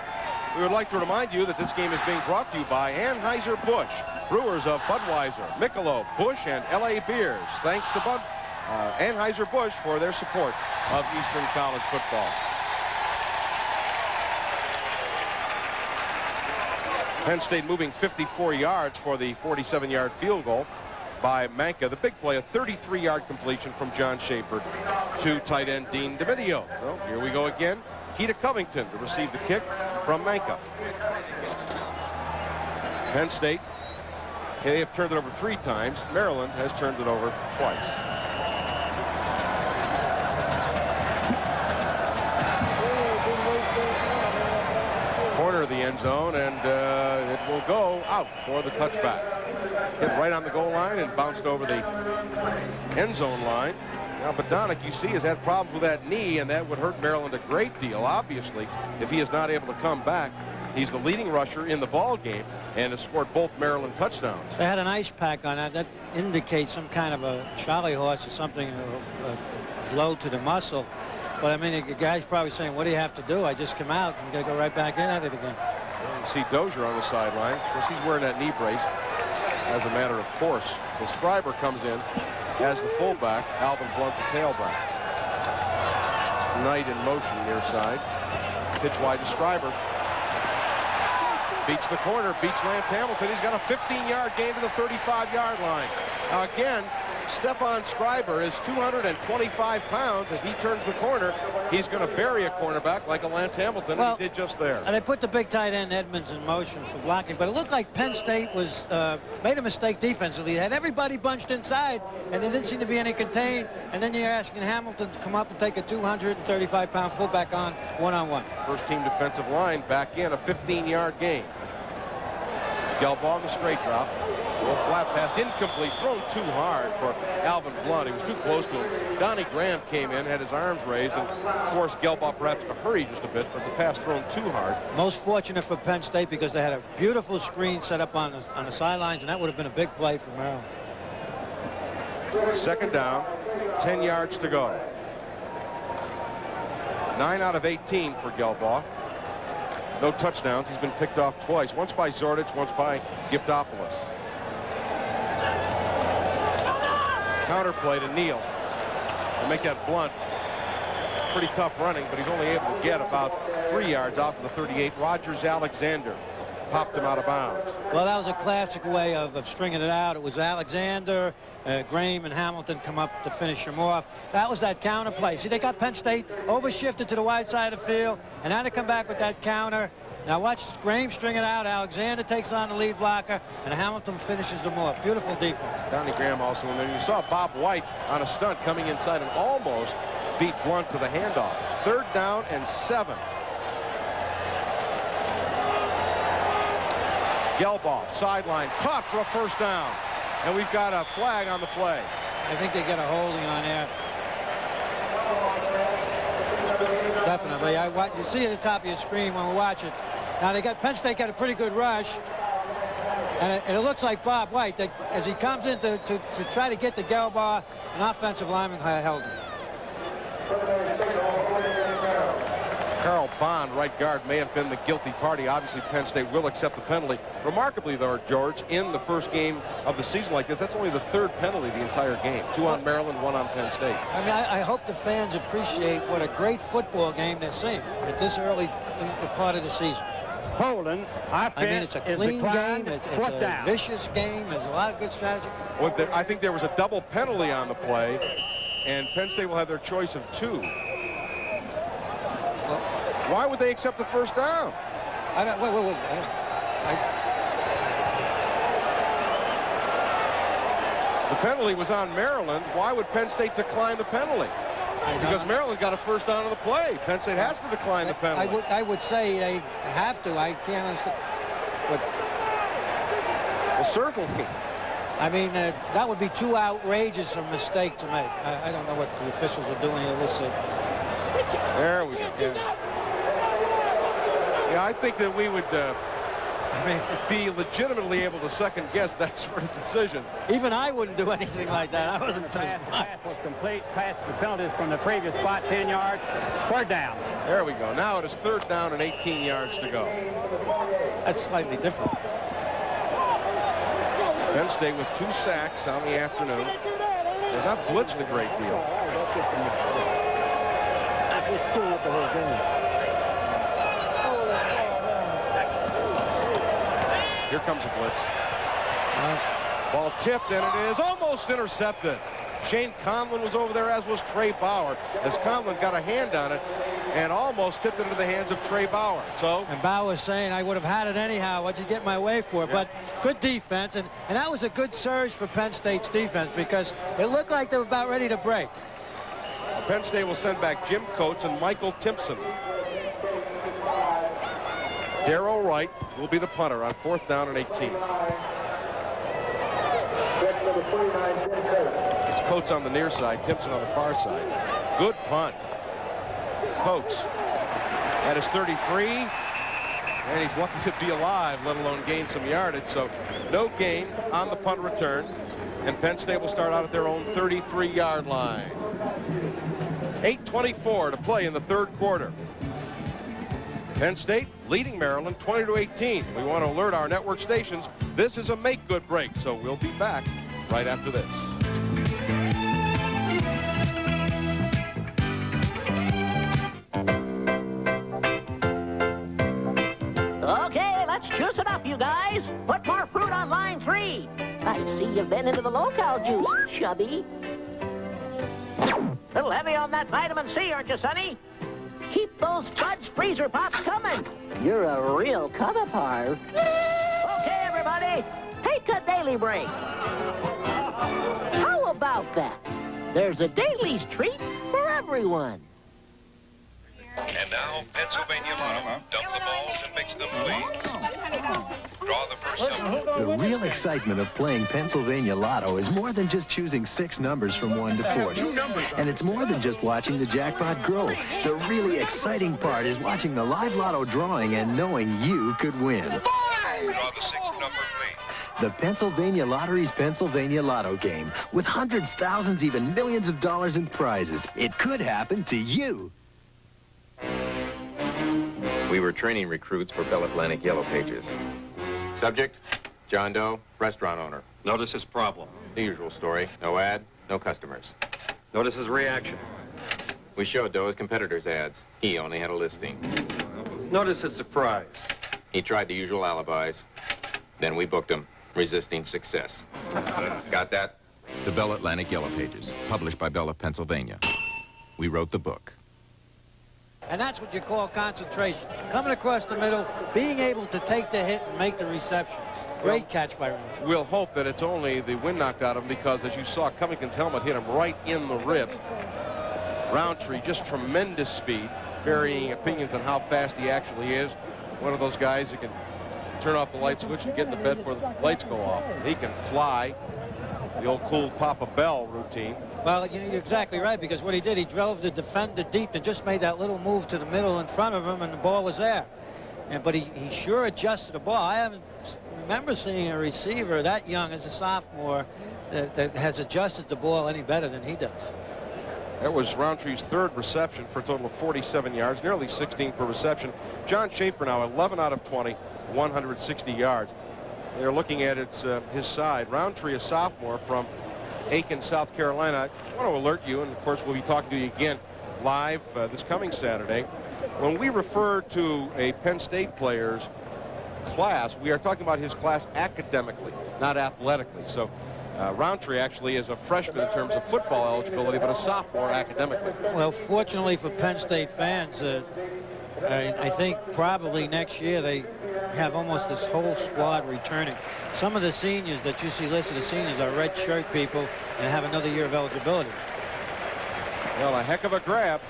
We would like to remind you that this game is being brought to you by Anheuser-Busch, brewers of Budweiser, Michelob, Busch, and LA Beers. Thanks to Anheuser-Busch for their support of Eastern College football. Penn State moving 54 yards for the 47-yard field goal by Manka. The big play, a 33-yard completion from John Schaefer to tight end Dean DeMidio. Well, here we go again. Keita Covington to receive the kick from Manka. Penn State, they have turned it over 3 times. Maryland has turned it over twice. Corner of the end zone, and it will go out for the touchback. Hit right on the goal line and bounced over the end zone line. Now, Badonic, you see, has had problems with that knee, and that would hurt Maryland a great deal, obviously, if he is not able to come back. He's the leading rusher in the ball game and has scored both Maryland touchdowns. They had an ice pack on that. That indicates some kind of a Charlie horse or something, a blow to the muscle. But, I mean, the guy's probably saying, what do you have to do? I just come out and got to go right back in at it again. You see Dozier on the sideline. Of course, he's wearing that knee brace as a matter of course. The Scriber comes in as the fullback. Alvin Blunt, the tailback. Knight in motion near side. Pitch wide to Scriber. beats the corner, beats Lance Hamilton. He's got a 15-yard gain to the 35-yard line. Now, again, Stephon Schreiber is 225 pounds. If he turns the corner, he's going to bury a cornerback like a Lance Hamilton, and he did just there. And they put the big tight end Edmonds in motion for blocking, but it looked like Penn State was made a mistake defensively. They had everybody bunched inside, and there didn't seem to be any contained. And then you're asking Hamilton to come up and take a 235-pound fullback on one-on-one. First team defensive line back in, a 15-yard gain. Gelbaugh on the straight drop. Little flat pass, incomplete, thrown too hard for Alvin Blunt. He was too close to him. Donnie Graham came in, had his arms raised, and forced Gelbaugh perhaps to hurry just a bit, but the pass thrown too hard. Most fortunate for Penn State because they had a beautiful screen set up on the sidelines, and that would have been a big play for Maryland. Second down, 10 yards to go. 9 out of 18 for Gelbaugh. No touchdowns. He's been picked off twice. Once by Zordich, once by Giftopoulos. Counterplay to Neal. To make that Blunt. Pretty tough running, but he's only able to get about 3 yards out to the 38. Rogers Alexander popped him out of bounds. Well, that was a classic way of stringing it out. It was Alexander, Graham, and Hamilton come up to finish him off. That was that counter play. See, they got Penn State overshifted to the wide side of the field, and now they come back with that counter. Now watch Graham string it out. Alexander takes on the lead blocker, and Hamilton finishes them off. Beautiful defense. Donnie Graham also, and then you saw Bob White on a stunt coming inside and almost beat Blunt to the handoff. 3rd down and 7. Gelbaugh, sideline, caught for a first down. And we've got a flag on the play. I think they get a holding on there. Definitely. You see at the top of your screen when we watch it. Now Penn State got a pretty good rush. And it looks like Bob White, that as he comes in to try to get to Gelbaugh, an offensive lineman held him. Carl Bond, right guard, may have been the guilty party. Obviously, Penn State will accept the penalty. Remarkably, though, George, in the first game of the season like this, that's only the 3rd penalty the entire game. 2 on Maryland, 1 on Penn State. I mean, I hope the fans appreciate what a great football game they're seeing at this early part of the season. Holding, I mean, it's a clean game. It's a vicious game. There's a lot of good strategy. Well, I think there was a double penalty on the play, and Penn State will have their choice of 2. Why would they accept the first down? Wait. The penalty was on Maryland. Why would Penn State decline the penalty? Because Maryland got a first down on the play. Penn State has to decline the penalty. I would say they have to. I can't understand. Well, certainly. I mean, that would be too outrageous a mistake to make. I don't know what the officials are doing here. We'll see. There we go. Yeah, I think that we would be legitimately able to second-guess that sort of decision. Even I wouldn't do anything like that. I wasn't pass was complete. Pass the penalties from the previous spot, 10 yards. 3rd down. There we go. Now it is 3rd down and 18 yards to go. That's slightly different. Penn State with 2 sacks on the afternoon. They're not blitzed a great deal. Here comes a blitz. Ball tipped, and it is almost intercepted. Shane Conlon was over there, as was Trey Bauer, as Conlon got a hand on it and almost tipped it into the hands of Trey Bauer. And Bauer was saying, I would have had it anyhow. What'd you get my way for? Yeah. But good defense, and that was a good surge for Penn State's defense because it looked like they were about ready to break. Penn State will send back Jim Coates and Michael Timpson. Darrell Wright will be the punter on 4th down and 18. It's Coates on the near side, Timpson on the far side. Good punt. Coates at his 33, and he's lucky to be alive, let alone gain some yardage. So no gain on the punt return, and Penn State will start out at their own 33-yard line. 8:24 to play in the 3rd quarter. Penn State leading Maryland 20-18. We want to alert our network stations. This is a make-good break, so we'll be back right after this. Okay, Let's juice it up, you guys. Put more fruit on line 3. I see you've been into the local juice, chubby. Little heavy on that vitamin C, aren't you, Sonny? Keep those fudge freezer pops coming. You're a real cut-apart. Okay, everybody, take a daily break. How about that? There's a Dailies treat for everyone. And now, Pennsylvania Lotto. Dump the balls and mix them clean. Draw the first number. The real excitement of playing Pennsylvania Lotto is more than just choosing 6 numbers from 1 to 40. And it's more than just watching the jackpot grow. The really exciting part is watching the live Lotto drawing and knowing you could win. Draw the 6th number, please. The Pennsylvania Lottery's Pennsylvania Lotto game. With hundreds, thousands, even millions of dollars in prizes. It could happen to you. We were training recruits for Bell Atlantic Yellow Pages. Subject, John Doe, restaurant owner. Notice his problem. The usual story. No ad, no customers. Notice his reaction. We showed Doe his competitors' ads. He only had a listing. Notice his surprise. He tried the usual alibis. Then we booked him, resisting success. Got that? The Bell Atlantic Yellow Pages, published by Bell of Pennsylvania. We wrote the book. And that's what you call concentration. Coming across the middle, being able to take the hit and make the reception. Great catch by Roundtree. We'll hope that it's only the wind knocked out of him, because as you saw, Covington's helmet hit him right in the ribs. Roundtree, just tremendous speed, varying opinions on how fast he actually is. One of those guys who can turn off the light switch and get in the bed before the lights go off. He can fly. The old cool Papa Bell routine. Well, you're exactly right, because what he did, he drove the defender deep and just made that little move to the middle in front of him, and the ball was there. But he sure adjusted the ball. I haven't remember seeing a receiver that young as a sophomore that has adjusted the ball any better than he does. That was Roundtree's 3rd reception for a total of 47 yards, nearly 16 per reception. John Schaefer now 11 out of 20, 160 yards. They're looking at his side. Roundtree, a sophomore from Aiken, South Carolina. I want to alert you, and of course we'll be talking to you again live this coming Saturday. When we refer to a Penn State player's class, we are talking about his class academically, not athletically. So Roundtree actually is a freshman in terms of football eligibility, but a sophomore academically. Well, fortunately for Penn State fans, I think probably next year they have almost this whole squad returning. Some of the seniors that you see listed as seniors are red shirt people and have another year of eligibility. Well, a heck of a grab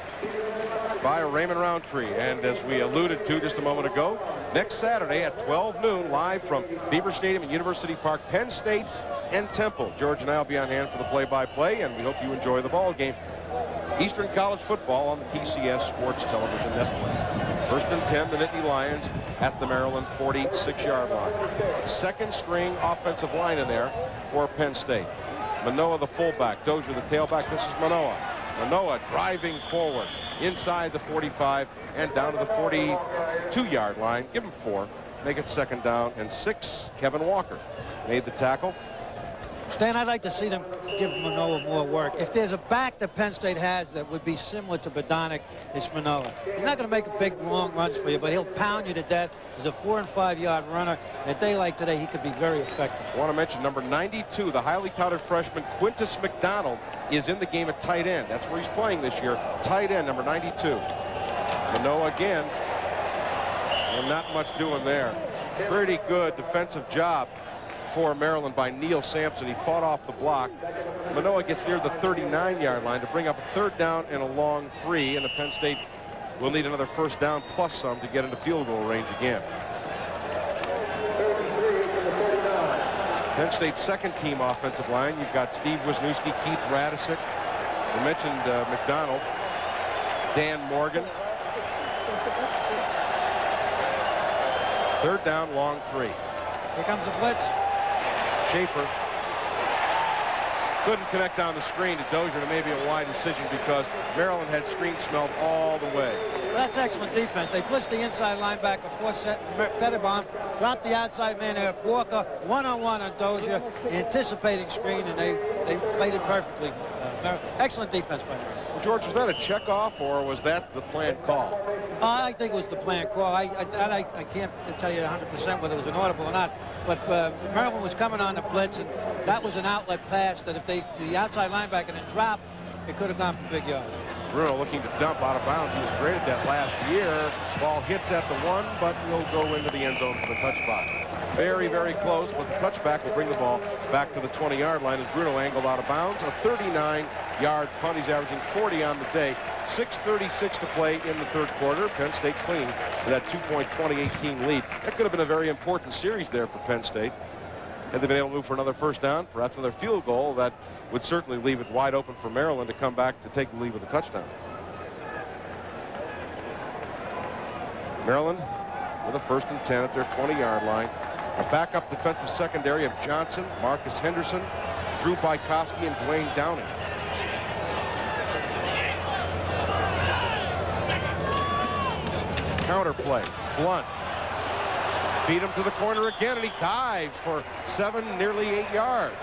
by Raymond Roundtree. And as we alluded to just a moment ago, next Saturday at 12 noon, live from Beaver Stadium and University Park, Penn State and Temple. George and I will be on hand for the play-by-play, and we hope you enjoy the ball game. Eastern College football on the TCS Sports Television Network. 1st and 10, the Nittany Lions at the Maryland 46-yard line. Second string offensive line in there for Penn State. Manoa, the fullback. Dozier, the tailback. This is Manoa. Manoa driving forward inside the 45 and down to the 42-yard line. Give him 4. Make it 2nd down and 6. Kevin Walker made the tackle. Stan, I'd like to see them give Manoa more work. If there's a back that Penn State has that would be similar to Bodonic, it's Manoa. He's not going to make big, long runs for you, but he'll pound you to death. He's a 4- and 5-yard runner. In a day like today, he could be very effective. I want to mention number 92, the highly touted freshman Quintus McDonald is in the game at tight end. That's where he's playing this year. Tight end, number 92. Manoa again. And not much doing there. Pretty good defensive job for Maryland by Neil Sampson. He fought off the block. Manoa gets near the 39-yard line to bring up a 3rd down and a long 3, and the Penn State will need another 1st down plus some to get into field goal range again. Penn State's 2nd team offensive line. You've got Steve Wisniewski, Keith Radisick. We mentioned McDonald, Dan Morgan. 3rd down, long 3. Here comes the blitz. Schaefer couldn't connect on the screen to Dozier, to maybe a wide decision because Maryland had screen smelled all the way. Well, that's excellent defense. They blitzed the inside linebacker, Fetterbaum, dropped the outside man there, Walker, one-on-one on Dozier, anticipating screen, and they played it perfectly. Excellent defense by Maryland. Well, George, was that a checkoff or was that the planned call? I think it was the planned call. I can't tell you 100% whether it was an audible or not, but Maryland was coming on the blitz, and that was an outlet pass that if the outside linebacker didn't drop, it could have gone for big yards. Bruno looking to dump out of bounds. He was great at that last year. Ball hits at the 1, but will go into the end zone for the touchback. Very, very close, but the touchback will bring the ball back to the 20-yard line as Bruno angled out of bounds. A 39-yard punt. He's averaging 40 on the day. 6:36 to play in the third quarter. Penn State clinging to that 2-point 2018 lead. That could have been a very important series there for Penn State. Had they been able to move for another first down, perhaps another field goal, that would certainly leave it wide open for Maryland to come back to take the lead with a touchdown. Maryland with a 1st and 10 at their 20-yard line. A backup defensive secondary of Johnson, Marcus Henderson, Drew Bykowski, and Dwayne Downing. Counter play. Blunt. Beat him to the corner again, and he dives for 7, nearly 8 yards.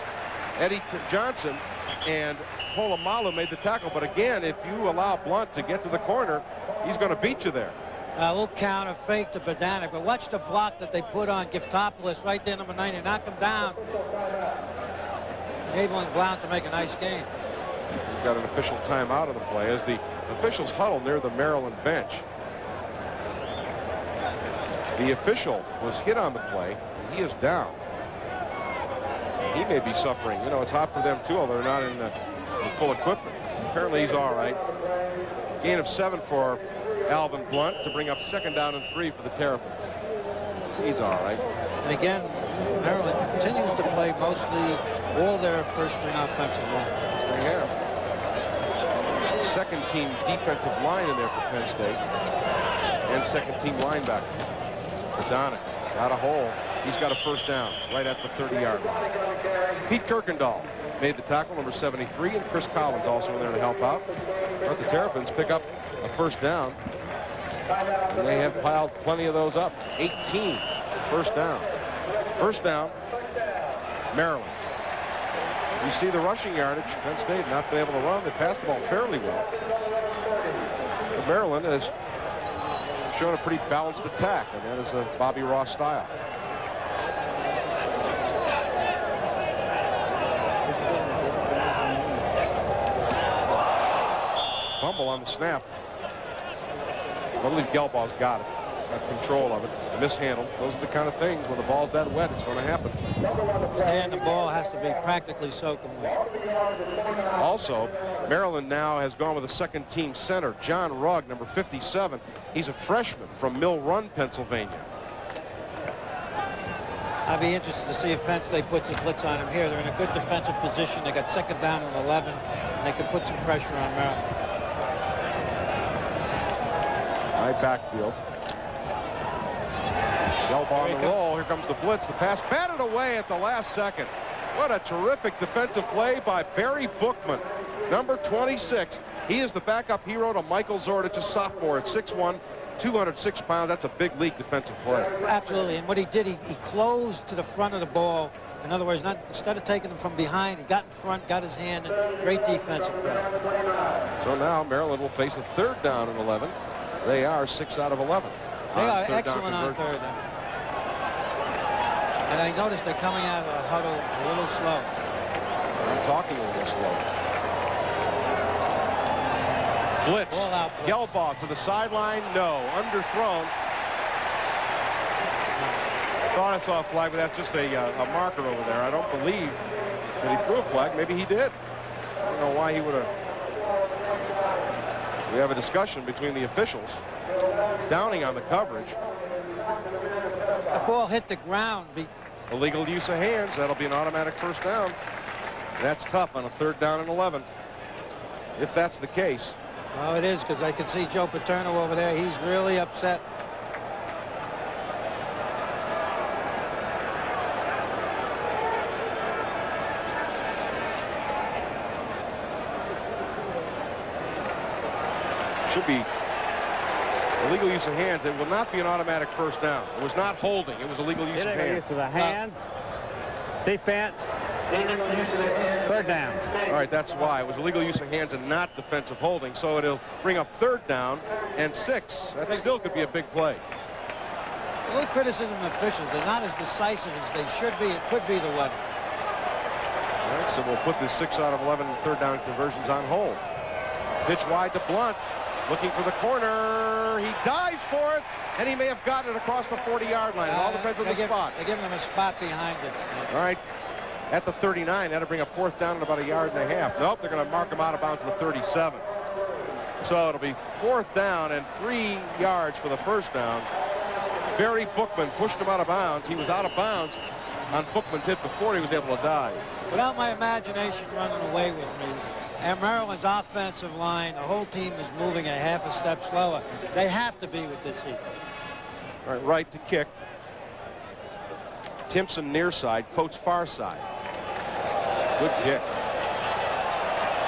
Eddie Johnson and Polamalu made the tackle, but again, if you allow Blunt to get to the corner, he's going to beat you there. A little counter fake to Badanek, but watch the block that they put on Giftopoulos right there, number 90. Knock him down, enabling Blount to make a nice gain. We've got an official timeout of the play as the officials huddle near the Maryland bench. The official was hit on the play. He is down. He may be suffering. You know, it's hot for them too, although they're not in full equipment. Apparently he's all right. Gain of 7 for Alvin Blunt to bring up 2nd down and 3 for the Terrapins. He's all right. And again, Maryland continues to play mostly all their first-string offensive line. They have. 2nd-team defensive line in there for Penn State. And 2nd-team linebacker. Adonic got a hole. He's got a 1st down right at the 30-yard line. Pete Kirkendall made the tackle, number 73, and Chris Collins also in there to help out. But the Terrapins pick up a 1st down. And they have piled plenty of those up. 18, 1st down. 1st down, Maryland. You see the rushing yardage. Penn State not been able to run. They passed the ball fairly well. But Maryland has shown a pretty balanced attack, and that is a Bobby Ross style. Fumble on the snap. I believe Gelbaugh's got it. Got control of it. Mishandled. Those are the kind of things when the ball's that wet, it's going to happen. And the ball has to be practically soaking wet. Also, Maryland now has gone with a 2nd-team center, John Rugg, number 57. He's a freshman from Mill Run, Pennsylvania. I'd be interested to see if Penn State puts a blitz on him here. They're in a good defensive position. They got 2nd down and 11, and they can put some pressure on Maryland. High backfield. Gelbaugh on the roll. Here comes the blitz. The pass batted away at the last second. What a terrific defensive play by Barry Bookman, number 26. He is the backup hero to Michael Zordich, a sophomore at 6'1", 206 pounds. That's a big league defensive play. Absolutely. And what he did, he closed to the front of the ball. In other words, instead of taking him from behind, he got in front, got his hand. Great defensive play. So now Maryland will face a 3rd down and 11. They are 6 out of 11. They are excellent on 3rd down. And I noticed they're coming out of the huddle a little slow. I'm talking a little slow. Blitz. Gelbaugh to the sideline. No. Underthrown. I thought I saw a flag, but that's just a marker over there. I don't believe that he threw a flag. Maybe he did. I don't know why he would have. We have a discussion between the officials. Downing on the coverage. The ball hit the ground. Illegal use of hands. That'll be an automatic 1st down. That's tough on a 3rd down and 11. If that's the case. Oh, it is, because I can see Joe Paterno over there. He's really upset. Should be illegal use of hands. It will not be an automatic 1st down. It was not holding. It was illegal use of hands. Use of the hands. Defense Third down. All right, that's why. It was illegal use of hands and not defensive holding, so it'll bring up third down and 6. That still could be a big play. A little criticism of officials. They're not as decisive as they should be. It could be the weather. All right, so we'll put this 6 out of 11 third down conversions on hold. Pitch wide to Blunt. Looking for the corner. He dives for it, and he may have gotten it across the 40-yard line. It all depends on the spot. They're giving him a spot behind it. All right. At the 39, that'll bring a 4th down at about 1.5 yards. Nope, they're going to mark him out of bounds at the 37. So it'll be 4th down and 3 yards for the first down. Barry Bookman pushed him out of bounds. He was out of bounds on Bookman's hit before he was able to dive. Without my imagination running away with me, and Maryland's offensive line, the whole team is moving a half a step slower. They have to be with this heat. All right to kick. Timpson near side, Coates far side. Good kick.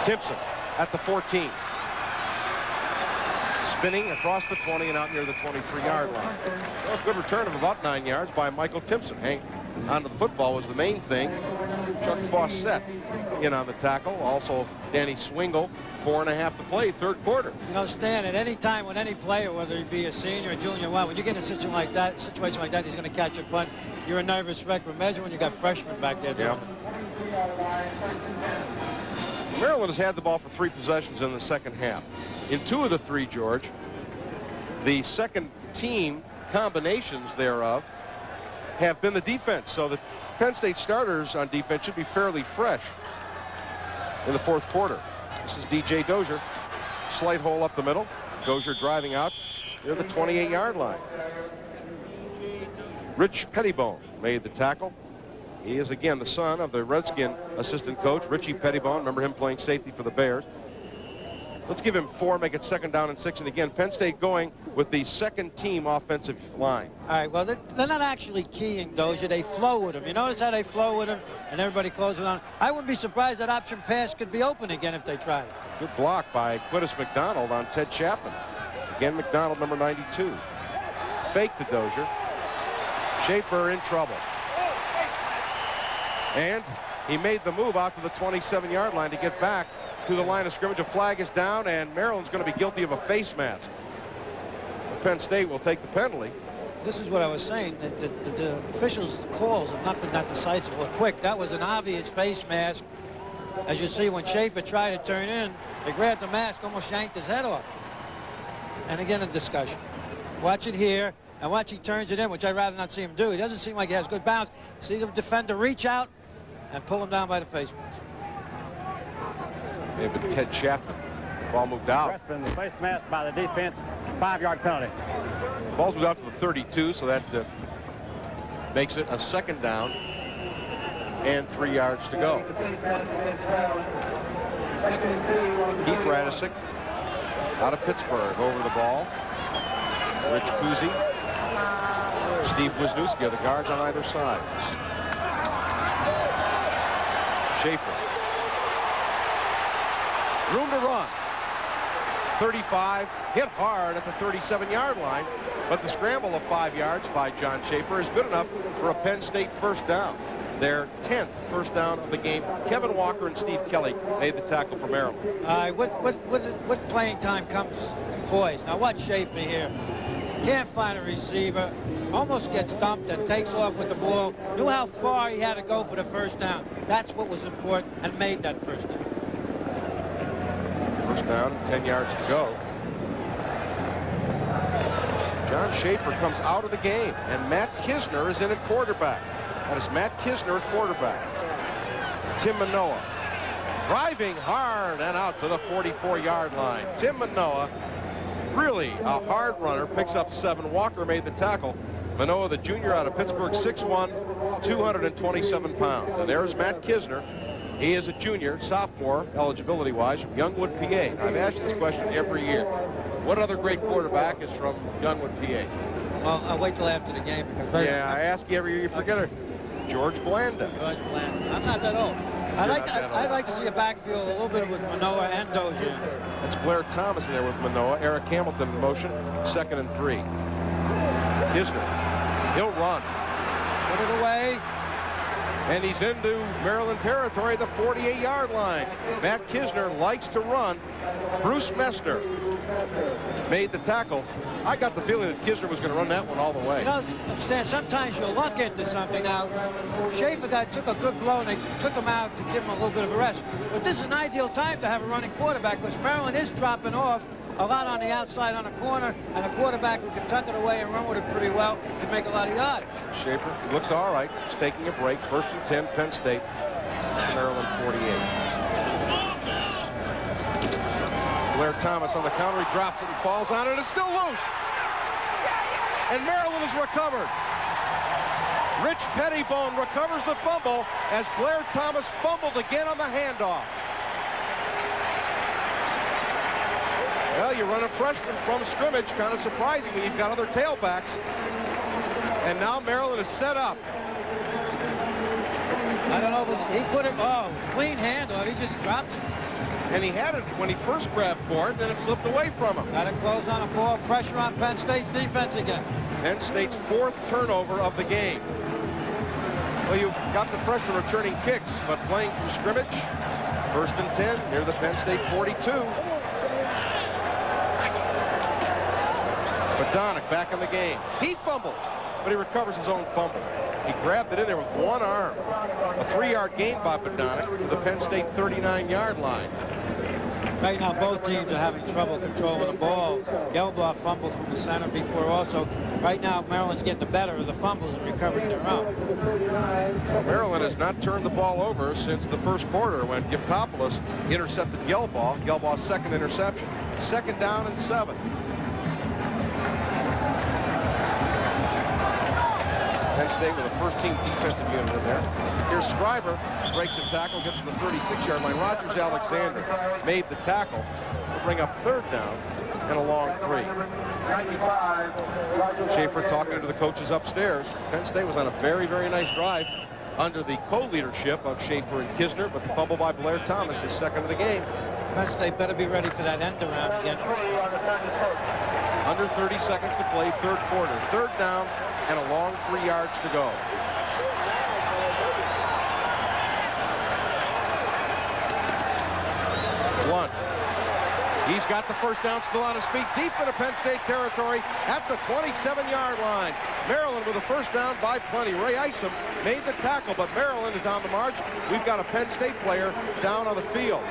Timpson at the 14. Spinning across the 20 and out near the 23-yard line. Well, good return of about 9 yards by Michael Timpson. Hang onto the football was the main thing. Chuck Fawcett in on the tackle. Also, Danny Swingle, 4.5 to play, third quarter. You know, Stan, at any time when any player, whether he be a senior or junior, when you get in a situation like that, he's going to catch a punt. You're a nervous wreck. Imagine when you got freshmen back there. Yeah. Maryland has had the ball for 3 possessions in the second half. In 2 of the 3, George, the second team combinations thereof have been the defense. So the Penn State starters on defense should be fairly fresh in the 4th quarter. This is DJ Dozier. Slight hole up the middle. Dozier driving out near the 28-yard line. Rich Pettibone made the tackle. He is, again, the son of the Redskin assistant coach, Richie Pettibone. Remember him playing safety for the Bears. Let's give him 4, make it 2nd down and 6. And again, Penn State going with the second team offensive line. All right, well, they're not actually keying Dozier. They flow with him. You notice how they flow with him and everybody closes on. I wouldn't be surprised that option pass could be open again if they tried it. Good block by Quintus McDonald on Ted Chapman. Again, McDonald, number 92. Fake to Dozier. Schaefer in trouble. And he made the move out to the 27-yard line to get back to the line of scrimmage. A flag is down, and Maryland's going to be guilty of a face mask. Penn State will take the penalty. This is what I was saying. The officials' calls have not been that decisive or quick. That was an obvious face mask. As you see, when Schaefer tried to turn in, they grabbed the mask, almost yanked his head off. And again, a discussion. Watch it here, and watch he turns it in, which I'd rather not see him do. He doesn't seem like he has good bounce. See the defender reach out and pull him down by the face mask. Maybe Ted Chapman. The ball moved out. Westman, the face mask by the defense, 5-yard penalty. The ball's moved out to the 32, so that makes it a 2nd down and 3 yards to go. Keith Radisick out of Pittsburgh over the ball. Rich Cousy, Steve Wisniewski are the guards on either side. Schaefer. Room to run. 35, hit hard at the 37-yard line, but the scramble of 5 yards by John Schaefer is good enough for a Penn State first down. Their 10th first down of the game. Kevin Walker and Steve Kelly made the tackle for Maryland. With playing time comes poise. Now watch Schaefer here. Can't find a receiver. Almost gets dumped and takes off with the ball. Knew how far he had to go for the first down. That's what was important and made that first down. First down, 10 yards to go. John Schaefer comes out of the game, and Matt Kisner is in at quarterback. That is Matt Kisner at quarterback. Tim Manoa driving hard and out to the 44-yard line. Tim Manoa, really a hard runner, picks up 7. Walker made the tackle. Manoa, the junior out of Pittsburgh, 6'1", 227 pounds. And there's Matt Kisner. He is a junior, sophomore, eligibility-wise, from Youngwood, PA. I've asked this question every year. What other great quarterback is from Youngwood, PA? Well, I'll wait till after the game. Yeah, I ask you every year, you forget it. George Blanda. George Blanda. I'm not that old. I'd like to see a backfield a little bit with Manoa and Dozier. That's Blair Thomas in there with Manoa. Eric Hamilton in motion. 2nd and 3. Kisner. He'll run. Put it away. And he's into Maryland territory, the 48-yard line. Matt Kisner likes to run. Bruce Messner made the tackle. I got the feeling that Kisner was going to run that one all the way. You know, Stan, sometimes you'll luck into something. Now, Schaefer took a good blow, and they took him out to give him a little bit of a rest. But this is an ideal time to have a running quarterback, because Maryland is dropping off a lot on the outside on a corner, and a quarterback who can tuck it away and run with it pretty well can make a lot of yardage. Schaefer, he looks all right. He's taking a break. 1st and 10, Penn State. Maryland 48. Blair Thomas on the counter. He drops it and falls on it. It's still loose. And Maryland is recovered. Rich Pettibone recovers the fumble as Blair Thomas fumbled again on the handoff. Well, you run a freshman from scrimmage, kind of surprising when you've got other tailbacks. And now Maryland is set up. I don't know, but he put it, clean handoff. He just dropped it. And he had it when he first grabbed for it, then it slipped away from him. Got to close on a ball, pressure on Penn State's defense again. Penn State's 4th turnover of the game. Well, you've got the freshman returning kicks, but playing from scrimmage, 1st and 10 near the Penn State 42. Badonic back in the game. He fumbles, but he recovers his own fumble. He grabbed it in there with one arm. A 3-yard gain by Badonic to the Penn State 39-yard line. Right now, both teams are having trouble controlling the ball. Gelbaugh fumbled from the center before also. Right now, Maryland's getting the better of the fumbles and recovers their own. Well, Maryland has not turned the ball over since the first quarter when Giftopoulos intercepted Gelbaugh. Gelbaugh's 2nd interception. 2nd down and 7. Penn State with a first-team defensive unit in there. Here's Scriber, breaks a tackle, gets to the 36-yard line. Rogers Alexander made the tackle to bring up 3rd down and a long 3. Schaefer talking to the coaches upstairs. Penn State was on a very, very nice drive under the co-leadership of Schaefer and Kisner, but the fumble by Blair Thomas is 2nd of the game. Penn State better be ready for that end around again. Under 30 seconds to play, 3rd quarter. 3rd down and a long 3 yards to go. Blunt. He's got the 1st down, still on his feet, deep into Penn State territory at the 27-yard line. Maryland with a 1st down by plenty. Ray Isom made the tackle, but Maryland is on the march. We've got a Penn State player down on the field.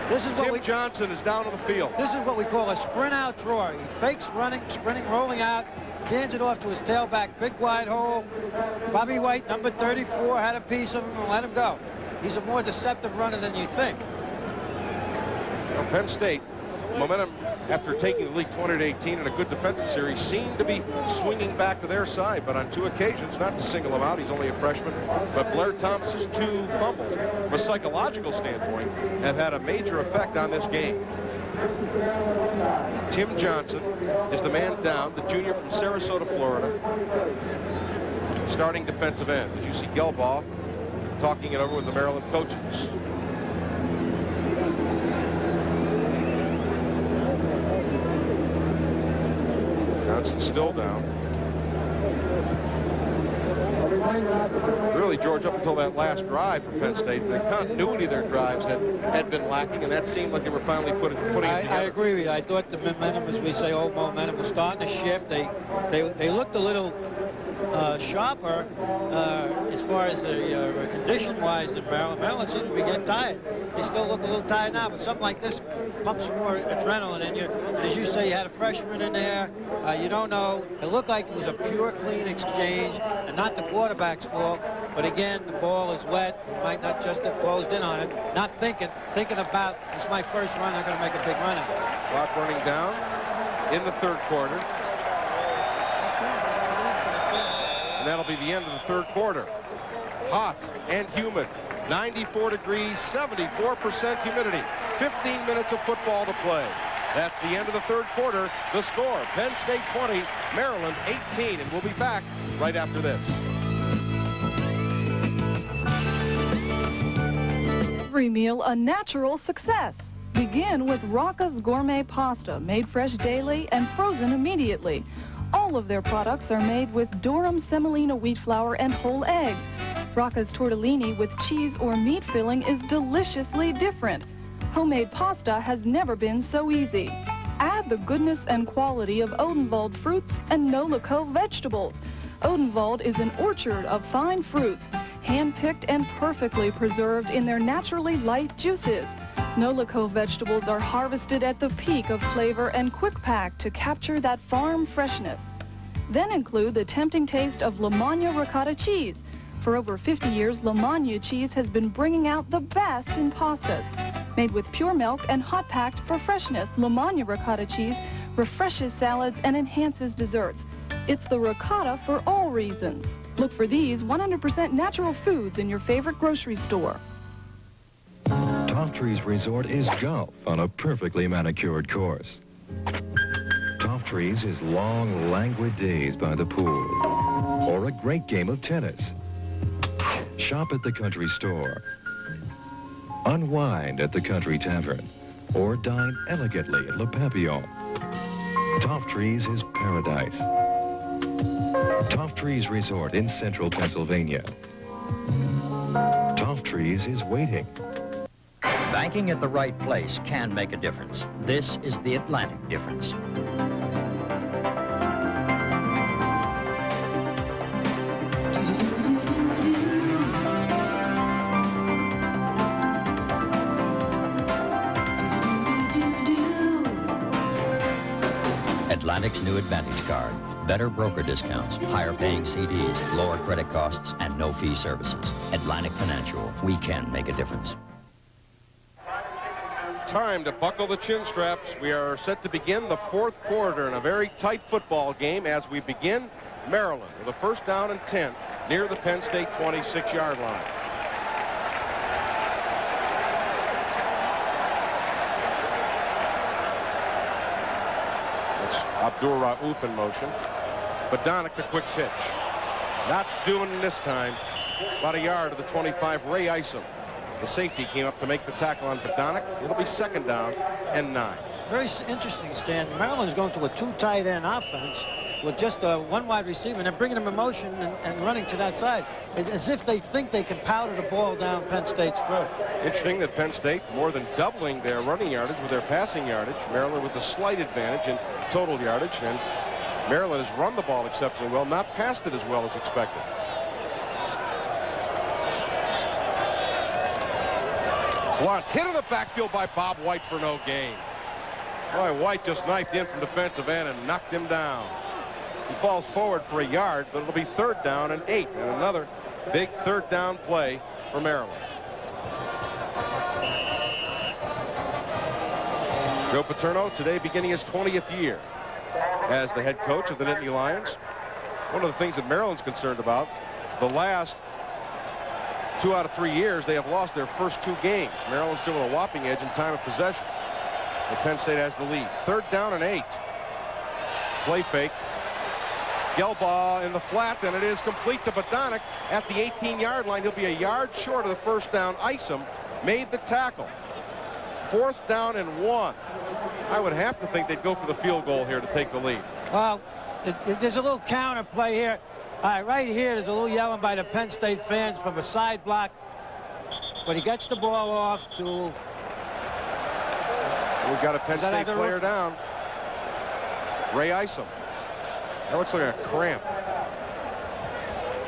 This is what Tim Johnson is down on the field. This is what we call a sprint out draw. He fakes running, sprinting, rolling out, hands it off to his tailback, big wide hole. Bobby White, number 34, had a piece of him and let him go. He's a more deceptive runner than you think. Well, Penn State, momentum after taking the lead 20-18 in a good defensive series, seemed to be swinging back to their side, but on 2 occasions, not to single him out, he's only a freshman, but Blair Thomas's 2 fumbles, from a psychological standpoint, have had a major effect on this game. Tim Johnson is the man down, the junior from Sarasota, Florida, starting defensive end. As you see Gelbaugh talking it over with the Maryland coaches. Johnson's still down. Really, George, up until that last drive for Penn State, the continuity of their drives had been lacking, and that seemed like they were finally putting it together. I agree with you. I thought the momentum, as we say, old momentum, was starting to shift. They looked a little sharper as far as the condition-wise than Maryland. Maryland seems to be getting tired. They still look a little tired now, but something like this pumps some more adrenaline in you. And as you say, you had a freshman in there. You don't know. It looked like it was a pure, clean exchange, and not the quarterback's fault. But again, the ball is wet. You might not just have closed in on it. Not thinking about, it's my first run, I'm going to make a big run at it. Clock running down in the 3rd quarter. And that'll be the end of the 3rd quarter. Hot and humid. 94 degrees, 74% humidity. 15 minutes of football to play. That's the end of the 3rd quarter. The score, Penn State 20, Maryland 18. And we'll be back right after this. Every meal a natural success. Begin with Rocca's Gourmet Pasta, made fresh daily and frozen immediately. All of their products are made with Durham semolina wheat flour and whole eggs. Rocca's tortellini with cheese or meat filling is deliciously different. Homemade pasta has never been so easy. Add the goodness and quality of Odenwald fruits and no-loco vegetables. Odenwald is an orchard of fine fruits, hand-picked and perfectly preserved in their naturally light juices. No-loco vegetables are harvested at the peak of flavor and quick-packed to capture that farm freshness. Then include the tempting taste of Lamagna ricotta cheese. For over 50 years, Lamagna cheese has been bringing out the best in pastas. Made with pure milk and hot-packed for freshness, Lamagna ricotta cheese refreshes salads and enhances desserts. It's the ricotta for all reasons. Look for these 100% natural foods in your favorite grocery store. Toftrie's Resort is golf on a perfectly manicured course. Toftrie's is long, languid days by the pool, or a great game of tennis. Shop at the country store, unwind at the country tavern, or dine elegantly at Le Papillon. Toftrie's is paradise. Toftrie's Resort in central Pennsylvania. Toftrie's is waiting. Banking at the right place can make a difference. This is the Atlantic difference. Atlantic's new Advantage card. Better broker discounts, higher paying CDs, lower credit costs, and no fee services. Atlantic Financial. We can make a difference. Time to buckle the chin straps. We are set to begin the fourth quarter in a very tight football game as we begin. Maryland with a first down and 10 near the Penn State 26-yard line. Abdur Rauf in motion. Badonic, the quick pitch. Not doing this time. About a yard to the 25, Ray Isom. The safety came up to make the tackle on Badonic. It'll be second down and 9. Very interesting, Stan. Maryland's going to a 2 tight end offense with just a 1 wide receiver, and they're bringing them in motion and running to that side. It's as if they think they can powder the ball down Penn State's throat. Interesting that Penn State more than doubling their running yardage with their passing yardage. Maryland with a slight advantage in total yardage, and Maryland has run the ball exceptionally well, not passed it as well as expected. Blunt hit in the backfield by Bob White for no gain. Boy, White just knifed in from defensive end and knocked him down. He falls forward for a yard, but it'll be third down and 8, and another big third down play for Maryland. Joe Paterno today beginning his 20th year as the head coach of the Nittany Lions. One of the things that Maryland's concerned about, the last 2 out of 3 years, they have lost their first 2 games. Maryland's still with a whopping edge in time of possession. But Penn State has the lead. Third down and 8. Play fake. Gelbaugh in the flat, and it is complete to Badonic at the 18-yard line. He'll be a yard short of the first down. Isom made the tackle. Fourth down and 1. I would have to think they'd go for the field goal here to take the lead. Well, there's a little counter play here. Right here, there's a little yelling by the Penn State fans from a side block. But he gets the ball off to... We've got a Penn State player down. Ray Isom. That looks like a cramp.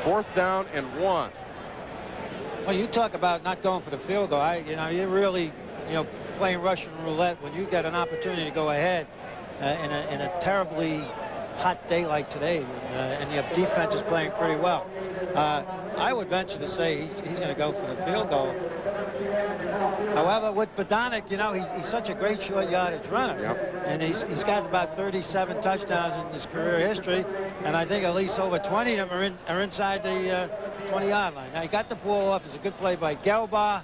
Fourth down and 1. Well, you talk about not going for the field goal. You're really, playing Russian roulette when you get an opportunity to go ahead in a terribly hot day like today, and your defense is playing pretty well. I would venture to say he's going to go for the field goal. However, with Badonic, he's such a great short yardage runner. Yep. And he's got about 37 touchdowns in his career history, and I think at least over 20 of them are inside the 20-yard line. Now, he got the ball off. It's a good play by Gelbaugh.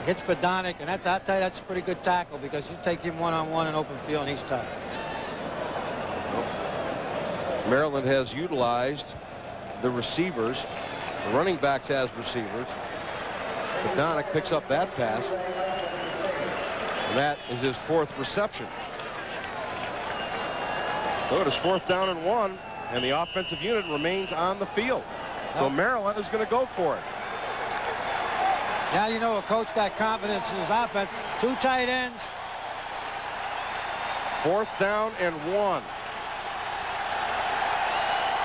Hits Badonic, and I'll tell you, that's a pretty good tackle because you take him one-on-one in open field, and he's tough. Maryland has utilized the receivers, the running backs as receivers. Badonic picks up that pass, and that is his 4th reception. So it is 4th down and 1, and the offensive unit remains on the field. So Maryland is going to go for it. Now you know a coach got confidence in his offense. 2 tight ends. 4th down and 1.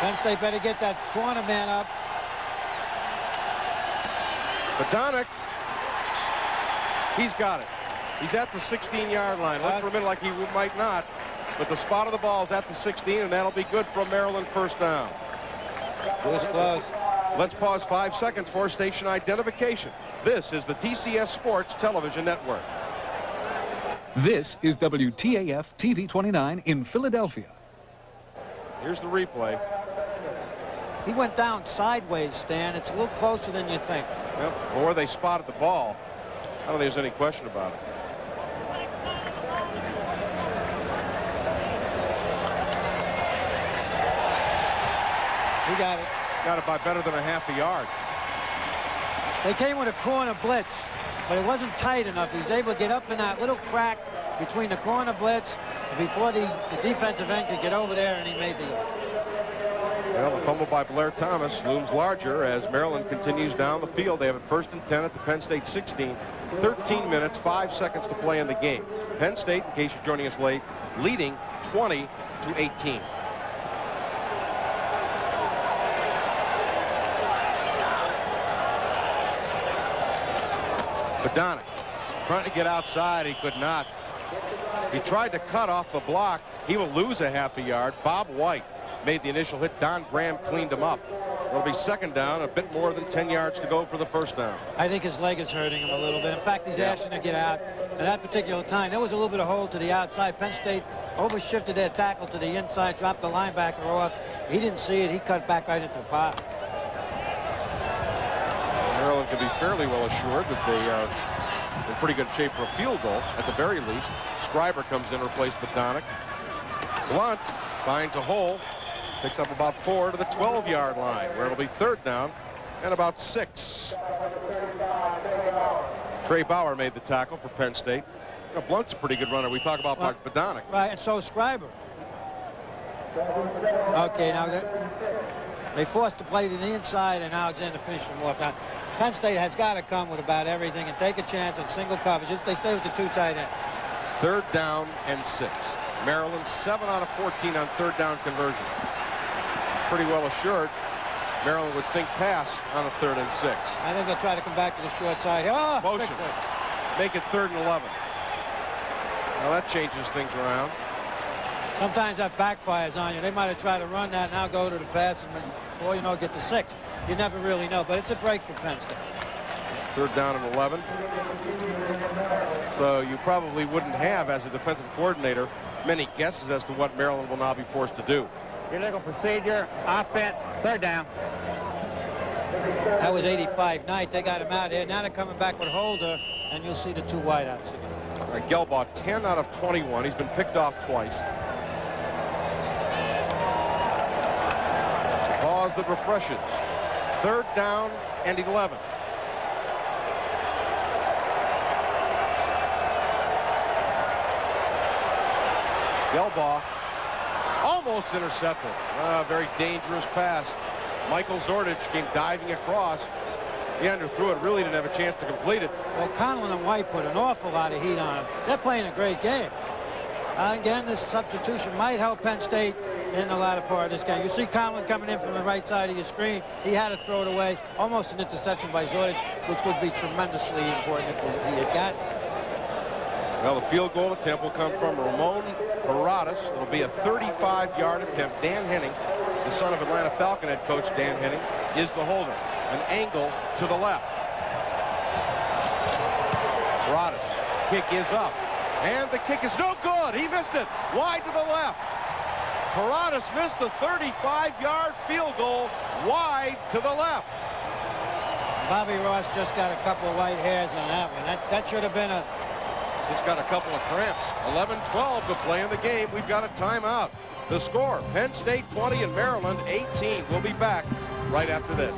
Penn State better get that corner man up. Badonic, he's got it. He's at the 16-yard line. Looked for a minute like he might not, but the spot of the ball is at the 16, and that'll be good for a Maryland first down. It was close. Let's pause 5 seconds for station identification. This is the TCS Sports Television Network. This is WTAF TV 29 in Philadelphia. Here's the replay. He went down sideways, Stan. It's a little closer than you think. Yep. Well, where they spotted the ball, I don't think there's any question about it. He got it. Got it by better than a half a yard. They came with a corner blitz, but it wasn't tight enough. He was able to get up in that little crack between the corner blitz before the defensive end could get over there, and he made the... Well, the fumble by Blair Thomas looms larger as Maryland continues down the field. They have it 1st and 10 at the Penn State 16. 13 minutes, 5 seconds to play in the game. Penn State, in case you're joining us late, leading 20-18. Badonic trying to get outside. He could not. He tried to cut off the block. He will lose a half a yard. Bob White made the initial hit. Don Graham cleaned him up. It'll be 2nd down, a bit more than 10 yards to go for the first down. I think his leg is hurting him a little bit. In fact, he's asking to get out. At that particular time, there was a little bit of hold to the outside. Penn State overshifted their tackle to the inside, dropped the linebacker off. He didn't see it. He cut back right into the pile. Maryland can be fairly well assured that they are in pretty good shape for a field goal, at the very least. Scriber comes in to replace Badonic. Blunt finds a hole, picks up about 4 to the 12-yard line, where it'll be 3rd down and about 6. Trey Bauer made the tackle for Penn State. You know, Blunt's a pretty good runner. We talk about Badonic. Right, and so is Scriber. Okay, now they forced the play to the inside, and Alexander finished him off. Now, Penn State has got to come with about everything and take a chance at single coverage. They stay with the 2 tight ends. 3rd down and 6. Maryland 7 out of 14 on 3rd down conversion. Pretty well assured Maryland would think pass on a 3rd and 6. I think they'll try to come back to the short side. Oh, motion. Make it 3rd and 11. Now that changes things around. Sometimes that backfires on you. They might have tried to run that, now go to the pass, and before you know, get to 6. You never really know, but it's a break for Penn State. 3rd down and 11. So you probably wouldn't have, as a defensive coordinator, many guesses as to what Maryland will now be forced to do. Illegal procedure, offense, 3rd down. That was 85 Knight. They got him out here. Now they're coming back with Holder, and you'll see the 2 wideouts again. Gelbaugh, 10 out of 21. He's been picked off twice. Pause that refreshes. 3rd down and 11. Gelbaugh almost intercepted. Very dangerous pass. Michael Zordich came diving across. He underthrew it, really didn't have a chance to complete it. Well, Conlon and White put an awful lot of heat on him. They're playing a great game. Again, this substitution might help Penn State in the latter part of this game. You see Conlon coming in from the right side of your screen. He had to throw it away. Almost an interception by Zordich, which would be tremendously important if he had gotten it. Well, the field goal attempt will come from Ramon Paradas. It'll be a 35-yard attempt. Dan Henning, the son of Atlanta Falcon head coach Dan Henning, is the holder. An angle to the left. Paradas, kick is up. And the kick is no good. He missed it. Wide to the left. Paradas missed the 35-yard field goal wide to the left. Bobby Ross just got a couple of white hairs on that one. That should have been a... Just got a couple of cramps. 11-12 to play in the game. We've got a timeout. The score, Penn State 20 and Maryland 18. We'll be back right after this.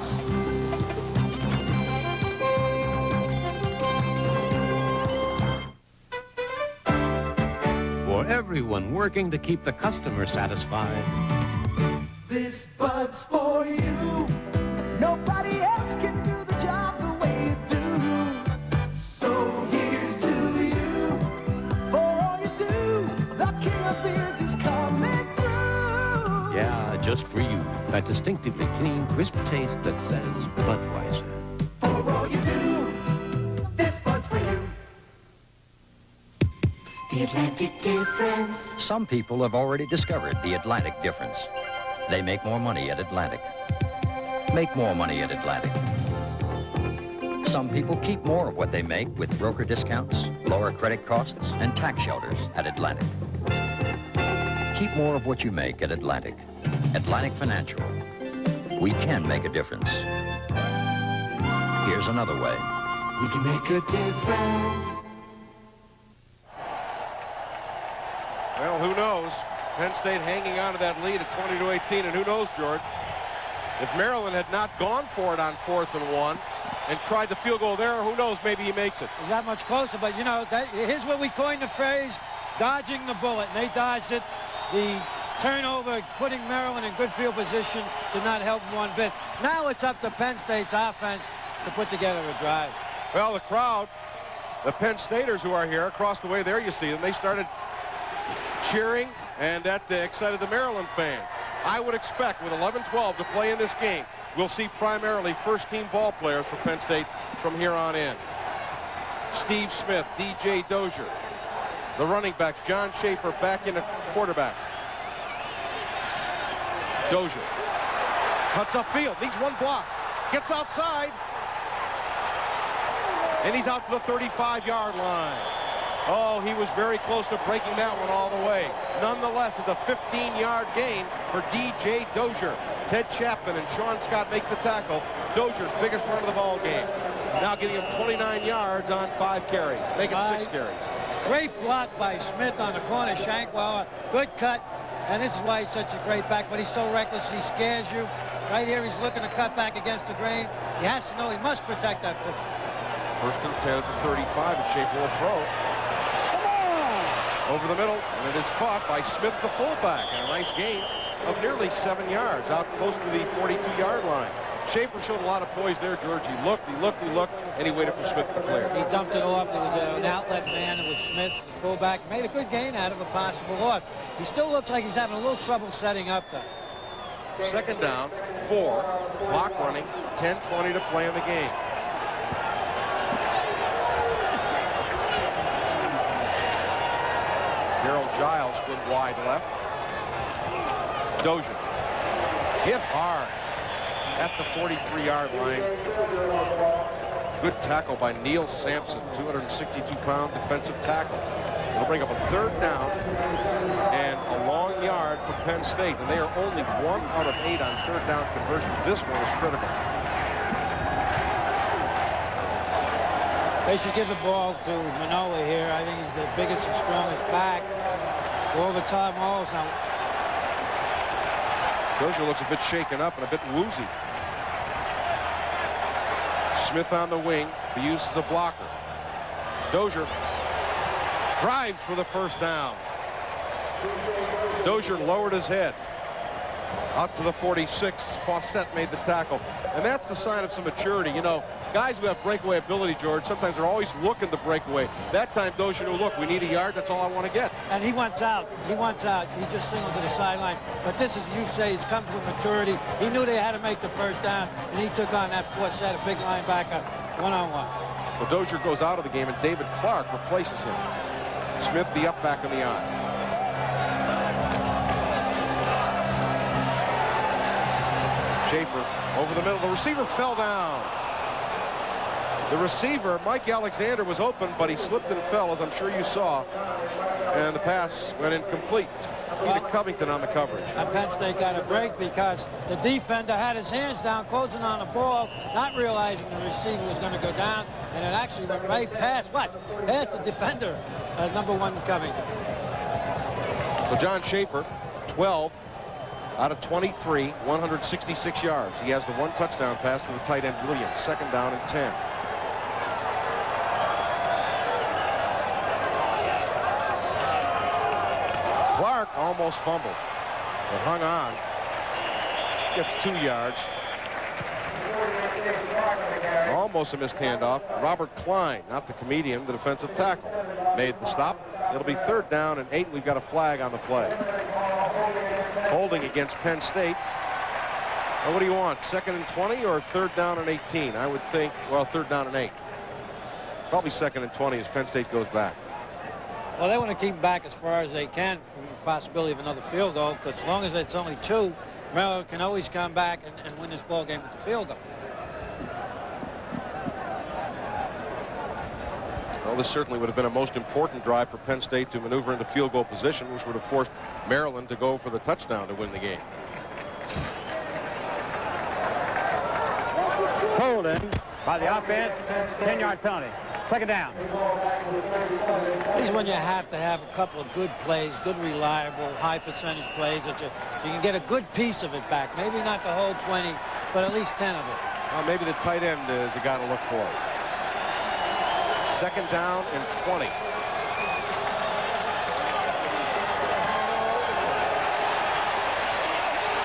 For everyone working to keep the customer satisfied. This Bud's for you. That distinctively clean, crisp taste that says Budweiser. For all you do, this Bud's for you. The Atlantic difference. Some people have already discovered the Atlantic difference. They make more money at Atlantic. Make more money at Atlantic. Some people keep more of what they make with broker discounts, lower credit costs, and tax shelters at Atlantic. Keep more of what you make at Atlantic. Atlantic Financial. We can make a difference. Here's another way. We can make a difference. Well, who knows? Penn State hanging on to that lead at 20-18, and who knows, George? If Maryland had not gone for it on 4th and 1 and tried the field goal there, who knows, maybe he makes it. It's that much closer, but, you know, here's where we coined the phrase, dodging the bullet, and they dodged it. The turnover, putting Maryland in good field position, did not help them one bit. Now it's up to Penn State's offense to put together a drive. Well, the crowd, the Penn Staters who are here, across the way there you see them, they started cheering, and that excited the Maryland fans. I would expect with 11-12 to play in this game, we'll see primarily first-team ball players for Penn State from here on in. Steve Smith, DJ Dozier. The running backs, John Schaefer back in the quarterback. Dozier cuts upfield, needs one block, gets outside, and he's out to the 35-yard line. Oh, he was very close to breaking that one all the way. Nonetheless, it's a 15-yard gain for DJ Dozier. Ted Chapman and Sean Scott make the tackle. Dozier's biggest run of the ball game. Now getting him 29 yards on 5 carries, making 6 carries. Great block by Smith on the corner. Shankweiler, good cut. And this is why he's such a great back, but he's so reckless, he scares you. Right here, he's looking to cut back against the grain. He has to know he must protect that football. First and 10 at the 35, and Schaefer will throw. Over the middle, and it is caught by Smith, the fullback, and a nice gain of nearly 7 yards, out close to the 42-yard line. Schaefer showed a lot of poise there, George. He looked, and he waited for Smith to clear. He dumped it off. There was an outlet man. It was Smith, the fullback. Made a good gain out of a possible off. He still looks like he's having a little trouble setting up, though. Second down, 4, clock running, 10:20 to play in the game. Harold Giles went wide left. Dozier hit hard at the 43-yard line. Good tackle by Neil Sampson, 262-pound defensive tackle. It'll bring up a 3rd down and a long yard for Penn State, and they are only 1 out of 8 on 3rd down conversion. This one is critical. They should give the ball to Manoa here. I think he's the biggest and strongest back. All the time, alls now. Dozier looks a bit shaken up and a bit woozy. Smith on the wing, he uses a blocker. Dozier drives for the first down. Dozier lowered his head. Out to the 46, Fawcett made the tackle. And that's the sign of some maturity. You know, guys who have breakaway ability, George, sometimes they're always looking to break away. That time, Dozier knew, look, we need a yard, that's all I want to get. And he wants out. He wants out. He just signaled to the sideline. But this is, you say, he's come with maturity. He knew they had to make the first down, and he took on that Fawcett, a big linebacker, one-on-one. Well, Dozier goes out of the game, and David Clark replaces him. Smith, the up back in the eye. Schaefer over the middle. The receiver fell down. The receiver, Mike Alexander, was open, but he slipped and fell, as I'm sure you saw. And the pass went incomplete. Peter Covington on the coverage. And Penn State got a break because the defender had his hands down, closing on the ball, not realizing the receiver was going to go down. And it actually went right past, past the defender, number 1 Covington. So John Schaefer, 12 out of 23, 166 yards. He has the 1 touchdown pass to the tight end Williams. 2nd down and 10. Clark almost fumbled, but hung on. Gets 2 yards. Almost a missed handoff. Robert Klein, not the comedian, the defensive tackle, made the stop. It'll be 3rd down and 8. We've got a flag on the play. Holding against Penn State. Well, what do you want, 2nd and 20 or 3rd down and 18? I would think, well, 3rd down and 8. Probably 2nd and 20 as Penn State goes back. Well, they want to keep them back as far as they can from the possibility of another field goal, because as long as it's only 2, Maryland can always come back and win this ball game with the field goal. Well, this certainly would have been a most important drive for Penn State to maneuver into field goal position, which would have forced Maryland to go for the touchdown to win the game. Holding by the offense, 10-yard penalty. 2nd down. This is when you have to have a couple of good plays, good reliable, high percentage plays that you can get a good piece of it back. Maybe not the whole 20, but at least 10 of it. Well, maybe the tight end is a guy to look for. 2nd down and 20.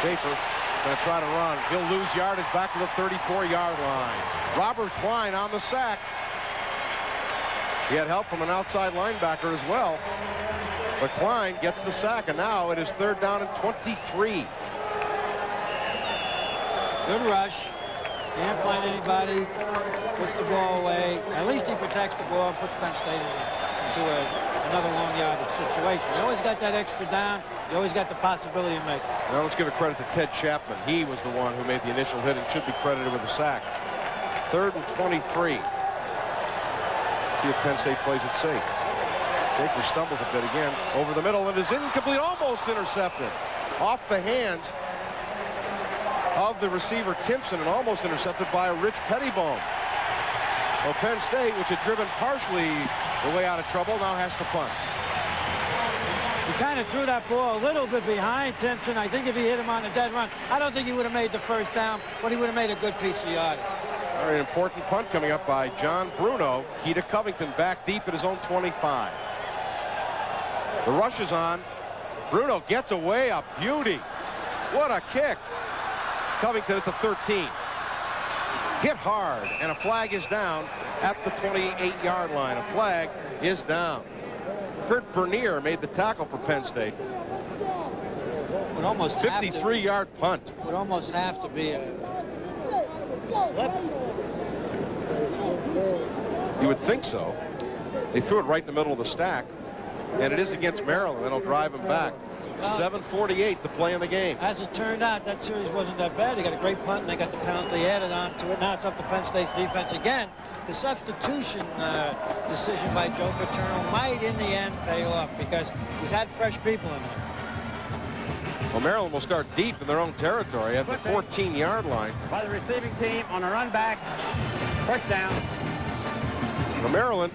Schaefer going to try to run. He'll lose yardage back to the 34-yard line. Robert Klein on the sack. He had help from an outside linebacker as well. But Klein gets the sack, and now it is 3rd down and 23. Good rush. Can't find anybody. Puts the ball away. At least he protects the ball and puts Penn State into another long yardage situation. You always got that extra down. You always got the possibility of making it. Now let's give a credit to Ted Chapman. He was the one who made the initial hit and should be credited with the sack. 3rd and 23. See if Penn State plays it safe. Schaefer stumbles a bit again over the middle and is incomplete, almost intercepted. Off the hands of the receiver Timpson and almost intercepted by Rich Pettibone. Well, Penn State, which had driven partially the way out of trouble, now has to punt. He kind of threw that ball a little bit behind Timpson. I think if he hit him on a dead run, I don't think he would have made the 1st down, but he would have made a good piece of yardage. Very important punt coming up by John Bruno. Keita Covington back deep at his own 25. The rush is on. Bruno gets away, a beauty. What a kick. Covington at the 13. Hit hard, and a flag is down at the 28-yard line. A flag is down. Kurt Bernier made the tackle for Penn State. Would almost 53-yard punt. Would almost have to be a flip. You would think so. They threw it right in the middle of the stack, and it is against Maryland. That'll drive them back. 7:48 to play in the game. As it turned out, that series wasn't that bad. They got a great punt, and they got the penalty added on to it. Now it's up to Penn State's defense again. The substitution decision by Joe Paterno might, in the end, pay off because he's had fresh people in there. Well, Maryland will start deep in their own territory at the 14-yard line. By the receiving team on a run back. 1st down. Well, Maryland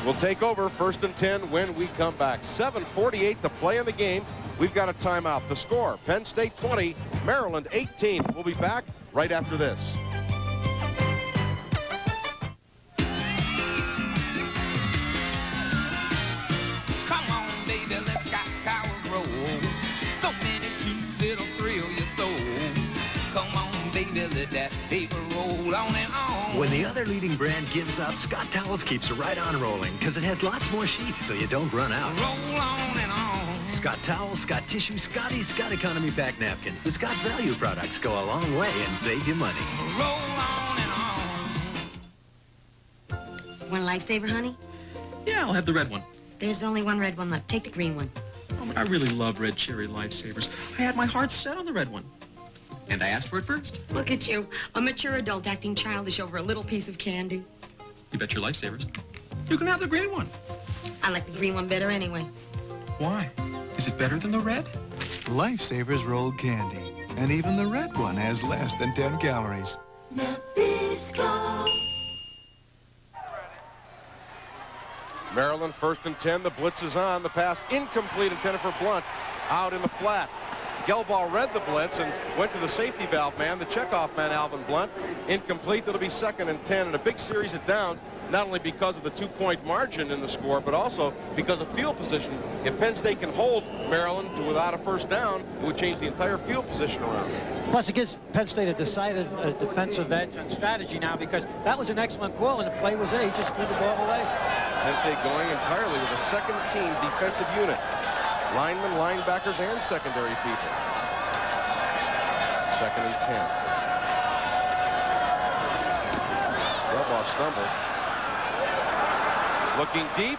will take over 1st and 10 when we come back. 7:48 to play in the game. We've got a timeout. The score, Penn State 20, Maryland 18. We'll be back right after this. Come on, baby, let's got tower roll. So many shoots, it'll thrill your soul. Come on, baby, let that paper roll on and on. When the other leading brand gives up, Scott Towels keeps it right on rolling because it has lots more sheets so you don't run out. Roll on and on. Scott Towels, Scott Tissue, Scotty, Scott Economy Pack Napkins. The Scott Value products go a long way and save you money. Roll on and on. Want a lifesaver, honey? Yeah, I'll have the red one. There's only one red one left. Take the green one. Oh, but I really love red cherry lifesavers. I had my heart set on the red one. And I asked for it first. Look at you, a mature adult acting childish over a little piece of candy. You bet your lifesavers. You can have the green one. I like the green one better anyway. Why? Is it better than the red? Lifesavers rolled candy. And even the red one has less than 10 calories. Maryland 1st and 10. The blitz is on. The pass incomplete, intended for Blunt. Out in the flat. Gelbaugh read the blitz and went to the safety valve man, the checkoff man, Alvin Blunt. Incomplete. It'll be 2nd and 10 and a big series of downs, not only because of the 2-point margin in the score, but also because of field position. If Penn State can hold Maryland to without a 1st down, it would change the entire field position around. Plus, it gives Penn State a decided defensive edge and strategy now because that was an excellent call and the play was there. He just threw the ball away. Penn State going entirely with a 2nd-team defensive unit. Linemen, linebackers, and secondary people. 2nd and 10. Delboss stumbles. Looking deep.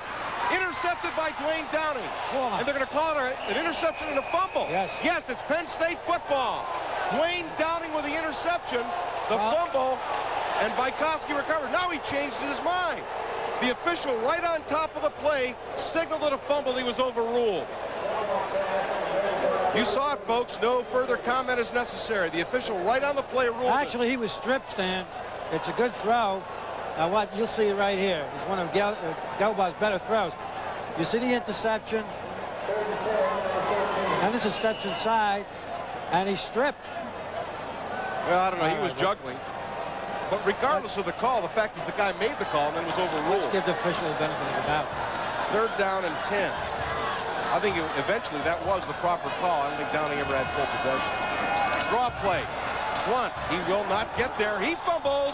Intercepted by Dwayne Downing. And they're going to call it an interception and a fumble. Yes. Yes, it's Penn State football. Dwayne Downing with the interception, the fumble, and Bykowski recovered. Now he changes his mind. The official right on top of the play signaled that a fumble. He was overruled. You saw it, folks. No further comment is necessary. The official right on the play ruled. Actually, he was stripped, Stan. It's a good throw. Now, what you'll see right here is one of Delboss's better throws. You see the interception. And this is steps inside, and he's stripped. Well, I don't know. He was juggling. But regardless of the call, the fact is the guy made the call and then was overruled. Let's give the official the benefit of the doubt. 3rd down and 10. I think eventually that was the proper call. I don't think Downing ever had full possession. Draw play. Blunt. He will not get there. He fumbles.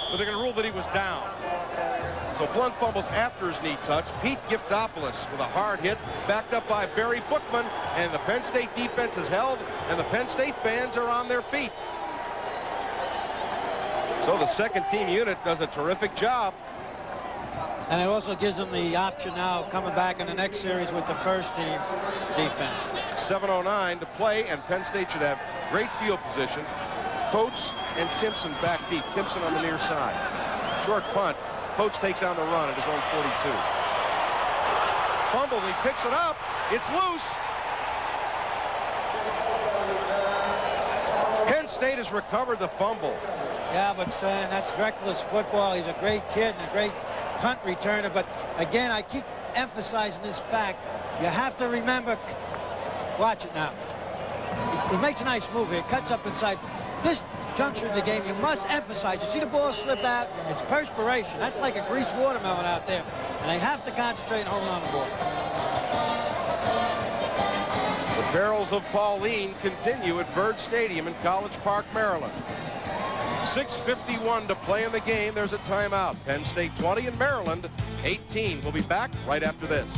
But they're going to rule that he was down. So Blunt fumbles after his knee touch. Pete Giftopoulos with a hard hit, backed up by Barry Bookman, and the Penn State defense is held, and the Penn State fans are on their feet. So the 2nd team unit does a terrific job. And it also gives them the option now coming back in the next series with the 1st team defense. 7:09 to play, and Penn State should have great field position. Coates and Timpson back deep. Timpson on the near side. Short punt. Coates takes on the run at his own 42. Fumbled. He picks it up. It's loose. Penn State has recovered the fumble. Yeah, but Stan, that's reckless football. He's a great kid and a great punt returner. But again, I keep emphasizing this fact. You have to remember. Watch it now. He makes a nice move here. Cuts up inside. This juncture of the game, you must emphasize. You see the ball slip out, it's perspiration. That's like a greased watermelon out there. And they have to concentrate and hold on to the ball. The barrels of Pauline continue at Byrd Stadium in College Park, Maryland. 6:51 to play in the game. There's a timeout. Penn State 20 and Maryland 18. We'll be back right after this.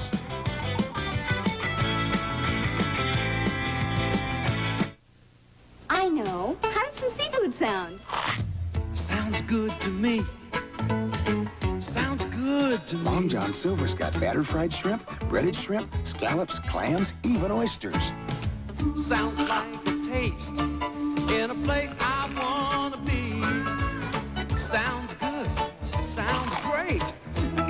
I know. How does some seafood sound? Sounds good to me. Sounds good to me. Long John Silver's got battered fried shrimp, breaded shrimp, scallops, clams, even oysters. Sounds like a taste in a place I wanna be. Sounds good. Sounds great.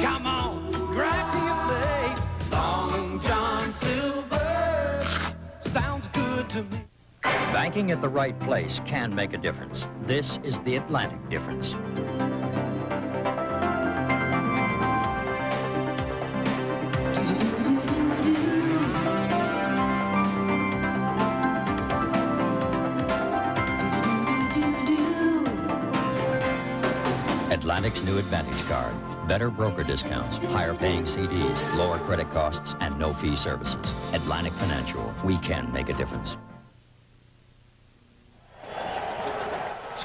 Come on, grab me a plate. Long John Silver. Sounds good to me. Banking at the right place can make a difference. This is the Atlantic difference. Atlantic's new Advantage card. Better broker discounts, higher paying CDs, lower credit costs, and no fee services. Atlantic Financial. We can make a difference.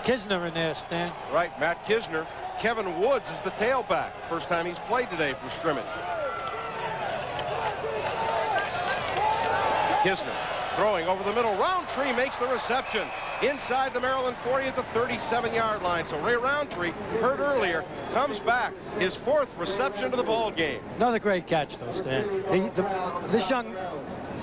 Kisner in there, Stan. Right, Matt Kisner. Kevin Woods is the tailback. First time he's played today for scrimmage. Kisner throwing over the middle. Roundtree makes the reception inside the Maryland 40 at the 37-yard line. So Ray Roundtree, heard earlier, comes back. His 4th reception to the ball game. Another great catch, though, Stan. This young...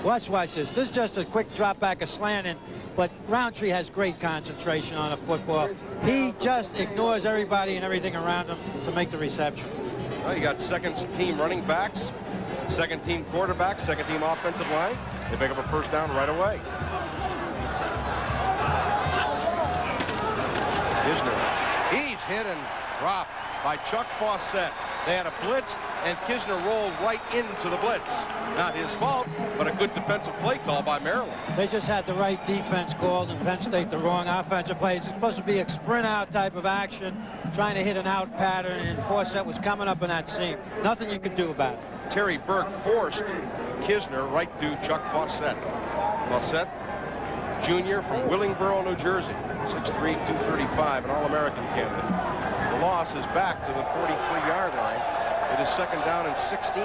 Watch this. This is just a quick drop back, a slant in. But Roundtree has great concentration on a football. He just ignores everybody and everything around him to make the reception. Well, you got 2nd team running backs, 2nd team quarterback, 2nd team offensive line. They pick up a 1st down right away. Kisner. He's hit and dropped by Chuck Fawcett. They had a blitz, and Kisner rolled right into the blitz. Not his fault, but a good defensive play call by Maryland. They just had the right defense called, and Penn State the wrong offensive play. It's supposed to be a sprint-out type of action, trying to hit an out pattern, and Fawcett was coming up in that seam. Nothing you could do about it. Terry Burke forced Kisner right to Chuck Fawcett. Fawcett, junior from Willingboro, New Jersey, 6'3", 235, an All-American candidate. The loss is back to the 43-yard line. It is 2nd down and 16.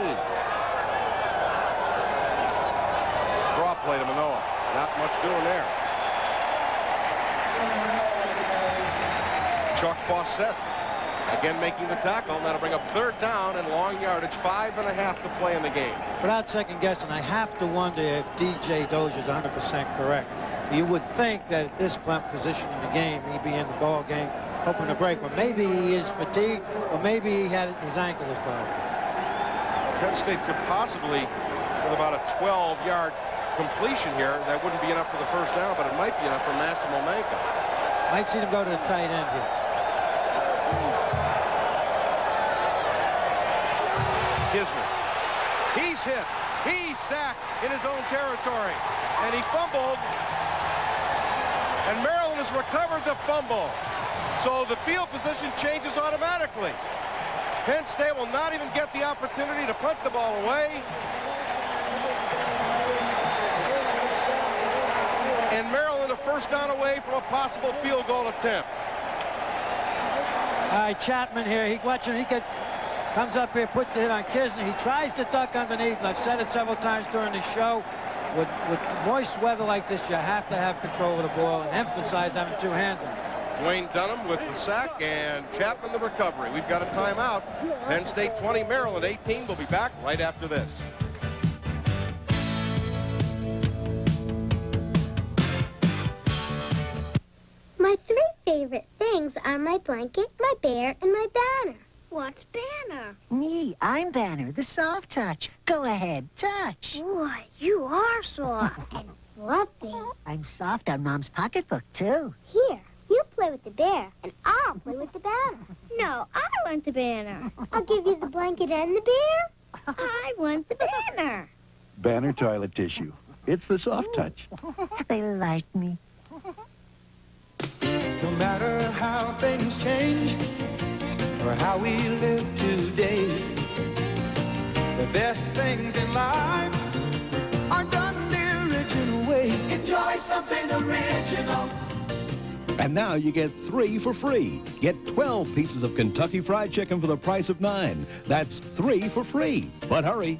Draw play to Manoa. Not much doing there. Chuck Fawcett again making the tackle, and that'll bring up 3rd down and long yardage, 5.5 to play in the game. Without second guessing, I have to wonder if DJ Dozier is 100% correct. You would think that at this position in the game, he'd be in the ball game, hoping to break. But maybe he is fatigued, or maybe he had his ankle is broken. Penn State could possibly, with about a 12-yard completion here, that wouldn't be enough for the 1st down, but it might be enough for Massimo Manca. Might see them go to the tight end here. Kisner. He's hit. He's sacked in his own territory. And he fumbled. And Maryland has recovered the fumble. So the field position changes automatically. Penn State will not even get the opportunity to punt the ball away. And Maryland a 1st down away from a possible field goal attempt. All right, Chapman here. Watch him. He comes up here, puts the hit on Kisner. He tries to duck underneath. And I've said it several times during the show. With moist weather like this, you have to have control of the ball and emphasize having 2 hands on it. Dwayne Dunham with the sack and Chapman the recovery. We've got a timeout. Penn State 20, Maryland 18. We'll be back right after this. My 3 favorite things are my blanket, my bear, and my banner. What's Banner? Me, I'm Banner, the soft touch. Go ahead, touch. Boy, you are soft and fluffy. I'm soft on Mom's pocketbook, too. Here, you play with the bear, and I'll play with the banner. No, I want the banner. I'll give you the blanket and the bear. I want the banner. Banner toilet tissue. It's the soft touch. They like me. No matter how things change or how we live today, the best things in life are done the original way. Enjoy something original. And now you get 3 for free. Get 12 pieces of Kentucky Fried Chicken for the price of 9. That's 3 for free. But hurry.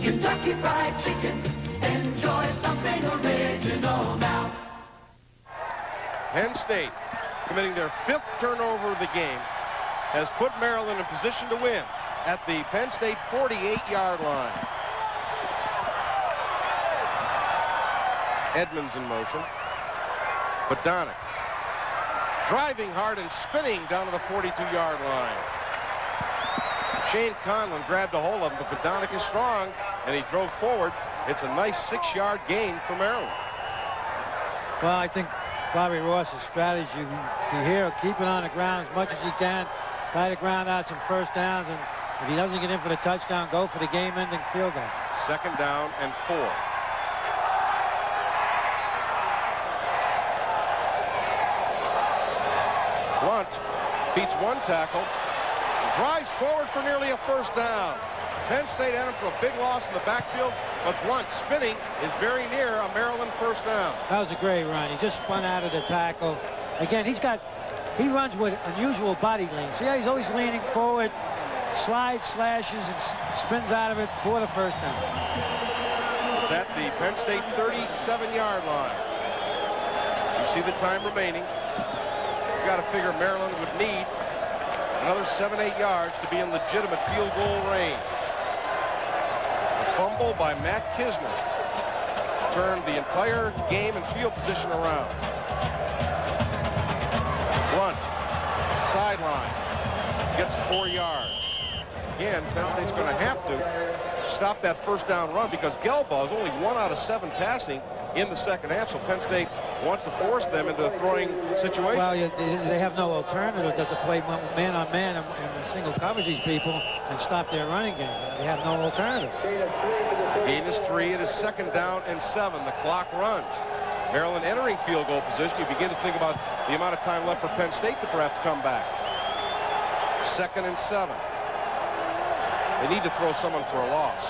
Kentucky Fried Chicken. Enjoy something original now. Penn State, committing their 5th turnover of the game, has put Maryland in position to win at the Penn State 48-yard line. Edmonds in motion. Badonic driving hard and spinning down to the 42-yard line. Shane Conlon grabbed a hold of him, but Badonic is strong, and he drove forward. It's a nice 6-yard gain for Maryland. Well, I think Bobby Ross's strategy here, keep it on the ground as much as he can, try to ground out some 1st downs, and if he doesn't get in for the touchdown, go for the game-ending field goal. 2nd down and 4. Blunt beats 1 tackle, drives forward for nearly a 1st down. Penn State had him for a big loss in the backfield, but Blunt spinning is very near a Maryland 1st down. That was a great run. He just spun out of the tackle. Again, he runs with unusual body lean. See how he's always leaning forward, slides, slashes, and spins out of it for the 1st down. It's at the Penn State 37-yard line. You see the time remaining. You've got to figure Maryland would need another 7-8 yards to be in legitimate field goal range. Fumble by Matt Kisner turned the entire game and field position around. Blunt, sideline, gets 4 yards. Again, Penn State's going to have to stop that 1st down run because Gelbaugh is only 1 out of 7 passing in the 2nd half, so Penn State wants to force them into a throwing situation. Well, they have no alternative but to play man-on-man and single coverage these people and stop their running game. They have no alternative. Gain is 3. It is 2nd down and 7. The clock runs. Maryland entering field goal position. You begin to think about the amount of time left for Penn State to perhaps come back. 2nd and 7. They need to throw someone for a loss.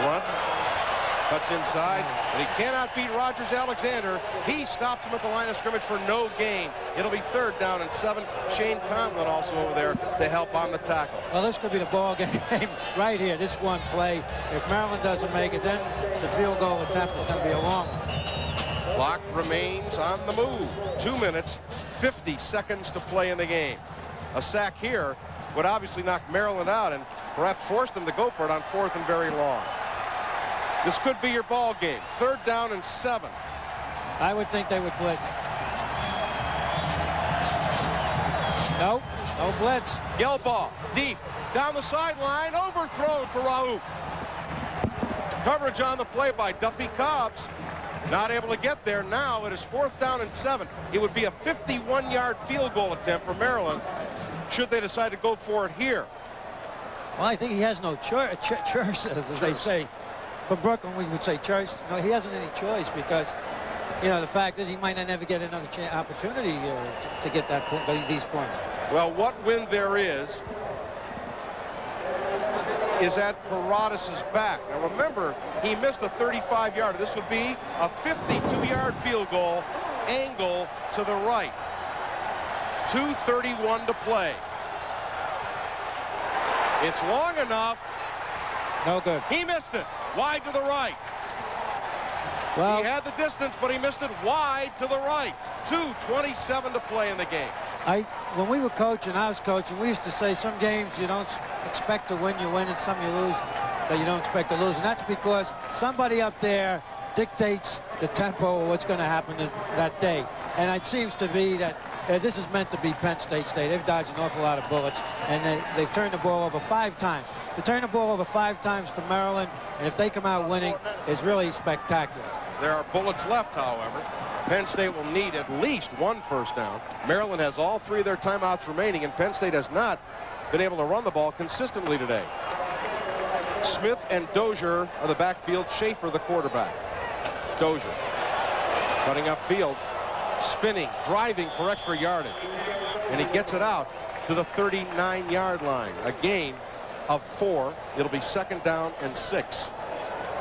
Blunt Cuts inside, and he cannot beat Rogers Alexander. He stops him at the line of scrimmage for no gain. It'll be 3rd down and 7. Shane Conlon also over there to help on the tackle. Well, this could be the ball game right here, this one play. If Maryland doesn't make it, then the field goal attempt is going to be a long one. Clock remains on the move. 2 minutes, 50 seconds to play in the game. A sack here would obviously knock Maryland out and perhaps force them to go for it on 4th and very long. This could be your ball game. 3rd down and 7. I would think they would blitz. Nope, no blitz. Gelbaugh, deep, down the sideline, overthrown for Raouf. Coverage on the play by Duffy Cobbs. Not able to get there. Now it is 4th down and 7. It would be a 51-yard field goal attempt for Maryland should they decide to go for it here. Well, I think he has no choice, as they say. For Brooklyn, we would say choice. No, he hasn't any choice because, you know, the fact is he might not never get another opportunity to get that point, these points. Well, what win there is at Paradis' back. Now, remember, he missed a 35-yarder. This would be a 52-yard field goal, angle to the right. 2:31 to play. It's long enough. No good. He missed it. Wide to the right. Well, he had the distance, but he missed it wide to the right. 2:27 to play in the game. When we were coaching, I was coaching, we used to say some games you don't expect to win, you win, and some you lose that you don't expect to lose. And that's because somebody up there dictates the tempo of what's going to happen that day. And it seems to be that this is meant to be Penn State. They've dodged an awful lot of bullets, and they've turned the ball over 5 times. To turn the ball over 5 times to Maryland, and if they come out winning, is really spectacular. There are bullets left, however. Penn State will need at least 1 first down. Maryland has all 3 of their timeouts remaining, and Penn State has not been able to run the ball consistently today. Smith and Dozier are the backfield. Schaefer, the quarterback. Dozier cutting upfield, spinning, driving for extra yardage, and he gets it out to the 39-yard line. A gain of 4. It'll be 2nd down and 6.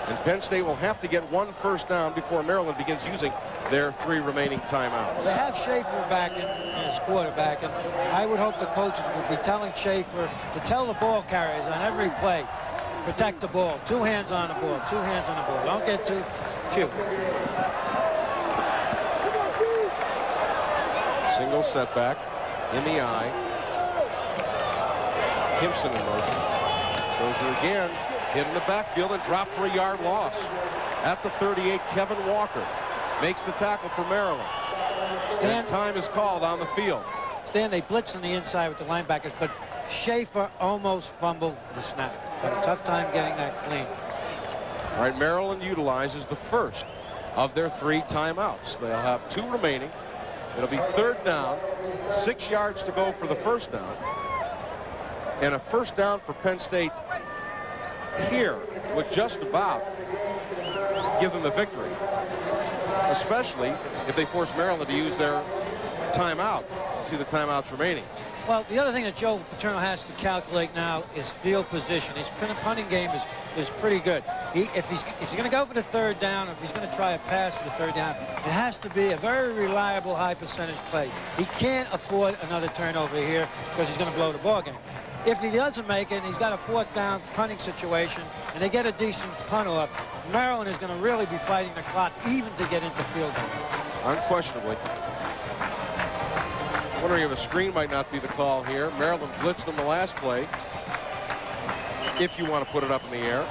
And Penn State will have to get 1 first down before Maryland begins using their 3 remaining timeouts. Well, they have Schaefer back as quarterback, and I would hope the coaches would be telling Schaefer to tell the ball carriers on every play, protect the ball. 2 hands on the ball, 2 hands on the ball. Don't get too cute. Single setback in the eye. Kimpson in motion. Dozier again, hit in the backfield and dropped for a yard loss. At the 38, Kevin Walker makes the tackle for Maryland. And time is called on the field. Stan, they blitzed on the inside with the linebackers, but Schaefer almost fumbled the snap. Had a tough time getting that clean. All right, Maryland utilizes the first of their 3 timeouts. They'll have 2 remaining. It'll be 3rd down, 6 yards to go for the first down. And a first down for Penn State here would just about give them the victory, especially if they force Maryland to use their timeout. See the timeouts remaining. Well, the other thing that Joe Paterno has to calculate now is field position. His punting game is pretty good. If he's going to go for the 3rd down, if he's going to try a pass for the 3rd down, it has to be a very reliable, high percentage play. He can't afford another turnover here because he's going to blow the ball game. If he doesn't make it and he's got a 4th down punting situation and they get a decent punt off, Maryland is going to really be fighting the clock even to get into field goal. Unquestionably. Wondering if a screen might not be the call here. Maryland blitzed them the last play. If you want to put it up in the air.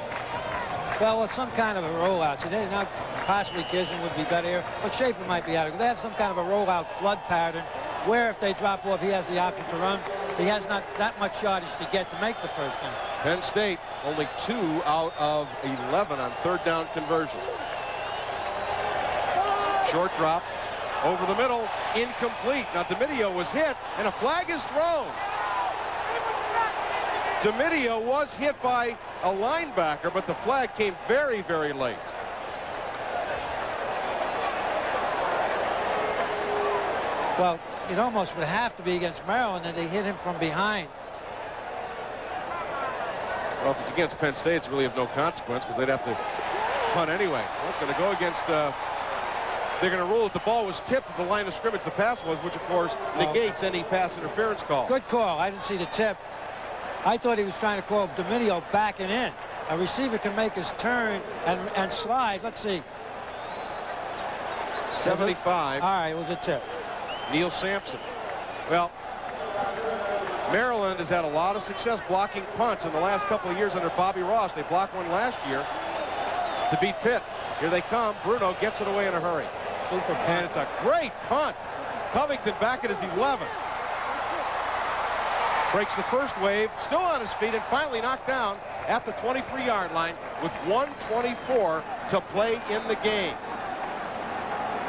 Well, it's some kind of a rollout. So now possibly Kisner would be better here, but Schaefer might be out of it. They have some kind of a rollout flood pattern where if they drop off, he has the option to run. He has not that much yardage to get to make the first down. Penn State only 2 out of 11 on 3rd down conversion. Short drop over the middle, incomplete. Now Domidio was hit and a flag is thrown. Domidio was hit by a linebacker, but the flag came very, very late. Well, it almost would have to be against Maryland, and they hit him from behind. Well, if it's against Penn State, it's really of no consequence because they'd have to punt anyway. Well, it's going to go against... they're going to rule that the ball was tipped at the line of scrimmage. The pass was, which, of course, negates any pass interference call. Good call. I didn't see the tip. I thought he was trying to call Dominio backing in. A receiver can make his turn and slide. Let's see. 75. All right, it was a tip. Neil Sampson. Well, Maryland has had a lot of success blocking punts in the last couple of years under Bobby Ross. They blocked one last year to beat Pitt. Here they come. Bruno gets it away in a hurry. Super punt. And it's a great punt. Covington back at his 11. Breaks the first wave, still on his feet, and finally knocked down at the 23-yard line with 1:24 to play in the game.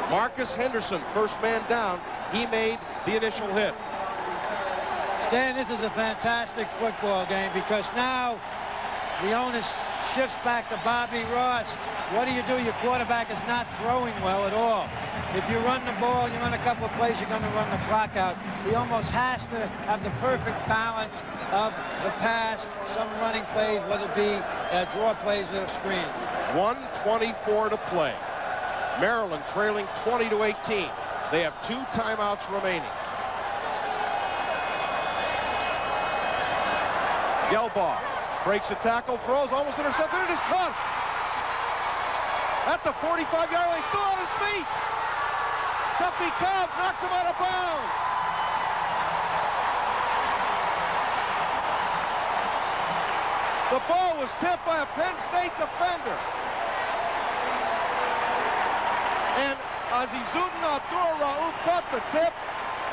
Marcus Henderson, first man down. He made the initial hit. Stan, this is a fantastic football game because now the onus shifts back to Bobby Ross. What do? Your quarterback is not throwing well at all. If you run the ball, you run a couple of plays, you're going to run the clock out. He almost has to have the perfect balance of the pass, some running plays, whether it be draw plays or screen. 1:24 to play. Maryland trailing 20-18. They have 2 timeouts remaining. Gelbaugh breaks a tackle, throws, almost intercepted, it is caught. At the 45-yard line, still on his feet. Tuffy Cobb knocks him out of bounds. The ball was tipped by a Penn State defender. And Azizudin Abdur-Rauf caught the tip.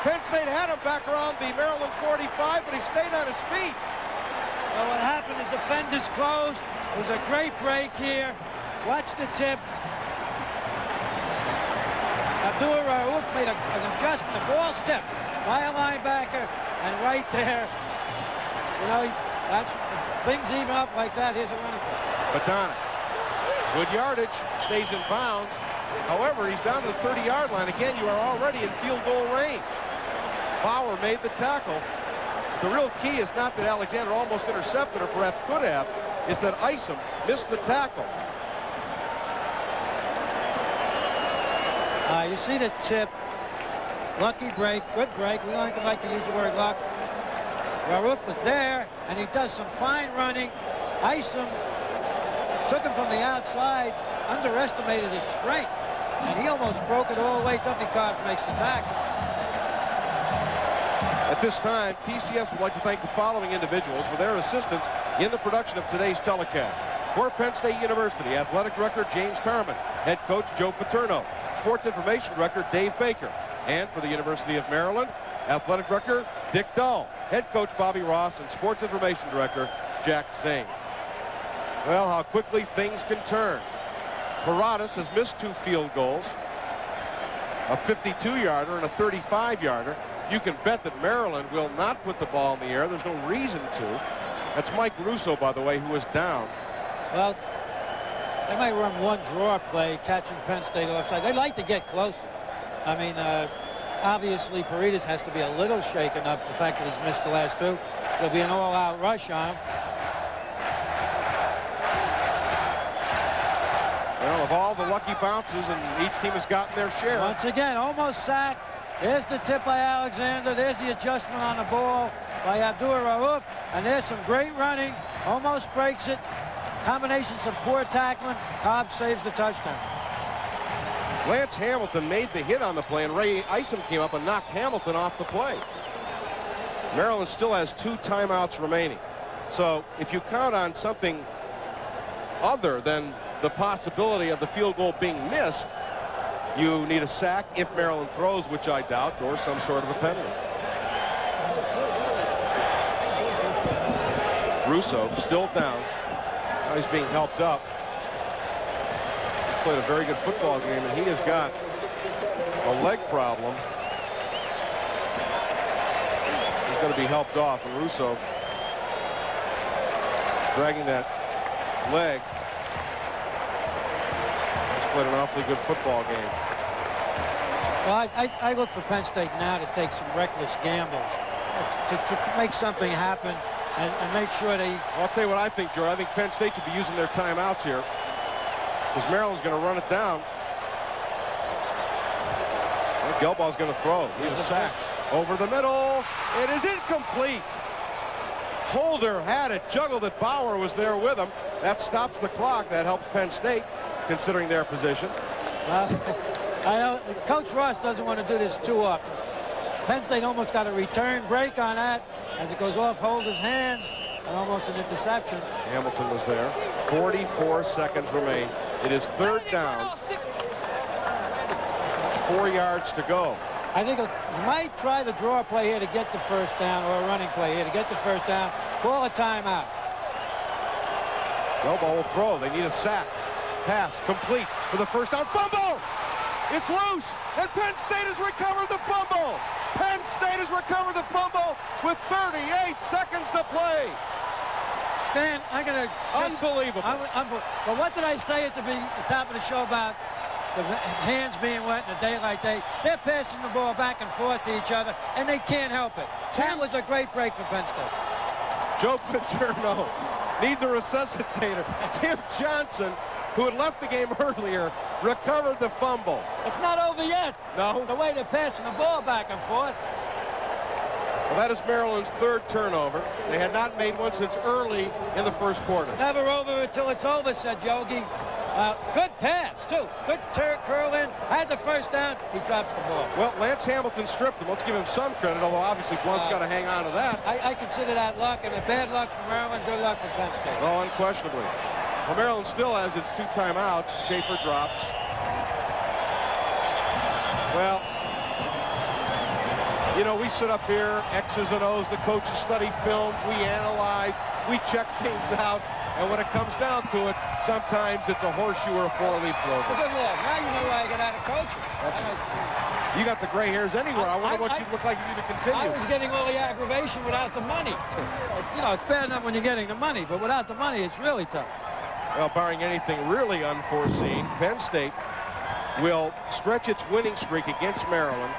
Penn State had him back around the Maryland 45, but he stayed on his feet. Well, what happened, the defenders closed. It was a great break here. Watch the tip. Abdur-Rauf made an adjustment, a ball step by a linebacker, and right there, you know, that's, things even up like that. Here's a running play. Badonic, good yardage, stays in bounds. However, he's down to the 30-yard line. Again, you are already in field goal range. Bauer made the tackle. The real key is not that Alexander almost intercepted or perhaps could have. It's that Isom missed the tackle. You see the tip. Lucky break. Good break. We like to use the word luck. Rauf was there, and he does some fine running. Isom took him from the outside, underestimated his strength, and he almost broke it all the way. Tuffy Cobb makes the tackle. At this time, TCS would like to thank the following individuals for their assistance in the production of today's telecast. For Penn State University, Athletic Director James Carman, Head Coach Joe Paterno, Sports Information Director Dave Baker, and for the University of Maryland, Athletic Director Dick Dull, Head Coach Bobby Ross, and Sports Information Director Jack Zane. Well, how quickly things can turn. Paradas has missed 2 field goals, a 52-yarder and a 35-yarder. You can bet that Maryland will not put the ball in the air. There's no reason to. That's Mike Russo, by the way, who is down. Well, they might run one draw play, catching Penn State offside. They'd like to get closer. I mean, obviously, Paradas has to be a little shaken up, the fact that he's missed the last 2. There'll be an all-out rush on him. Well, of all the lucky bounces, and each team has gotten their share. Once again, almost sacked. There's the tip by Alexander. There's the adjustment on the ball by Abdur-Rauf. And there's some great running. Almost breaks it. Combinations of poor tackling. Cobb saves the touchdown. Lance Hamilton made the hit on the play, and Ray Isom came up and knocked Hamilton off the play. Maryland still has 2 timeouts remaining. So if you count on something other than the possibility of the field goal being missed, you need a sack if Maryland throws, which I doubt, or some sort of a penalty. Russo still down. Now he's being helped up. He's played a very good football game, and he has got a leg problem. He's going to be helped off, and Russo dragging that leg. He's played an awfully good football game. Well, I look for Penn State now to take some reckless gambles, to make something happen and make sure they... Well, I'll tell you what I think, George. I think Penn State should be using their timeouts here. because Maryland's going to run it down. And Gelbaugh's going to throw. He's a sack. Over the middle. It is incomplete. Holder had it, juggled it. Bauer was there with him. That stops the clock. That helps Penn State, considering their position. Well, I know Coach Ross doesn't want to do this too often. Penn State almost got a return break on that as it goes off Holder's hands, and almost an interception. Hamilton was there. 44 seconds remain. It is third down. 4 yards to go. I think it might try to draw a play here to get the first down, or a running play here to get the first down. Call a timeout. Gelbaugh will throw. They need a sack. Pass complete for the first down. Fumble! It's loose, and Penn State has recovered the fumble. Penn State has recovered the fumble with 38 seconds to play. Stan, I'm going to... Unbelievable. But what did I say at the top of the show about the hands being wet in a day like day? They're passing the ball back and forth to each other, and they can't help it. That was a great break for Penn State. Joe Paterno needs a resuscitator. Tim Johnson, who had left the game earlier, recovered the fumble. It's not over yet. No. The way they're passing the ball back and forth. Well, that is Maryland's third turnover. They had not made one since early in the first quarter. It's never over until it's over, said Yogi. Good pass, too. Good curl in. Had the first down. He drops the ball. Well, Lance Hamilton stripped him. Let's give him some credit, although obviously Blunt's got to hang on to that. I consider that luck, and a bad luck for Maryland, good luck for Penn State. Oh, unquestionably. Well, Maryland still has its 2 timeouts. Schaefer drops. Well, you know, we sit up here, X's and O's, the coaches study film, we analyze, we check things out, and when it comes down to it, sometimes it's a horseshoe or a 4-leaf clover. Good luck. Now you know why I got out of coaching. You got the gray hairs anywhere. I wonder what you'd look like if you to continue. I was getting all the aggravation without the money. It's bad enough when you're getting the money, but without the money, it's really tough. Well, barring anything really unforeseen, Penn State will stretch its winning streak against Maryland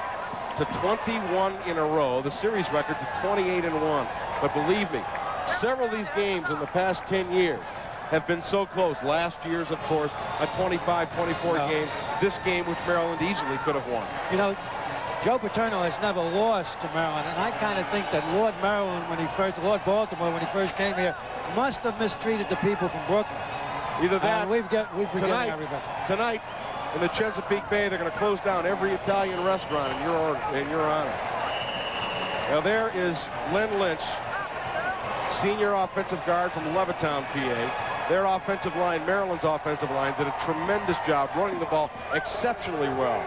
to 21 in a row, the series record to 28-1. But believe me, several of these games in the past 10 years have been so close. Last year's, of course, a 25-24 game. This game, which Maryland easily could have won. You know, Joe Paterno has never lost to Maryland, and I kind of think that Lord Baltimore, when he first came here, must have mistreated the people from Brooklyn. Either that, we've been getting everybody. Tonight, in the Chesapeake Bay, they're going to close down every Italian restaurant in your honor. Now there is Len Lynch, senior offensive guard from Levittown, PA. Their offensive line, Maryland's offensive line, did a tremendous job running the ball exceptionally well.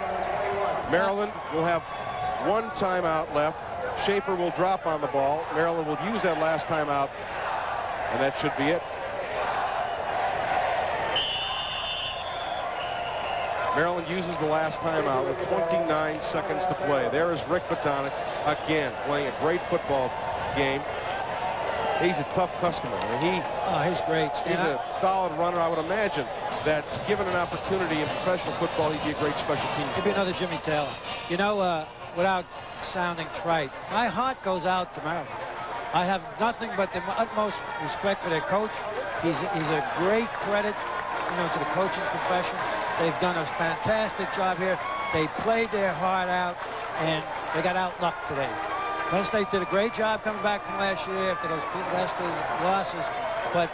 Maryland will have 1 timeout left. Schaefer will drop on the ball. Maryland will use that last timeout, and that should be it. Maryland uses the last timeout with 29 seconds to play. There is Rick Botonic again playing a great football game. He's a tough customer, and he's great. He's a solid runner. I would imagine that given an opportunity in professional football, he'd be a great special team. He'd be another Jimmy Taylor. You know, without sounding trite, my heart goes out to Maryland. I have nothing but the utmost respect for their coach. He's a great credit, to the coaching profession. They've done a fantastic job here. They played their heart out, and they got outlucked today. Penn State did a great job coming back from last year after those last 2 losses. But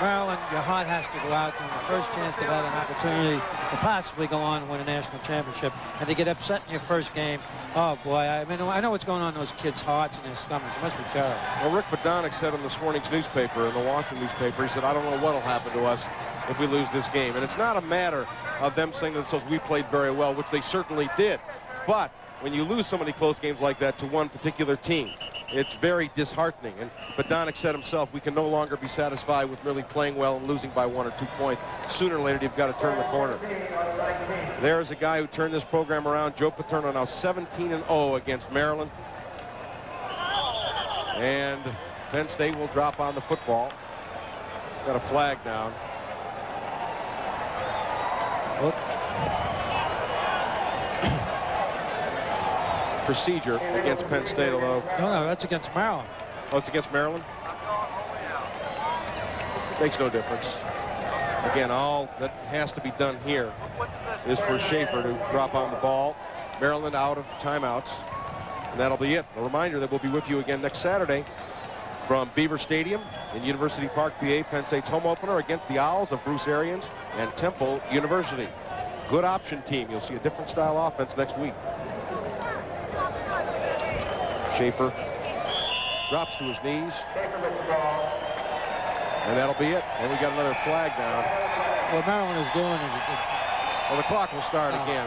Maryland, your heart has to go out to them. The first chance they've had an opportunity to possibly go on and win a national championship, and to get upset in your first game. Oh, boy. I mean, I know what's going on in those kids' hearts and their stomachs. It must be terrible. Well, Rick Botonic said in this morning's newspaper, in the Washington newspaper, he said, I don't know what will happen to us if we lose this game. And it's not a matter of them saying to themselves, we played very well, which they certainly did. But when you lose so many close games like that to one particular team, it's very disheartening. And Botonic said himself, we can no longer be satisfied with merely playing well and losing by 1 or 2 points. Sooner or later, you've got to turn the corner. There's a guy who turned this program around, Joe Paterno, now 17-0 against Maryland. And Penn State will drop on the football. Got a flag down. Look. Procedure against Penn State, although... No, that's against Maryland. Oh, it's against Maryland? Makes no difference. Again, all that has to be done here is for Schaefer to drop on the ball. Maryland out of timeouts, and that'll be it. A reminder that we'll be with you again next Saturday from Beaver Stadium in University Park, PA, Penn State's home opener against the Owls of Bruce Arians and Temple University. Good option team. You'll see a different style offense next week. Schaefer drops to his knees. And that'll be it. And we got another flag down. What Maryland is doing is... Well, the clock will start again.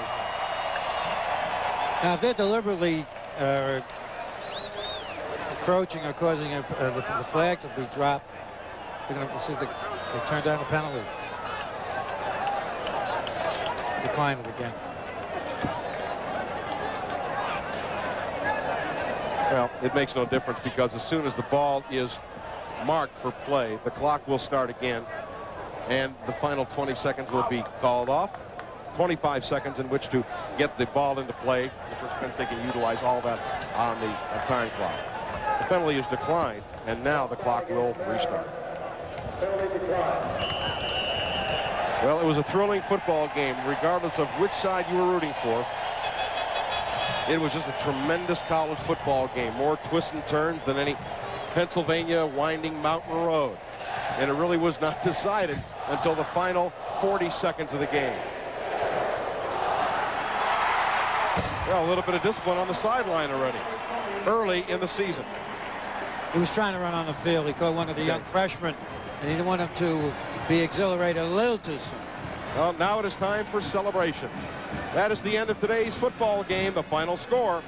Now, if they're deliberately encroaching or causing the flag to be dropped, they're going to see if they turn down the penalty. Decline it again. Well, it makes no difference because as soon as the ball is marked for play, the clock will start again, and the final 20 seconds will be called off. 25 seconds in which to get the ball into play. Of course, Penn State can utilize all that on the time clock. The penalty is declined, and now the clock will restart. Well, it was a thrilling football game, regardless of which side you were rooting for. It was just a tremendous college football game. More twists and turns than any Pennsylvania winding mountain road. And it really was not decided until the final 40 seconds of the game. Well, a little bit of discipline on the sideline already, early in the season. He was trying to run on the field. He caught one of the young freshmen, and he didn't want him to be exhilarated a little too soon. Well, now it is time for celebration. That is the end of today's football game. The final score,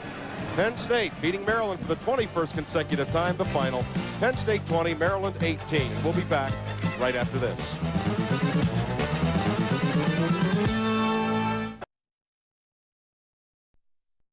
Penn State beating Maryland for the 21st consecutive time. The final, Penn State 20, Maryland 18. We'll be back right after this.